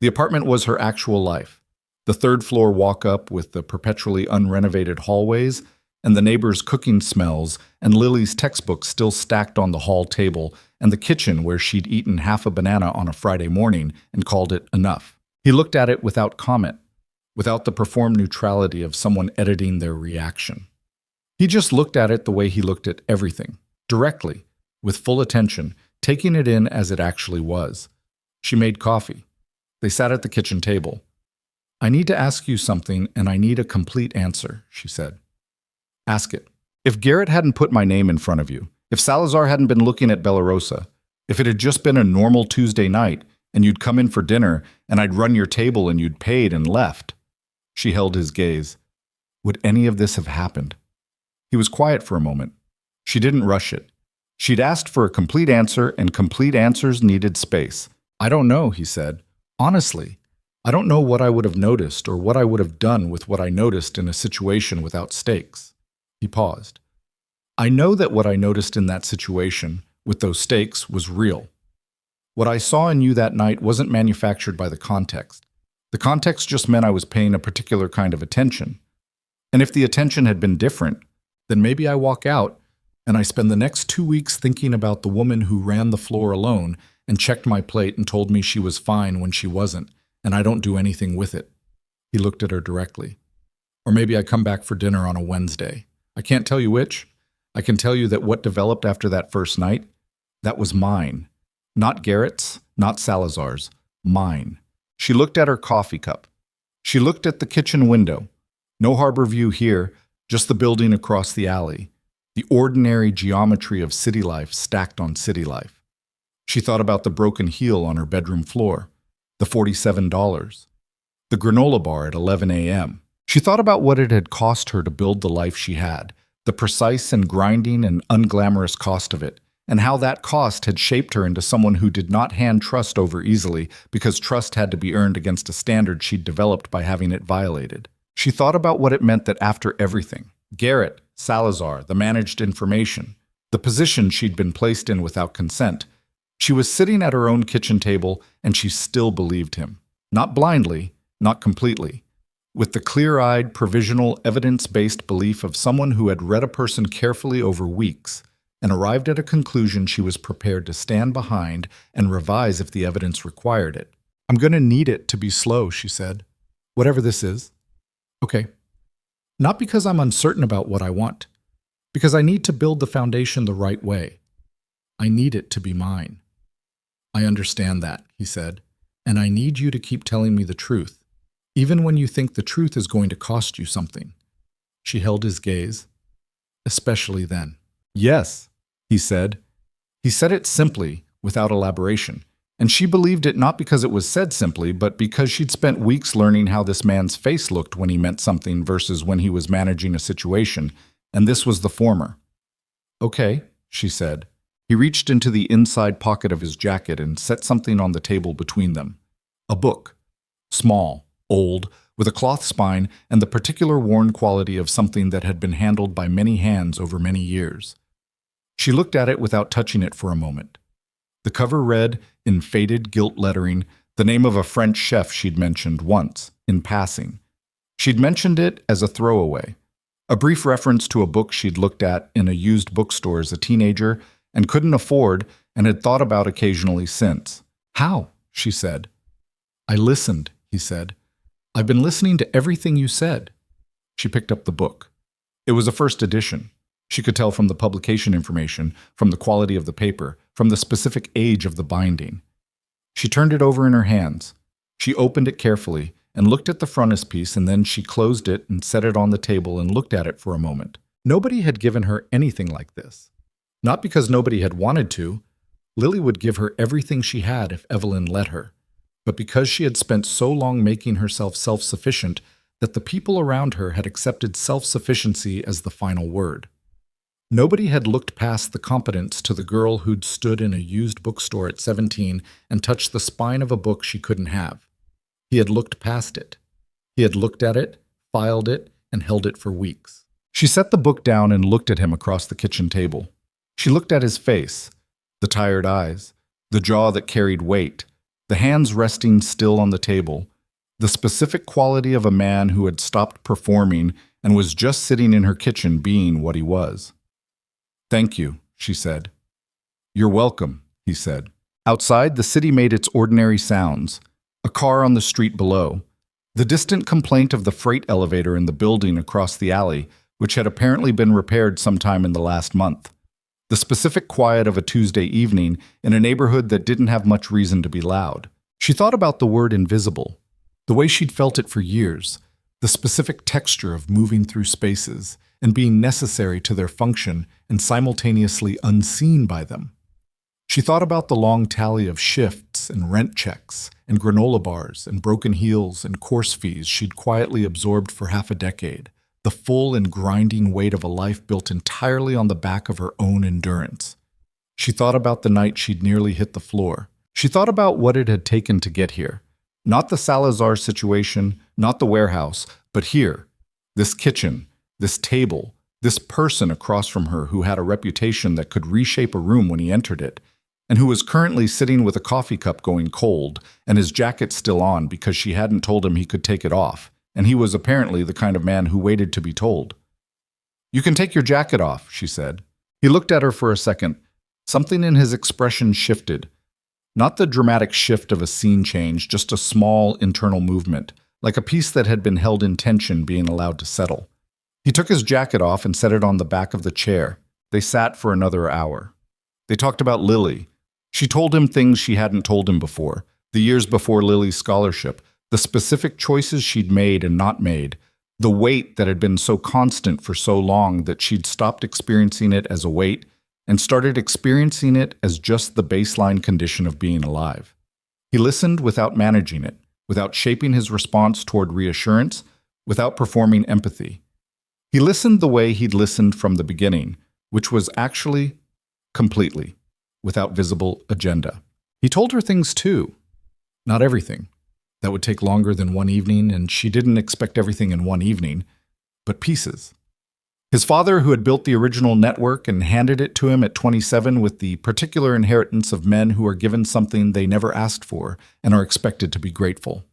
The apartment was her actual life. The third-floor walk-up with the perpetually unrenovated hallways, and the neighbors' cooking smells, and Lily's textbooks still stacked on the hall table, and the kitchen where she'd eaten half a banana on a Friday morning and called it enough. He looked at it without comment, without the performed neutrality of someone editing their reaction. He just looked at it the way he looked at everything, directly, with full attention, taking it in as it actually was. She made coffee. They sat at the kitchen table. "I need to ask you something, and I need a complete answer," she said. "Ask it. If Garrett hadn't put my name in front of you, if Salazar hadn't been looking at Bellarosa, if it had just been a normal Tuesday night, and you'd come in for dinner, and I'd run your table and you'd paid and left." She held his gaze. Would any of this have happened? He was quiet for a moment. She didn't rush it. She'd asked for a complete answer, and complete answers needed space. "I don't know," he said. "Honestly, I don't know what I would have noticed or what I would have done with what I noticed in a situation without stakes." He paused. "I know that what I noticed in that situation, with those stakes, was real. What I saw in you that night wasn't manufactured by the context. The context just meant I was paying a particular kind of attention. And if the attention had been different, then maybe I walk out and I spend the next 2 weeks thinking about the woman who ran the floor alone and checked my plate and told me she was fine when she wasn't, and I don't do anything with it. He looked at her directly. Or maybe I come back for dinner on a Wednesday. I can't tell you which. I can tell you that what developed after that first night, that was mine. Not Garrett's, not Salazar's, mine. She looked at her coffee cup. She looked at the kitchen window. No harbor view here, just the building across the alley. The ordinary geometry of city life stacked on city life. She thought about the broken heel on her bedroom floor, the $47, the granola bar at 11 a.m. She thought about what it had cost her to build the life she had, the precise and grinding and unglamorous cost of it, and how that cost had shaped her into someone who did not hand trust over easily because trust had to be earned against a standard she'd developed by having it violated. She thought about what it meant that after everything, Garrett, Salazar, the managed information, the position she'd been placed in without consent, she was sitting at her own kitchen table and she still believed him. Not blindly, not completely. With the clear-eyed, provisional, evidence-based belief of someone who had read a person carefully over weeks and arrived at a conclusion she was prepared to stand behind and revise if the evidence required it. I'm going to need it to be slow, she said. Whatever this is. Okay. Not because I'm uncertain about what I want, because I need to build the foundation the right way. I need it to be mine. I understand that, he said, and I need you to keep telling me the truth, even when you think the truth is going to cost you something. She held his gaze, especially then. Yes, he said. He said it simply, without elaboration, and she believed it not because it was said simply, but because she'd spent weeks learning how this man's face looked when he meant something versus when he was managing a situation, and this was the former. Okay, she said. He reached into the inside pocket of his jacket and set something on the table between them. A book. Small, old, with a cloth spine and the particular worn quality of something that had been handled by many hands over many years. She looked at it without touching it for a moment. The cover read, in faded gilt lettering, the name of a French chef she'd mentioned once, in passing. She'd mentioned it as a throwaway, a brief reference to a book she'd looked at in a used bookstore as a teenager and couldn't afford and had thought about occasionally since. How? She said. I listened, he said. I've been listening to everything you said. She picked up the book. It was a first edition. She could tell from the publication information, from the quality of the paper, from the specific age of the binding. She turned it over in her hands. She opened it carefully and looked at the frontispiece, and then she closed it and set it on the table and looked at it for a moment. Nobody had given her anything like this. Not because nobody had wanted to. Lily would give her everything she had if Evelyn let her. But because she had spent so long making herself self-sufficient that the people around her had accepted self-sufficiency as the final word. Nobody had looked past the competence to the girl who'd stood in a used bookstore at 17 and touched the spine of a book she couldn't have. He had looked past it. He had looked at it, filed it, and held it for weeks. She set the book down and looked at him across the kitchen table. She looked at his face, the tired eyes, the jaw that carried weight, the hands resting still on the table, the specific quality of a man who had stopped performing and was just sitting in her kitchen being what he was. Thank you, she said. You're welcome, he said. Outside, the city made its ordinary sounds. A car on the street below. The distant complaint of the freight elevator in the building across the alley, which had apparently been repaired sometime in the last month. The specific quiet of a Tuesday evening in a neighborhood that didn't have much reason to be loud. She thought about the word invisible, the way she'd felt it for years, the specific texture of moving through spaces and being necessary to their function and simultaneously unseen by them. She thought about the long tally of shifts and rent checks and granola bars and broken heels and course fees she'd quietly absorbed for half a decade, the full and grinding weight of a life built entirely on the back of her own endurance. She thought about the night she'd nearly hit the floor. She thought about what it had taken to get here. Not the Salazar situation, not the warehouse, but here, this kitchen, this table, this person across from her who had a reputation that could reshape a room when he entered it, and who was currently sitting with a coffee cup going cold and his jacket still on because she hadn't told him he could take it off, and he was apparently the kind of man who waited to be told. "You can take your jacket off," she said. He looked at her for a second. Something in his expression shifted. Not the dramatic shift of a scene change, just a small internal movement, like a piece that had been held in tension being allowed to settle. He took his jacket off and set it on the back of the chair. They sat for another hour. They talked about Lily. She told him things she hadn't told him before, the years before Lily's scholarship, the specific choices she'd made and not made, the weight that had been so constant for so long that she'd stopped experiencing it as a weight and started experiencing it as just the baseline condition of being alive. He listened without managing it, without shaping his response toward reassurance, without performing empathy. He listened the way he'd listened from the beginning, which was actually completely, without visible agenda. He told her things too. Not everything. That would take longer than one evening, and she didn't expect everything in one evening, but pieces. His father, who had built the original network and handed it to him at 27 with the particular inheritance of men who are given something they never asked for and are expected to be grateful.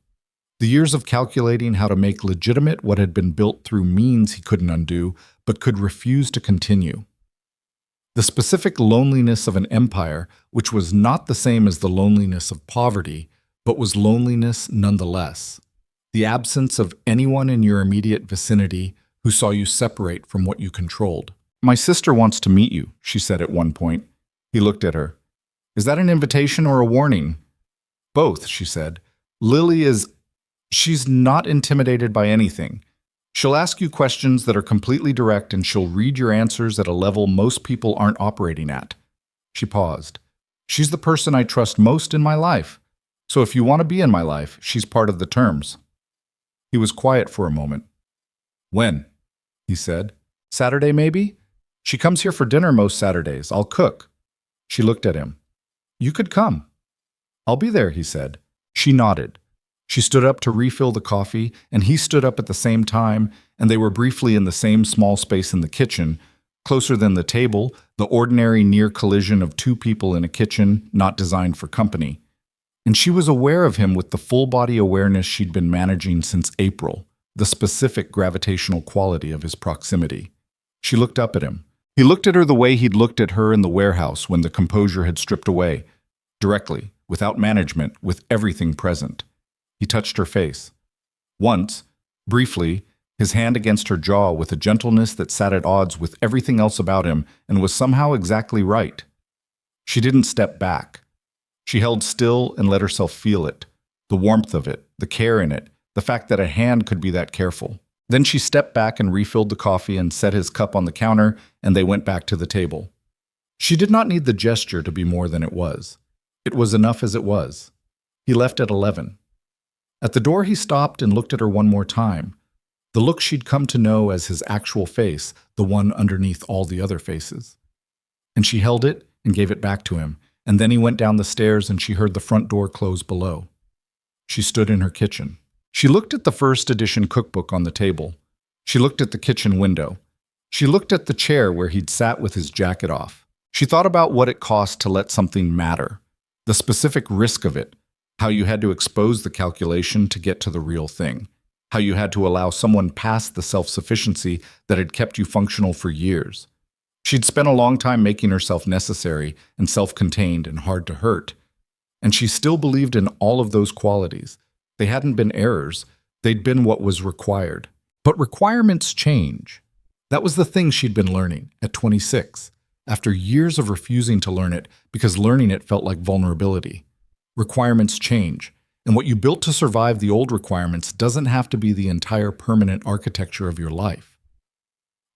The years of calculating how to make legitimate what had been built through means he couldn't undo, but could refuse to continue. The specific loneliness of an empire, which was not the same as the loneliness of poverty, but was loneliness nonetheless. The absence of anyone in your immediate vicinity who saw you separate from what you controlled. "My sister wants to meet you," she said at one point. He looked at her. "Is that an invitation or a warning?" "Both," she said. She's not intimidated by anything. She'll ask you questions that are completely direct, and she'll read your answers at a level most people aren't operating at." She paused. "She's the person I trust most in my life. So if you want to be in my life, she's part of the terms." He was quiet for a moment. "When?" he said. "Saturday, maybe? She comes here for dinner most Saturdays. I'll cook." She looked at him. "You could come." "I'll be there," he said. She nodded. She stood up to refill the coffee, and he stood up at the same time, and they were briefly in the same small space in the kitchen, closer than the table, the ordinary near collision of two people in a kitchen not designed for company. And she was aware of him with the full-body awareness she'd been managing since April, the specific gravitational quality of his proximity. She looked up at him. He looked at her the way he'd looked at her in the warehouse when the composure had stripped away, directly, without management, with everything present. He touched her face. Once, briefly, his hand against her jaw with a gentleness that sat at odds with everything else about him and was somehow exactly right. She didn't step back. She held still and let herself feel it, the warmth of it, the care in it, the fact that a hand could be that careful. Then she stepped back and refilled the coffee and set his cup on the counter, and they went back to the table. She did not need the gesture to be more than it was. It was enough as it was. He left at 11. At the door he stopped and looked at her one more time, the look she'd come to know as his actual face, the one underneath all the other faces. And she held it and gave it back to him, and then he went down the stairs and she heard the front door close below. She stood in her kitchen. She looked at the first edition cookbook on the table. She looked at the kitchen window. She looked at the chair where he'd sat with his jacket off. She thought about what it cost to let something matter, the specific risk of it, how you had to expose the calculation to get to the real thing, how you had to allow someone past the self-sufficiency that had kept you functional for years. She'd spent a long time making herself necessary and self-contained and hard to hurt, and she still believed in all of those qualities. They hadn't been errors, they'd been what was required. But requirements change. That was the thing she'd been learning at 26, after years of refusing to learn it because learning it felt like vulnerability. Requirements change, and what you built to survive the old requirements doesn't have to be the entire permanent architecture of your life.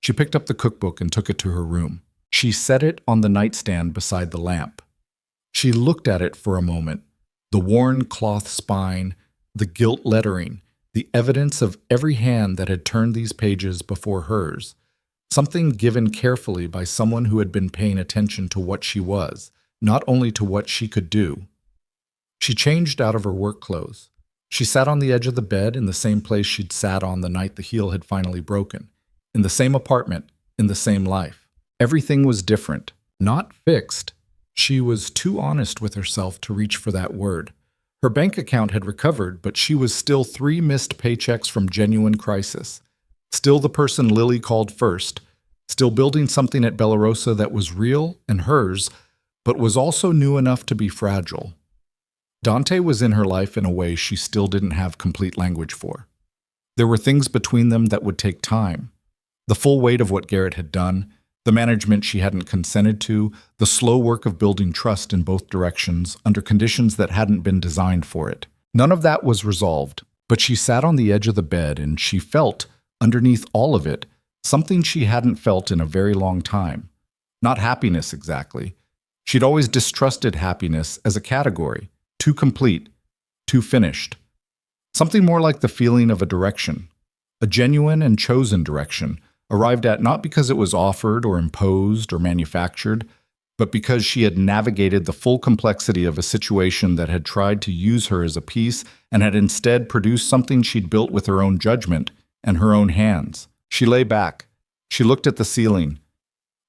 She picked up the cookbook and took it to her room. She set it on the nightstand beside the lamp. She looked at it for a moment, the worn cloth spine, the gilt lettering, the evidence of every hand that had turned these pages before hers, something given carefully by someone who had been paying attention to what she was, not only to what she could do. She changed out of her work clothes. She sat on the edge of the bed in the same place she'd sat on the night the heel had finally broken, in the same apartment, in the same life. Everything was different, not fixed. She was too honest with herself to reach for that word. Her bank account had recovered, but she was still 3 missed paychecks from genuine crisis. Still the person Lily called first. Still building something at Bellarosa that was real and hers, but was also new enough to be fragile. Dante was in her life in a way she still didn't have complete language for. There were things between them that would take time. The full weight of what Garrett had done, the management she hadn't consented to, the slow work of building trust in both directions under conditions that hadn't been designed for it. None of that was resolved, but she sat on the edge of the bed and she felt, underneath all of it, something she hadn't felt in a very long time. Not happiness exactly. She'd always distrusted happiness as a category, too complete, too finished. Something more like the feeling of a direction, a genuine and chosen direction, arrived at not because it was offered or imposed or manufactured, but because she had navigated the full complexity of a situation that had tried to use her as a piece and had instead produced something she'd built with her own judgment and her own hands. She lay back. She looked at the ceiling.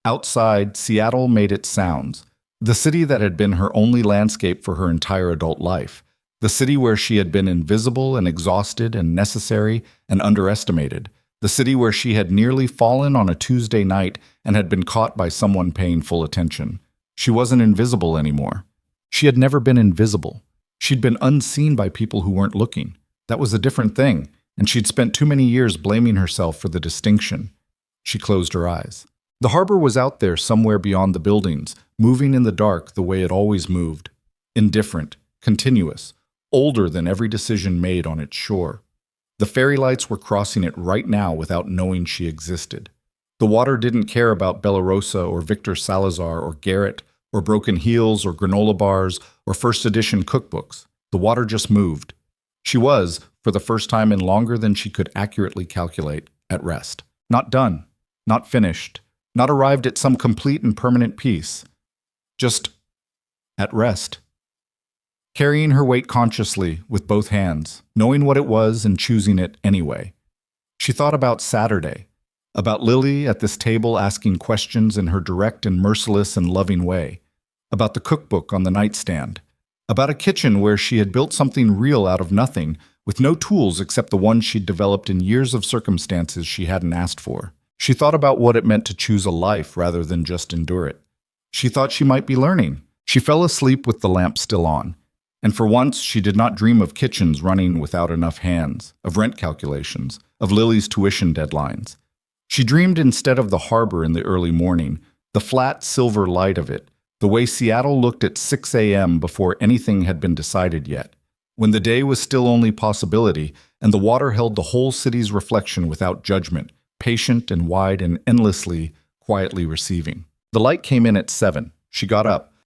Outside, Seattle made its sounds. The city that had been her only landscape for her entire adult life. The city where she had been invisible and exhausted and necessary and underestimated. The city where she had nearly fallen on a Tuesday night and had been caught by someone paying full attention. She wasn't invisible anymore. She had never been invisible. She'd been unseen by people who weren't looking. That was a different thing, and she'd spent too many years blaming herself for the distinction. She closed her eyes. The harbor was out there somewhere beyond the buildings, moving in the dark the way it always moved. Indifferent, continuous, older than every decision made on its shore. The fairy lights were crossing it right now without knowing she existed. The water didn't care about Bellarosa or Victor Salazar or Garrett or broken heels or granola bars or first edition cookbooks. The water just moved. She was, for the first time in longer than she could accurately calculate, at rest. Not done, not finished, not arrived at some complete and permanent peace. Just at rest. Carrying her weight consciously with both hands, knowing what it was and choosing it anyway. She thought about Saturday, about Lily at this table asking questions in her direct and merciless and loving way, about the cookbook on the nightstand, about a kitchen where she had built something real out of nothing, with no tools except the ones she'd developed in years of circumstances she hadn't asked for. She thought about what it meant to choose a life rather than just endure it. She thought she might be learning. She fell asleep with the lamp still on. And for once, she did not dream of kitchens running without enough hands, of rent calculations, of Lily's tuition deadlines. She dreamed instead of the harbor in the early morning, the flat silver light of it, the way Seattle looked at 6 a.m. before anything had been decided yet, when the day was still only possibility, and the water held the whole city's reflection without judgment, patient and wide and endlessly, quietly receiving. The light came in at 7. She got up,